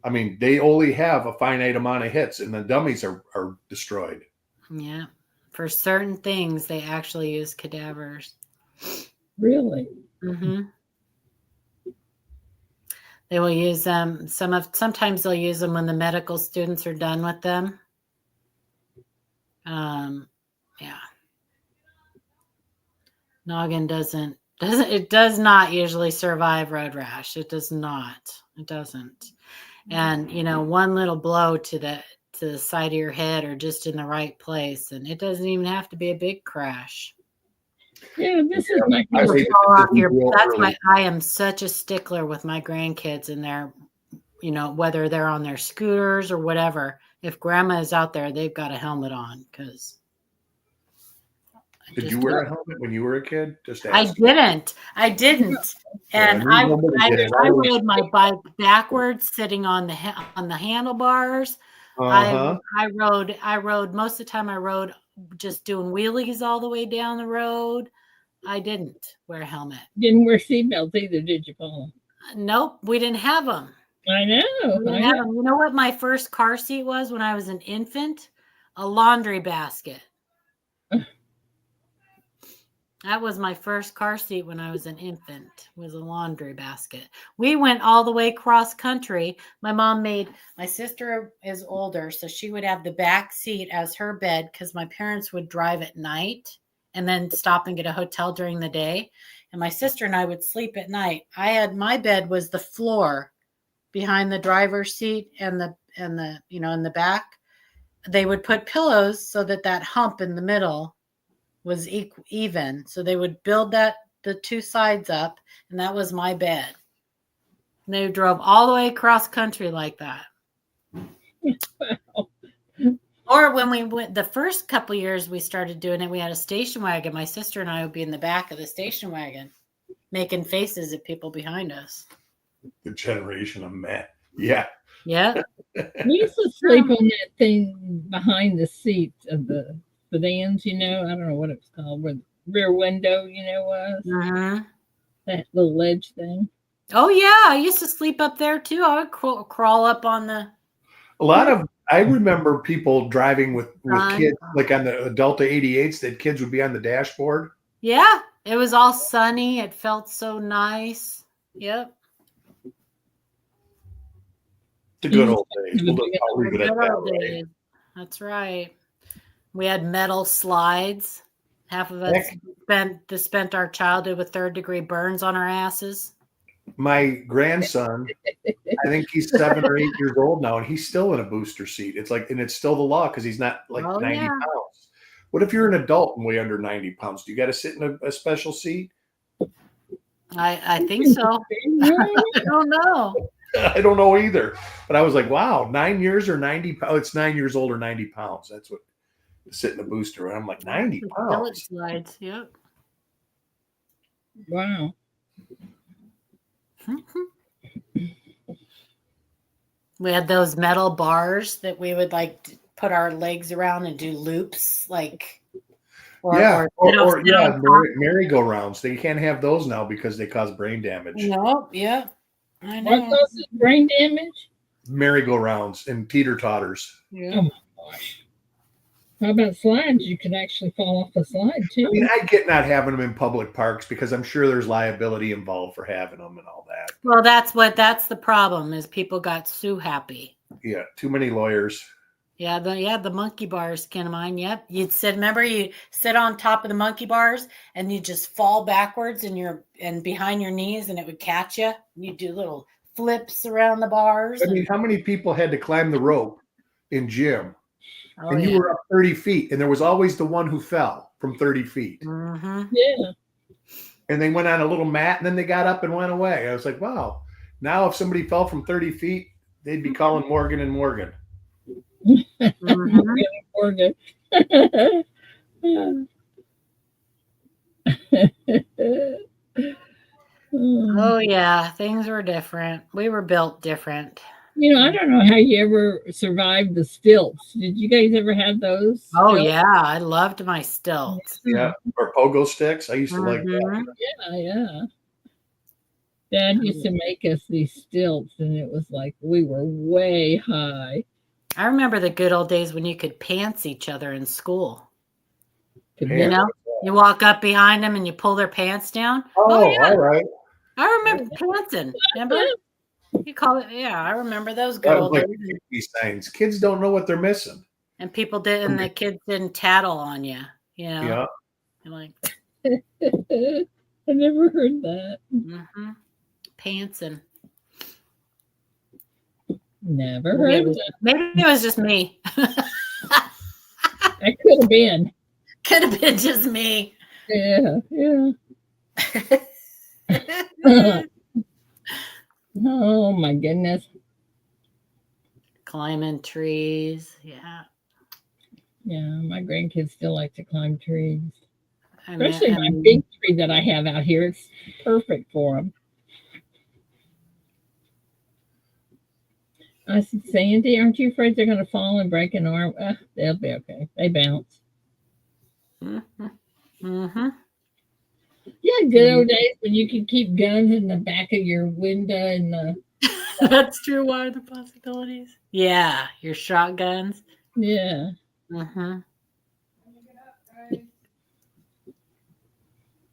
Speaker 4: I mean, they only have a finite amount of hits and the dummies are destroyed.
Speaker 3: Yeah. For certain things, they actually use cadavers.
Speaker 1: Really?
Speaker 3: Mm-hmm. They will use them. Sometimes they'll use them when the medical students are done with them. Yeah. Noggin does not usually survive road rash. It does not. It doesn't. And one little blow to the side of your head or just in the right place, and it doesn't even have to be a big crash.
Speaker 1: Yeah, this is my
Speaker 3: That's why I am such a stickler with my grandkids and their, whether they're on their scooters or whatever. If grandma is out there, they've got a helmet on because.
Speaker 4: Did you wear a helmet when you were a kid? Just
Speaker 3: I didn't. And
Speaker 4: Yeah,
Speaker 3: I rode my bike backwards, sitting on the handlebars. I rode most of the time. I rode just doing wheelies all the way down the road. I didn't wear a helmet.
Speaker 1: Didn't wear seatbelts either, did you, Paula?
Speaker 3: Nope, we didn't have them.
Speaker 1: I know.
Speaker 3: You know what my first car seat was when I was an infant? A laundry basket. That was my first car seat when I was an infant, was a laundry basket. We went all the way cross country. My sister is older, so she would have the back seat as her bed because my parents would drive at night and then stop and get a hotel during the day. And my sister and I would sleep at night. My bed was the floor behind the driver's seat and the in the back. They would put pillows so that hump in the middle was even. So they would build the two sides up, and that was my bed. And they drove all the way across country like that.
Speaker 1: Wow.
Speaker 3: Or when we went, the first couple years we started doing it, we had a station wagon. My sister and I would be in the back of the station wagon making faces at people behind us.
Speaker 4: The generation of men. Yeah.
Speaker 3: Yeah.
Speaker 1: We used to sleep on that thing behind the seat of the sedans, I don't know what it was called, where the rear window, was.
Speaker 3: Uh-huh.
Speaker 1: That little ledge thing.
Speaker 3: Oh, yeah. I used to sleep up there, too. I would crawl up on the...
Speaker 4: I remember people driving with kids, like on the Delta 88s, that kids would be on the dashboard.
Speaker 3: Yeah. It was all sunny. It felt so nice. Yep.
Speaker 4: The good old days. I'll leave it at that way.
Speaker 3: That's right. We had metal slides. Half of us spent our childhood with third-degree burns on our asses.
Speaker 4: My grandson, I think he's 7 or 8 years old now, and he's still in a booster seat. And it's still the law because he's not 90 pounds. What if you're an adult and weigh under 90 pounds? Do you got to sit in a special seat?
Speaker 3: I think so. I don't know.
Speaker 4: I don't know either. But I was like, wow, 9 years or 90 pounds. It's 9 years old or 90 pounds. That's what sit in the booster. And I'm like, 90 pounds.
Speaker 3: Slides. Yep.
Speaker 1: Wow.
Speaker 3: We had those metal bars that we would put our legs around and do loops,
Speaker 4: merry-go-rounds. They can't have those now because they cause brain damage.
Speaker 3: No, yeah, I know.
Speaker 1: What causes brain damage?
Speaker 4: Merry-go-rounds and teeter-totters.
Speaker 3: Yeah.
Speaker 1: Oh my gosh. How about slides? You can actually fall off a slide too.
Speaker 4: I mean, I get not having them in public parks because I'm sure there's liability involved for having them and all that.
Speaker 3: Well, that's the problem is people got so happy.
Speaker 4: Yeah, too many lawyers.
Speaker 3: Yeah, the monkey bars, kin of mine. Yep. You sit on top of the monkey bars and you just fall backwards and behind your knees and it would catch you. You do little flips around the bars.
Speaker 4: I mean, how many people had to climb the rope in gym? And you were up 30 feet, and there was always the one who fell from 30 feet.
Speaker 3: Mm-hmm.
Speaker 1: Yeah.
Speaker 4: And they went on a little mat, and then they got up and went away. I was like, wow. Now if somebody fell from 30 feet, they'd be calling Morgan and Morgan.
Speaker 3: Mm-hmm.
Speaker 1: Morgan.
Speaker 3: Oh, yeah. Things were different. We were built different.
Speaker 1: I don't know how you ever survived the stilts. Did you guys ever have those?
Speaker 3: Oh,
Speaker 1: stilts?
Speaker 3: yeah. I loved my stilts.
Speaker 4: Yeah. Or pogo sticks. I used to like that.
Speaker 1: Yeah. Dad used to make us these stilts, and it was like we were way high.
Speaker 3: I remember the good old days when you could pants each other in school.
Speaker 4: Pants.
Speaker 3: You walk up behind them and you pull their pants down.
Speaker 4: Oh, yeah. All right.
Speaker 3: I remember pantsing. Remember? You call it, yeah, I remember those good
Speaker 4: That was
Speaker 3: old
Speaker 4: like
Speaker 3: days.
Speaker 4: these signs. Kids don't know what they're missing.
Speaker 3: And people didn't, the kids didn't tattle on you, you know?
Speaker 4: Yeah.
Speaker 3: You're like,
Speaker 1: I never heard that.
Speaker 3: pantsing.
Speaker 1: Never heard that.
Speaker 3: Maybe it was just me.
Speaker 1: That could have been.
Speaker 3: Could have been just me.
Speaker 1: Yeah, yeah. Oh my goodness.
Speaker 3: Climbing trees. Yeah.
Speaker 1: Yeah, my grandkids still like to climb trees.
Speaker 3: I mean,
Speaker 1: Especially my big tree that I have out here. It's perfect for them. I said, Sandy, aren't you afraid they're going to fall and break an arm? They'll be okay. They bounce. Yeah, good old days when you could keep guns in the back of your window and the.
Speaker 3: That's true. What are the possibilities? Yeah, your shotguns.
Speaker 1: Yeah.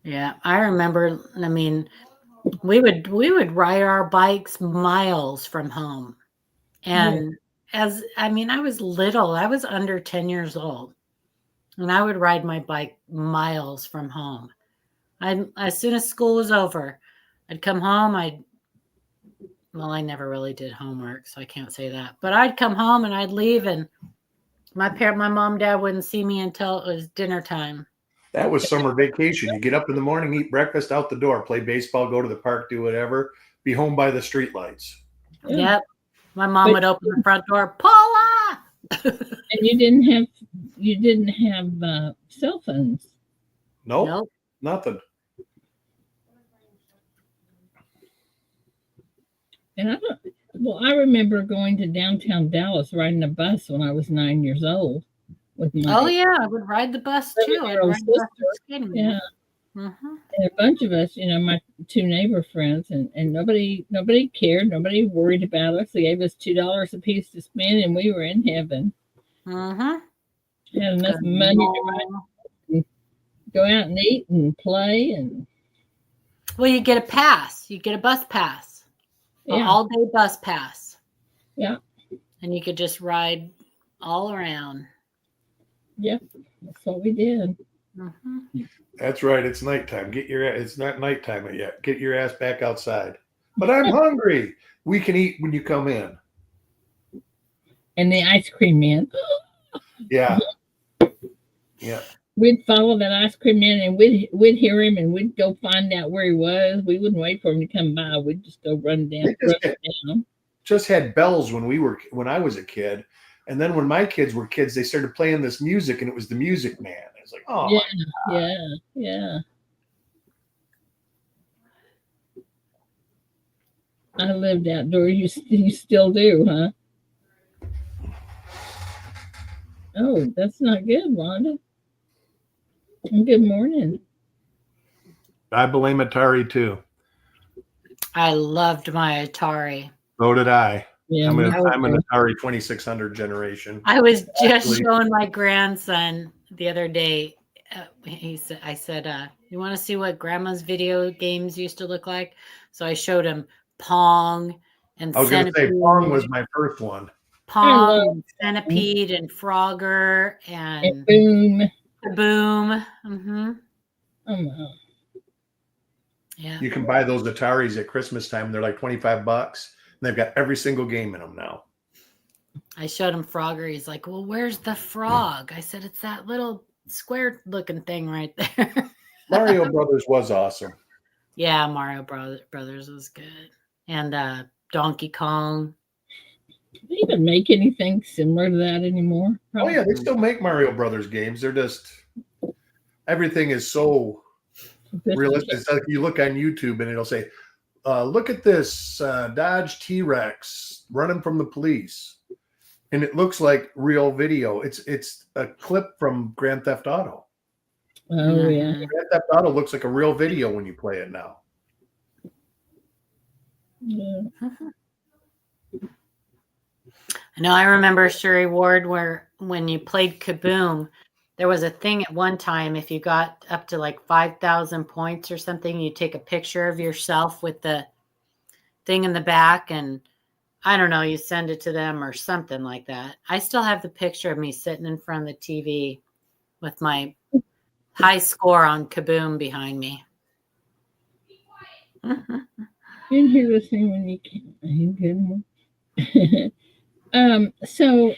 Speaker 3: Yeah, I remember. I mean, we would ride our bikes miles from home, and I was little. I was under 10 years old, and I would ride my bike miles from home. As soon as school was over, I'd come home. I never really did homework, so I can't say that. But I'd come home and I'd leave, and my mom, dad wouldn't see me until it was dinner time.
Speaker 4: That was summer vacation. You get up in the morning, eat breakfast, out the door, play baseball, go to the park, do whatever, be home by the streetlights.
Speaker 3: Yep. My mom would open the front door, Paula.
Speaker 1: And you didn't have cell phones.
Speaker 4: Nope. Nothing.
Speaker 1: And I remember going to downtown Dallas riding a bus when I was 9 years old with my.
Speaker 3: Oh yeah, I would ride the bus too. I'd ride the bus to skating.
Speaker 1: Yeah. And a bunch of us, my two neighbor friends, and nobody cared. Nobody worried about us. They gave us $2 a piece to spend, and we were in heaven. Had enough money to go out and eat and play. And
Speaker 3: well, you get a pass. You get a bus pass. An all-day bus pass.
Speaker 1: Yeah.
Speaker 3: And you could just ride all around.
Speaker 1: Yep. That's what we did.
Speaker 4: That's right. It's nighttime. It's not nighttime yet. Get your ass back outside. But I'm hungry. We can eat when you come in.
Speaker 1: And the ice cream man.
Speaker 4: Yeah. Yeah.
Speaker 1: We'd follow that ice cream man, and we'd hear him, and we'd go find out where he was. We wouldn't wait for him to come by. We'd just go run down.
Speaker 4: Just had bells when I was a kid. And then when my kids were kids, they started playing this music, and it was the Music Man. It was like, oh,
Speaker 1: yeah. I lived outdoors. You still do, huh? Oh, that's not good, Wanda. Good morning.
Speaker 4: I blame Atari too.
Speaker 3: I loved my Atari.
Speaker 4: So did I.
Speaker 1: Yeah,
Speaker 4: I'm an Atari 2600 generation.
Speaker 3: I was just showing my grandson the other day. I said, you want to see what grandma's video games used to look like? So I showed him Pong and
Speaker 4: I was going to say Pong was my first one.
Speaker 3: Pong, and Centipede, and Frogger, and
Speaker 1: Boom.
Speaker 3: Boom.
Speaker 1: Oh, wow.
Speaker 3: Yeah.
Speaker 4: You can buy those Ataris at Christmas time. They're like $25. And they've got every single game in them now.
Speaker 3: I showed him Frogger. He's like, well, where's the frog? I said, it's that little square looking thing right there.
Speaker 4: Mario Brothers was awesome.
Speaker 3: Yeah, Mario Brothers was good. And Donkey Kong.
Speaker 1: Do they even make anything similar to that anymore?
Speaker 4: Probably. Oh, yeah. They still make Mario Brothers games. They're just, everything is so realistic. It's like you look on YouTube and it'll say, look at this Dodge T-Rex running from the police. And it looks like real video. It's a clip from Grand Theft Auto.
Speaker 1: Oh, yeah.
Speaker 4: Grand Theft Auto looks like a real video when you play it now.
Speaker 1: Yeah.
Speaker 3: I remember Sherry Ward where when you played Kaboom, there was a thing at one time, if you got up to like 5,000 points or something, you take a picture of yourself with the thing in the back, and I don't know, you send it to them or something like that. I still have the picture of me sitting in front of the TV with my high score on Kaboom behind me.
Speaker 1: Didn't hear this thing when you came. So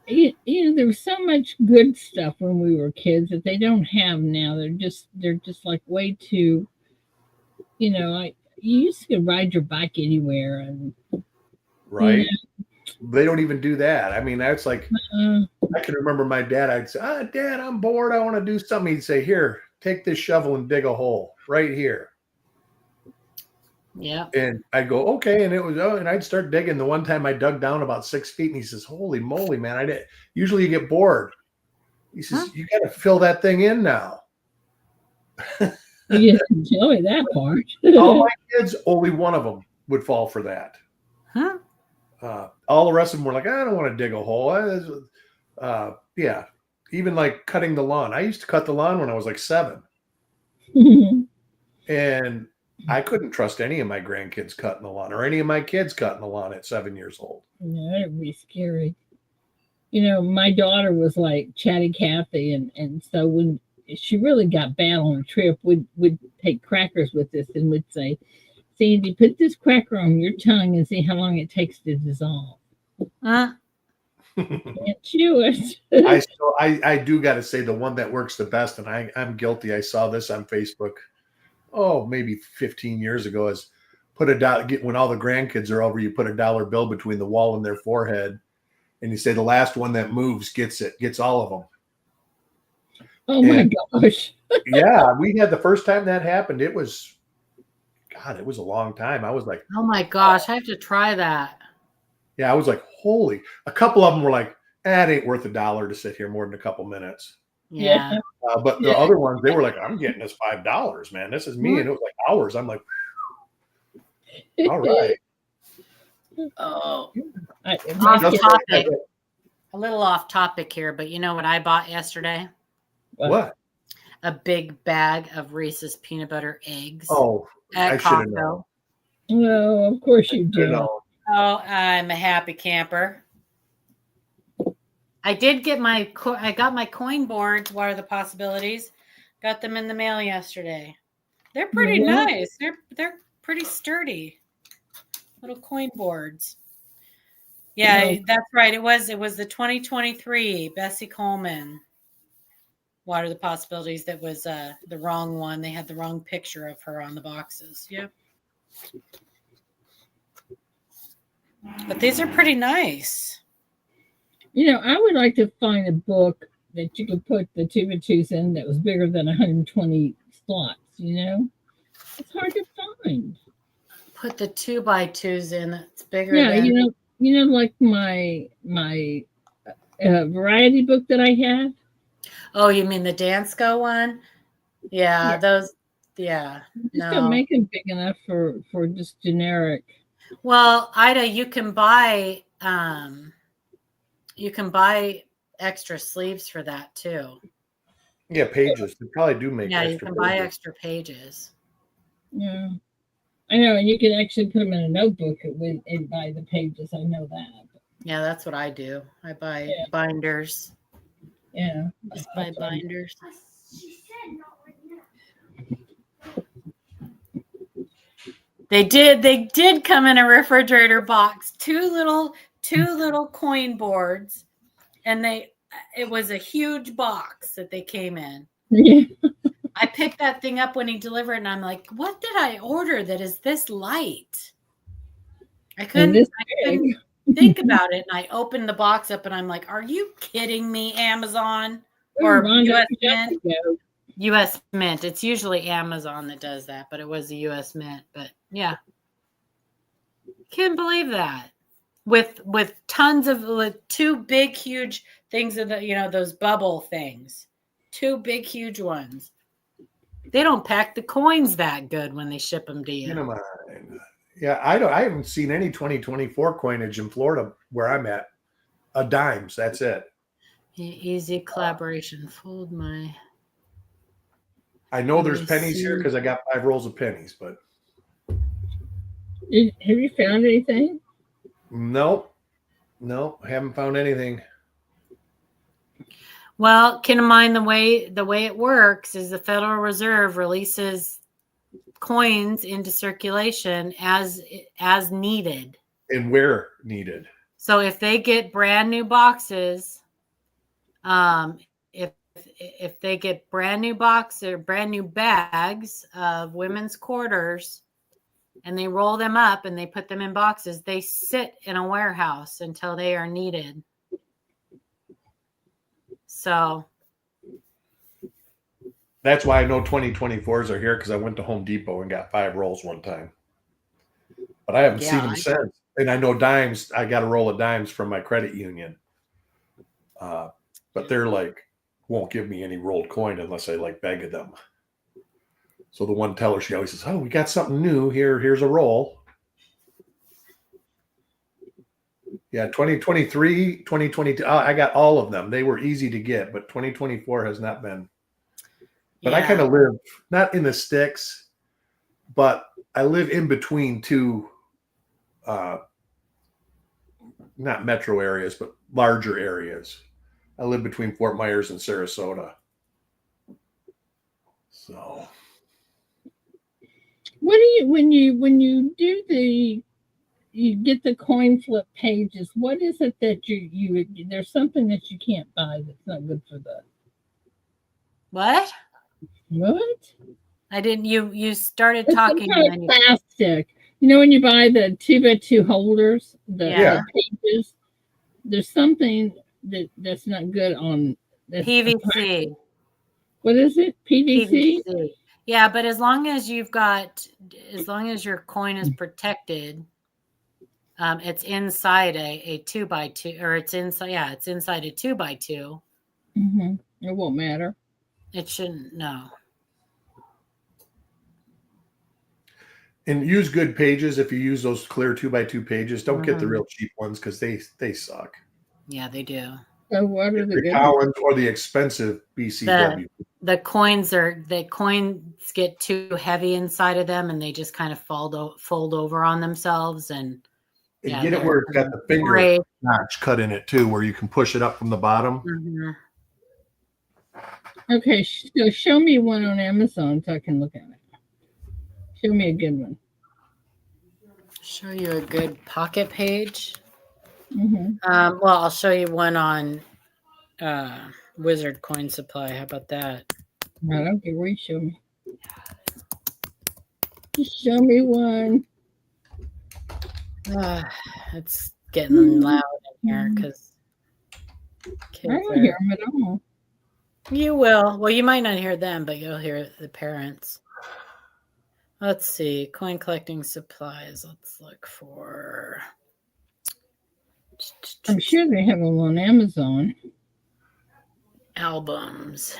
Speaker 1: you know, there was so much good stuff when we were kids that they don't have now. They're just like way too, you know, like you used to ride your bike anywhere, and
Speaker 4: Right.
Speaker 1: you
Speaker 4: They don't even do that. I mean, that's like,
Speaker 1: know,
Speaker 4: I can remember my dad. I'd say, Dad, I'm bored. I want to do something. He'd say, here, take this shovel and dig a hole right here.
Speaker 3: Yeah.
Speaker 4: And I'd go, okay. And it was, and I'd start digging. The one time I dug down about 6 feet, and he says, holy moly, man. I did. Usually you get bored. He says, you got to fill that thing in now.
Speaker 1: you didn't tell me that part.
Speaker 4: All my kids, only one of them would fall for that.
Speaker 3: Huh?
Speaker 4: All the rest of them were like, I don't want to dig a hole. Yeah. Even like cutting the lawn. I used to cut the lawn when I was like 7. And I couldn't trust any of my grandkids cutting the lawn or any of my kids cutting the lawn at 7 years old.
Speaker 1: Yeah, that'd be scary. You know, my daughter was like Chatty Cathy, and so when she really got bad on a trip, we'd take crackers with us and we'd say, Sandy, put this cracker on your tongue and see how long it takes to dissolve.
Speaker 3: Huh?
Speaker 1: Can't chew it.
Speaker 4: I do got to say the one that works the best, and I'm guilty. I saw this on Facebook. Oh, maybe 15 years ago, is put a dollar, when all the grandkids are over, you put a dollar bill between the wall and their forehead, and you say the last one that moves gets all of them.
Speaker 1: Oh my gosh.
Speaker 4: Yeah, we had the first time that happened. It was a long time. I was like,
Speaker 3: Oh my gosh, I have to try that.
Speaker 4: yeah, I was like, holy. A couple of them were like, it ain't worth $1 to sit here more than a couple minutes.
Speaker 3: Yeah.
Speaker 4: But the other ones, they were like, I'm getting this $5, man. This is me. And it was like hours. I'm like, all right.
Speaker 3: Oh,
Speaker 1: My
Speaker 3: off
Speaker 1: kid-
Speaker 3: topic. A little off topic here, but you know what I bought yesterday?
Speaker 4: What?
Speaker 3: A big bag of Reese's peanut butter eggs
Speaker 4: Oh, I
Speaker 3: at
Speaker 4: should have known.
Speaker 3: Costco.
Speaker 1: Well, of course you
Speaker 4: You
Speaker 1: do.
Speaker 4: know,
Speaker 3: Oh, I'm a happy camper. I did get I got my coin boards. What are the possibilities? Got them in the mail yesterday. They're pretty
Speaker 1: Yeah.
Speaker 3: nice. They're pretty sturdy. Little coin boards. Yeah,
Speaker 1: No.
Speaker 3: that's right. It was the 2023 Bessie Coleman. What are the possibilities? That was the wrong one. They had the wrong picture of her on the boxes. Yep. But these are pretty nice.
Speaker 1: You know, I would like to find a book that you could put the 2x2s in that was bigger than 120 slots, you know? It's hard to find.
Speaker 3: Put the 2x2s in. It's bigger
Speaker 1: Yeah,
Speaker 3: than.
Speaker 1: you know, like my variety book that I have.
Speaker 3: Oh, you mean the Dansko one? Yeah,
Speaker 1: Yeah.
Speaker 3: those. Yeah,
Speaker 1: Just
Speaker 3: no.
Speaker 1: don't make them big enough for just generic.
Speaker 3: Well, Ida, you can buy extra sleeves for that too.
Speaker 4: yeah, pages. They probably do make
Speaker 3: Yeah, you
Speaker 4: extra
Speaker 3: can buy
Speaker 4: pages.
Speaker 3: extra pages.
Speaker 1: Yeah, I know, and you can actually put them in a notebook and buy the pages. I know that.
Speaker 3: Yeah, that's what I do. I buy
Speaker 1: Yeah.
Speaker 3: binders.
Speaker 1: Yeah,
Speaker 3: Just buy binders. They did come in a refrigerator box. Two little coin boards, and it was a huge box that they came in.
Speaker 1: yeah.
Speaker 3: I picked that thing up when he delivered, and I'm like, "What did I order that is this light?" I couldn't think about it, and I opened the box up, and I'm like, "Are you kidding me, Amazon or U.S. Mint?" U.S. Mint. It's usually Amazon that does that, but it was the U.S. Mint. But yeah, can't believe that. With tons of two big, huge things of those bubble things, two big, huge ones. They don't pack the coins that good when they ship them to you.
Speaker 4: Get 'em on. Yeah, I haven't seen any 2024 coinage in Florida where I'm at. A dimes, that's it.
Speaker 3: Easy collaboration. Fold my.
Speaker 4: I know there's pennies here because I got 5 rolls of pennies, but
Speaker 1: Have you found anything?
Speaker 4: Nope. Haven't found anything.
Speaker 3: Well, keep in mind the way it works is the Federal Reserve releases coins into circulation as needed.
Speaker 4: And where needed.
Speaker 3: So if they get brand new boxes, if they get brand new boxes or brand new bags of women's quarters and they roll them up and they put them in boxes, they sit in a warehouse until they are needed. So
Speaker 4: that's why I know 2024s are here, because I went to Home Depot and got 5 rolls one time. But I haven't seen them since. And I know dimes, I got a roll of dimes from my credit union. But they're like, won't give me any rolled coin unless I like beg of them. So the one teller, she always says, oh, we got something new here. Here's a roll. Yeah, 2023, 2022. I got all of them. They were easy to get, but 2024 has not been. But I kind of live not in the sticks, but I live in between two, not metro areas, but larger areas. I live between Fort Myers and Sarasota. So,
Speaker 1: what do you when you do you get the coin flip pages? What is it that you there's something that you can't buy that's not good for the
Speaker 3: what?
Speaker 1: What?
Speaker 3: I didn't. You started
Speaker 1: It's
Speaker 3: talking.
Speaker 1: Some kind of plastic. You know when you buy the 2x2 holders, the pages. There's something that's not good on
Speaker 3: PVC.
Speaker 1: What is it? PVC?
Speaker 3: PVC. Yeah, but as long as your coin is protected, it's inside a 2x2, or it's inside a 2x2.
Speaker 1: Mm-hmm. It won't matter.
Speaker 3: It shouldn't. No.
Speaker 4: And use good pages. If you use those clear 2x2 pages, don't get the real cheap ones, because they suck.
Speaker 3: Yeah, they do.
Speaker 1: So what are
Speaker 4: the Collins or the expensive BCW?
Speaker 3: The coins get too heavy inside of them, and they just kind of fold over on themselves. And
Speaker 4: get it where it's got the finger notch cut in it too, where you can push it up from the bottom.
Speaker 3: Mm-hmm.
Speaker 1: Okay, so show me one on Amazon so I can look at it. Show me a good one.
Speaker 3: Show you a good pocket page.
Speaker 1: Mm-hmm.
Speaker 3: Well, I'll show you one on Wizard Coin Supply. How about that?
Speaker 1: I don't care where you show me. Just show me one.
Speaker 3: It's getting loud in here because
Speaker 1: I don't hear them at all.
Speaker 3: You will. Well, you might not hear them, but you'll hear the parents. Let's see. Coin collecting supplies. Let's look for.
Speaker 1: I'm sure they have them on Amazon.
Speaker 3: Albums.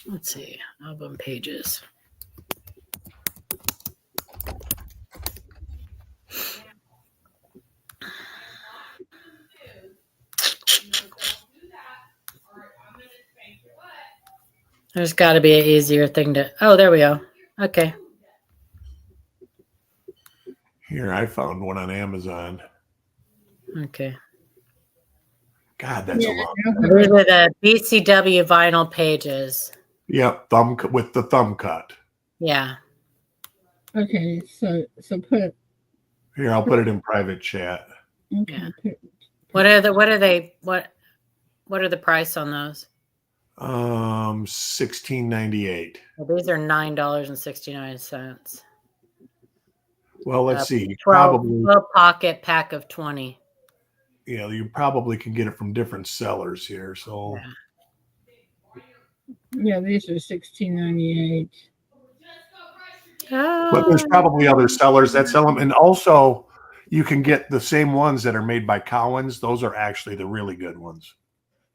Speaker 3: Let's see. Album pages. There's got to be an easier thing to. Oh, there we go. Okay.
Speaker 4: Here, I found one on Amazon.
Speaker 3: Okay.
Speaker 4: God, that's a lot.
Speaker 3: These are the BCW vinyl pages.
Speaker 4: Yep, with the thumb cut.
Speaker 3: Yeah.
Speaker 1: Okay, so put.
Speaker 4: Here, I'll put it in private chat.
Speaker 3: Okay. Yeah. What are the price on those?
Speaker 4: $16.98.
Speaker 3: Well, these are $9.69.
Speaker 4: Well, let's see.
Speaker 3: 12 pocket pack of 20.
Speaker 4: Yeah, you probably can get it from different sellers here. So
Speaker 1: yeah these are $16.98.
Speaker 4: But there's probably other sellers that sell them, and also you can get the same ones that are made by Collins. Those are actually the really good ones.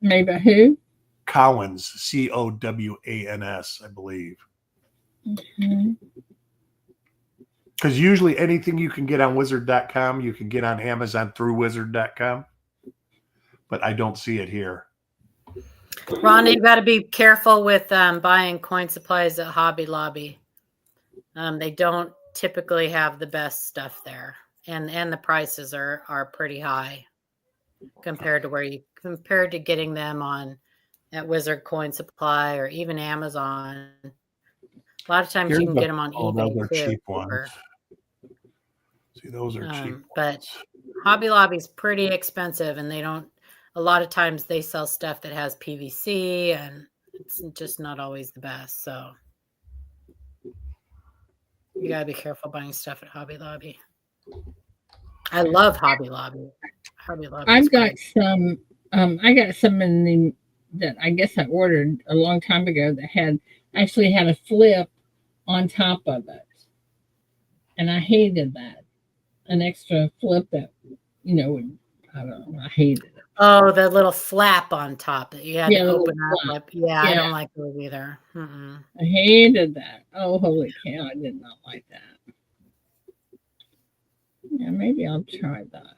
Speaker 1: Made by who?
Speaker 4: Collins, Cowans, I believe. Because usually anything you can get on wizard.com, you can get on Amazon through wizard.com. But I don't see it here.
Speaker 3: Rhonda, you got to be careful with buying coin supplies at Hobby Lobby. They don't typically have the best stuff there, and the prices are pretty high compared to getting them at Wizard Coin Supply or even Amazon. A lot of times you can get them on eBay
Speaker 4: those are
Speaker 3: too.
Speaker 4: cheap ones. See, those are cheap.
Speaker 3: But Hobby Lobby's pretty expensive, and a lot of times they sell stuff that has PVC, and it's just not always the best. So you gotta be careful buying stuff at Hobby Lobby. I love Hobby Lobby. Hobby Lobby.
Speaker 1: I've got some. I got some that I guess I ordered a long time ago that actually had a flip on top of it, and I hated that. An extra flip that, I don't know. I hated it.
Speaker 3: Oh, the little flap on top that you had to open up.
Speaker 1: Yeah,
Speaker 3: I don't like those either.
Speaker 1: I hated that. Oh, holy cow! I did not like that. Yeah, maybe I'll try that.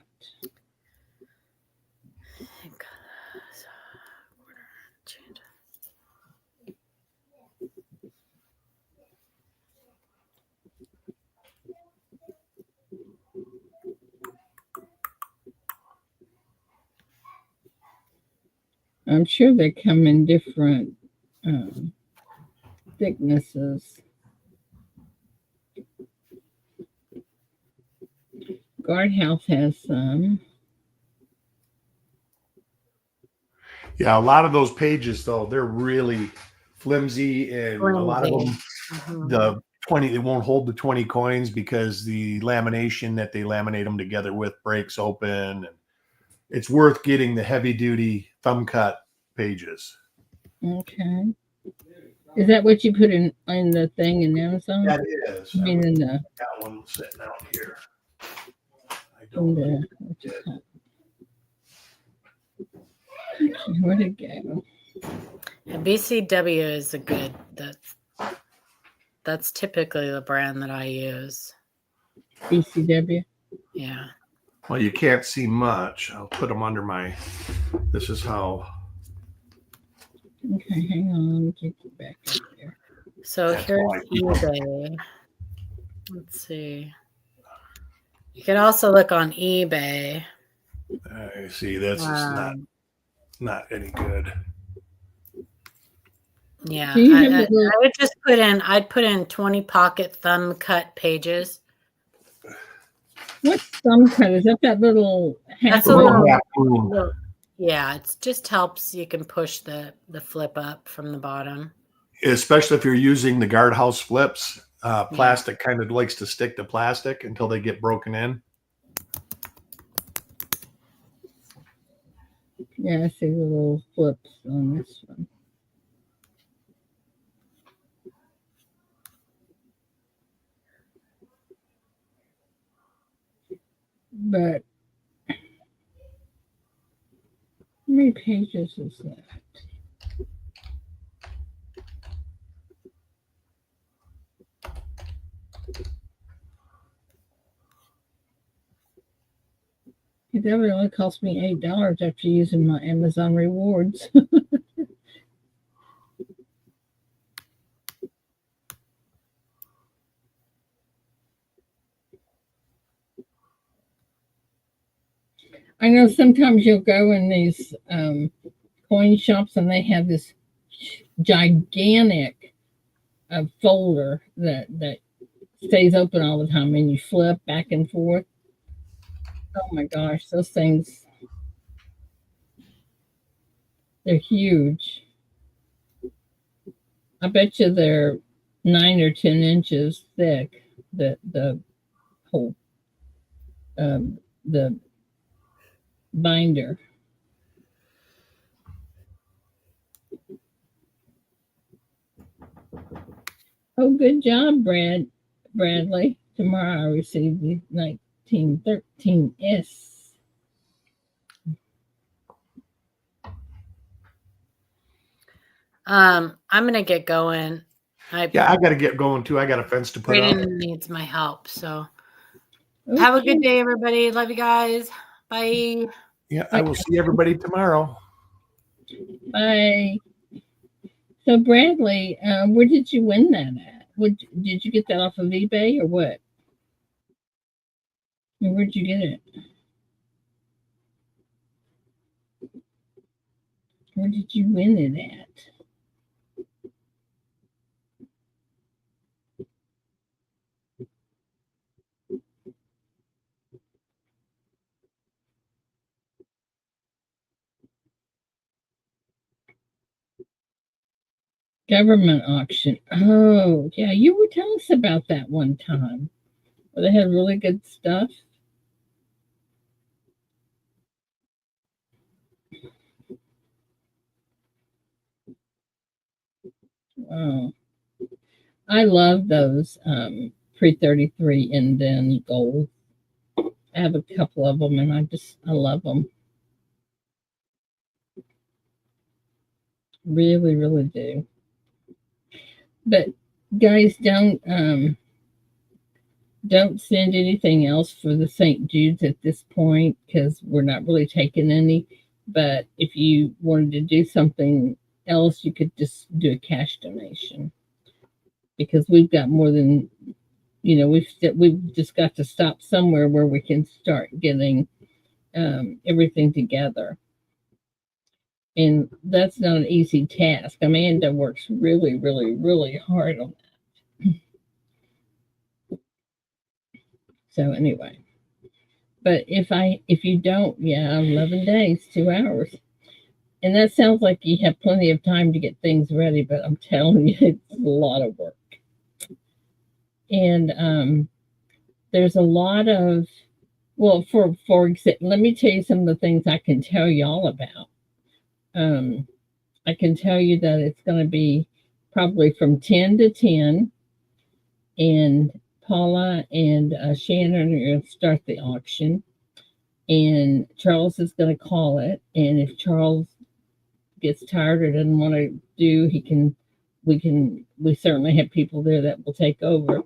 Speaker 1: I'm sure they come in different thicknesses. Guardhouse has some.
Speaker 4: Yeah, a lot of those pages though, they're really flimsy, and a lot of them, the 20, they won't hold the 20 coins because the lamination that they laminate them together with breaks open, and it's worth getting the heavy duty thumb cut pages.
Speaker 1: Okay. Is that what you put in the thing in Amazon?
Speaker 4: That is.
Speaker 1: I mean,
Speaker 4: got one sitting out here. I don't
Speaker 1: know. Where'd it go?
Speaker 3: BCW is a good. That's typically the brand that I use.
Speaker 1: BCW.
Speaker 3: Yeah.
Speaker 4: Well, you can't see much. I'll put them under my. This is how.
Speaker 1: Okay, hang on. Let me get you back up there.
Speaker 3: So here's eBay. Let's see. You can also look on eBay.
Speaker 4: I see. This is not any good.
Speaker 3: Yeah, I would just I'd put in 20 pocket thumb cut pages.
Speaker 1: What's thumb cut? Is that little?
Speaker 3: That's a little. Yeah, it just helps. You can push the flip up from the bottom.
Speaker 4: Especially if you're using the guardhouse flips, plastic kind of likes to stick to plastic until they get broken in.
Speaker 1: Yeah, I see the little flips on this one. But how many pages is that? That would only cost me $8 after using my Amazon rewards. I know sometimes you'll go in these coin shops and they have this gigantic folder that stays open all the time, and you flip back and forth. Oh my gosh, those things, they're huge. I bet you they're 9 or 10 inches thick. The whole the binder. Oh, good job, Bradley. Tomorrow I received the 1913S.
Speaker 3: I'm gonna get going.
Speaker 4: I got to get going too. I got a fence to put up.
Speaker 3: Brayden needs my help, so have a good day, everybody. Love you guys. Bye.
Speaker 4: Yeah, I will see everybody tomorrow.
Speaker 1: Bye. So Bradley, where did you win that at? Did you get that off of eBay or what? And where'd you get it? Where did you win it at? Government auction. Oh, yeah, you were telling us about that one time. Well, they had really good stuff. Wow. I love those pre-33 indent gold. I have a couple of them and I love them. Really, really do. But guys, don't send anything else for the St. Jude's at this point because we're not really taking any. But if you wanted to do something else, you could just do a cash donation because we've got more than we've just got to stop somewhere where we can start getting everything together. And that's not an easy task. Amanda works really, really, really hard on that. So anyway, but if you don't, yeah, 11 days, 2 hours. And that sounds like you have plenty of time to get things ready, but I'm telling you, it's a lot of work. And there's a lot of, well, for example, let me tell you some of the things I can tell you all about. I can tell you that it's going to be probably from 10 to 10, and Paula and Shannon are going to start the auction, and Charles is going to call it. And if Charles gets tired or doesn't want to do, we certainly have people there that will take over.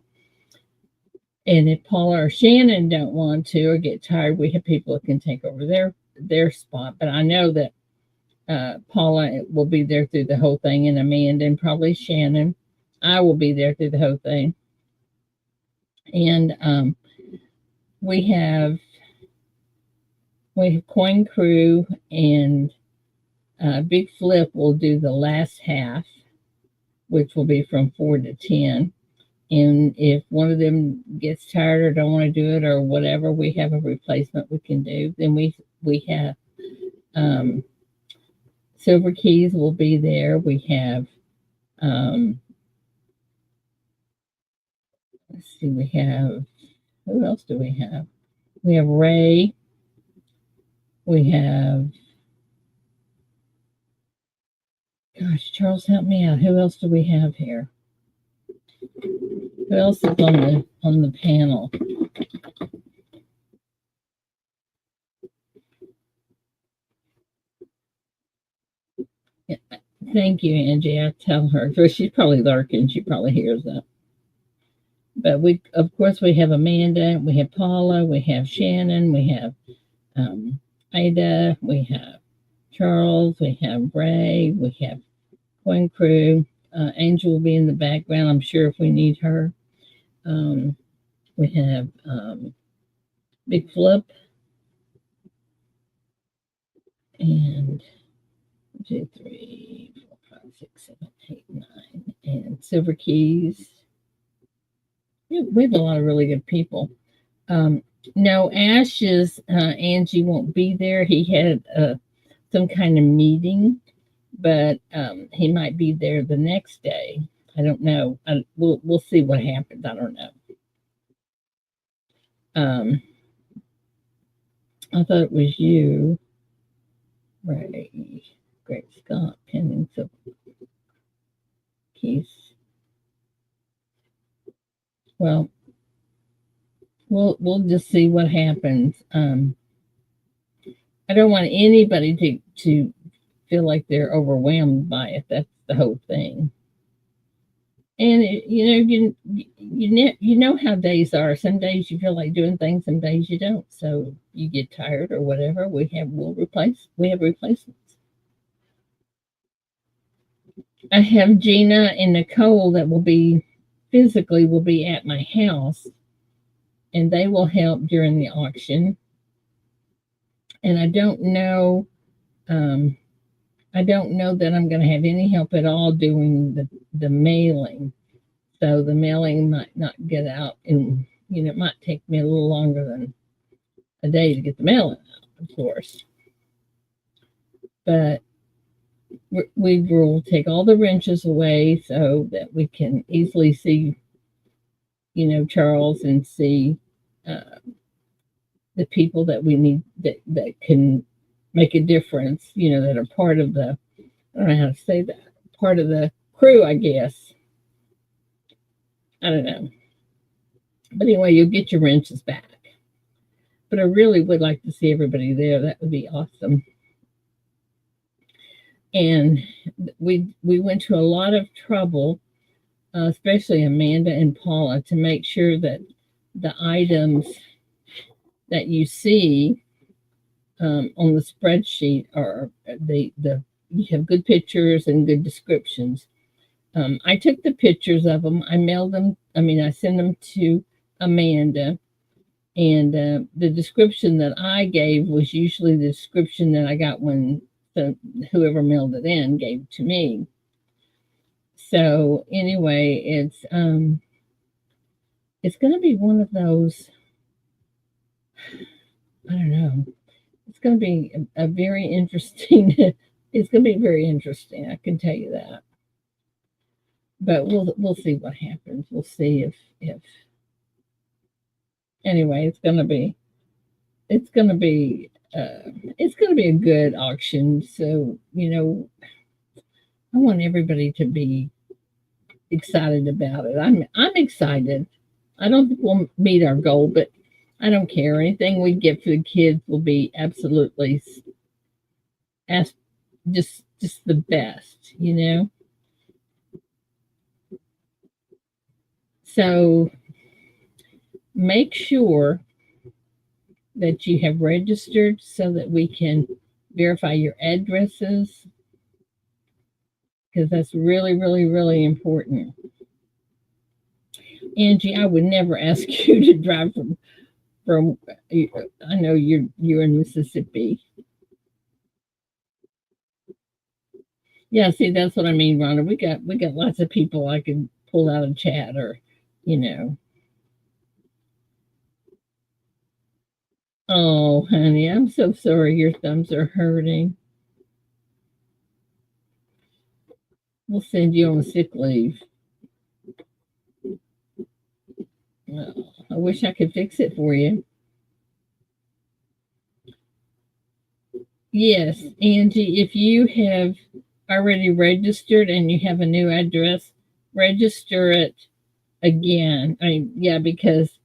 Speaker 1: And if Paula or Shannon don't want to or get tired, we have people that can take over their spot. But I know that Paula will be there through the whole thing, and Amanda and probably Shannon. I will be there through the whole thing. And we have Coin Crew and Big Flip will do the last half, which will be from 4 to 10. And if one of them gets tired or don't want to do it or whatever, we have a replacement we can do. Then we have Silver Keys will be there. We have let's see, we have, who else do we have? We have Ray. We have, gosh, Charles, help me out. Who else do we have here? Who else is on the panel? Yeah, thank you, Angie. I tell her. So she's probably lurking. She probably hears that. But of course, we have Amanda. We have Paula. We have Shannon. We have Ida. We have Charles. We have Ray. We have Coin Crew. Angel will be in the background, I'm sure, if we need her. We have Big Flip and 2, 3, 4, 5, 6, 7, 8, 9, and Silver Keys. We have a lot of really good people. No, Ash's Angie won't be there. He had some kind of meeting, but he might be there the next day. I don't know. We'll see what happens. I don't know. I thought it was you, Ray, Great Scott, pending so Keys. Well, we'll just see what happens. I don't want anybody to feel like they're overwhelmed by it. That's the whole thing. And you know how days are. Some days you feel like doing things, some days you don't. So you get tired or whatever. We have replacements. I have Gina and Nicole that will be at my house, and they will help during the auction. And um, I don't know that I'm going to have any help at all doing the mailing. So the mailing might not get out, and it might take me a little longer than a day to get the mailing out, of course. But we will take all the wrenches away so that we can easily see, Charles, and see uh, the people that we need that can make a difference, that are part of the, I don't know how to say that, part of the crew, I guess. I don't know. But anyway, you'll get your wrenches back. But I really would like to see everybody there. That would be awesome. And we went to a lot of trouble, especially Amanda and Paula, to make sure that the items that you see on the spreadsheet are the you have good pictures and good descriptions. I took the pictures of them. I mailed them. I sent them to Amanda, and the description that I gave was usually the description that I got when whoever mailed it in gave to me. So anyway, it's going to be one of those. I don't know. It's going to be a very interesting. It's going to be very interesting. I can tell you that. But we'll see what happens. We'll see if anyway. It's going to be a good auction. So I want everybody to be excited about it. I'm excited. I don't think we'll meet our goal, but I don't care. Anything we get for the kids will be absolutely just the best, So make sure that you have registered so that we can verify your addresses, because that's really, really, really important. Angie, I would never ask you to drive from. I know you're in Mississippi. Yeah, see, that's what I mean, Rhonda. We got lots of people I can pull out of chat, or Oh, honey, I'm so sorry your thumbs are hurting. We'll send you on sick leave. Oh, I wish I could fix it for you. Yes, Angie, if you have already registered and you have a new address, register it again. Because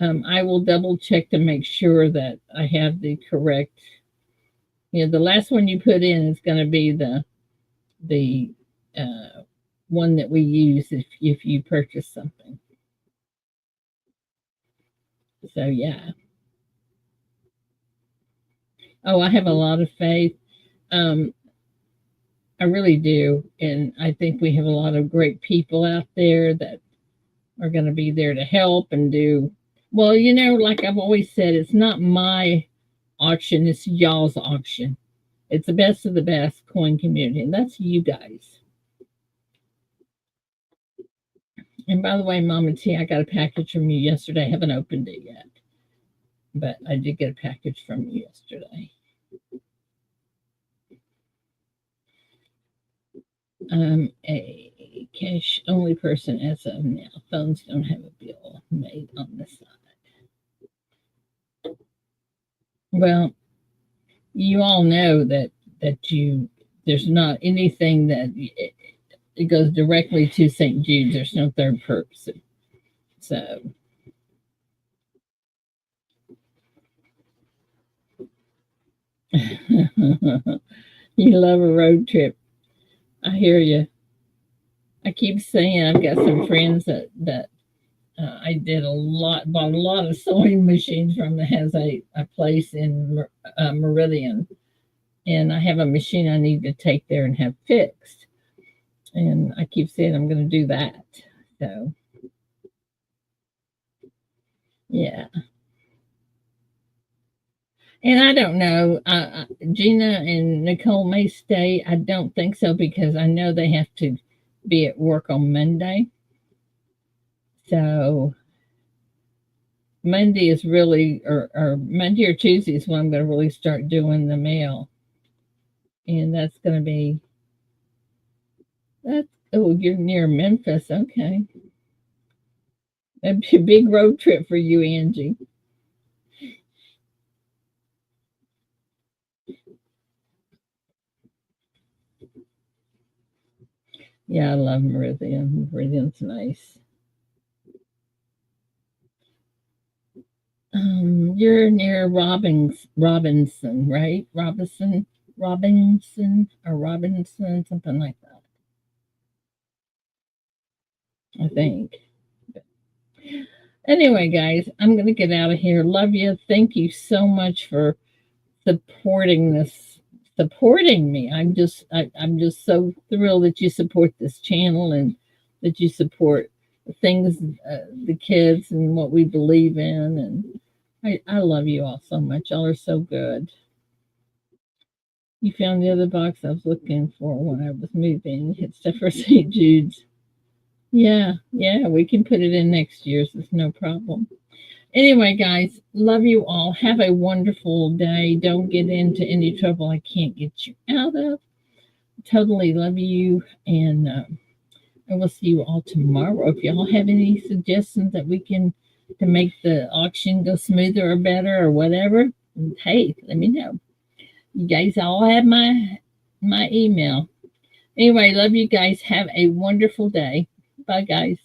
Speaker 1: I will double check to make sure that I have the correct. The last one you put in is going to be the one that we use if you purchase something. So yeah. Oh, I have a lot of faith. I really do, and I think we have a lot of great people out there that are going to be there to help and do. Well, like I've always said, it's not my auction, it's y'all's auction. It's the best of the best coin community, and that's you guys. And by the way, Mama T, I got a package from you yesterday. I haven't opened it yet, but I did get a package from you yesterday. A cash only person as of now. Phones don't have a bill made on the side. Well, you all know that there's not anything that it goes directly to St. Jude's. There's no third person. So you love a road trip. I hear you. I keep saying I've got some friends that I bought a lot of sewing machines from that has a place in Meridian, and I have a machine I need to take there and have fixed. And I keep saying I'm going to do that. So, yeah. And I don't know. Gina and Nicole may stay. I don't think so because I know they have to be at work on Monday. So Monday is really, or Monday or Tuesday is when I'm going to really start doing the mail. And that's going to be, oh, you're near Memphis. Okay. That'd be a big road trip for you, Angie. Yeah, I love Meridian. Meridian's nice. You're near Robinson, right? Robinson, or Robinson, something like that. I think. Anyway, guys, I'm going to get out of here. Love you. Thank you so much for supporting me. I'm just so thrilled that you support this channel and that you support the things, the kids, and what we believe in. And I love you all so much. Y'all are so good. You found the other box I was looking for when I was moving. It's stuff for St. Jude's. Yeah, we can put it in next year's. It's no problem. Anyway, guys, love you all. Have a wonderful day. Don't get into any trouble I can't get you out of. Totally love you. And I will see you all tomorrow. If y'all have any suggestions that we can to make the auction go smoother or better or whatever, hey, let me know. You guys all have my email. Anyway, love you guys. Have a wonderful day. Bye, guys.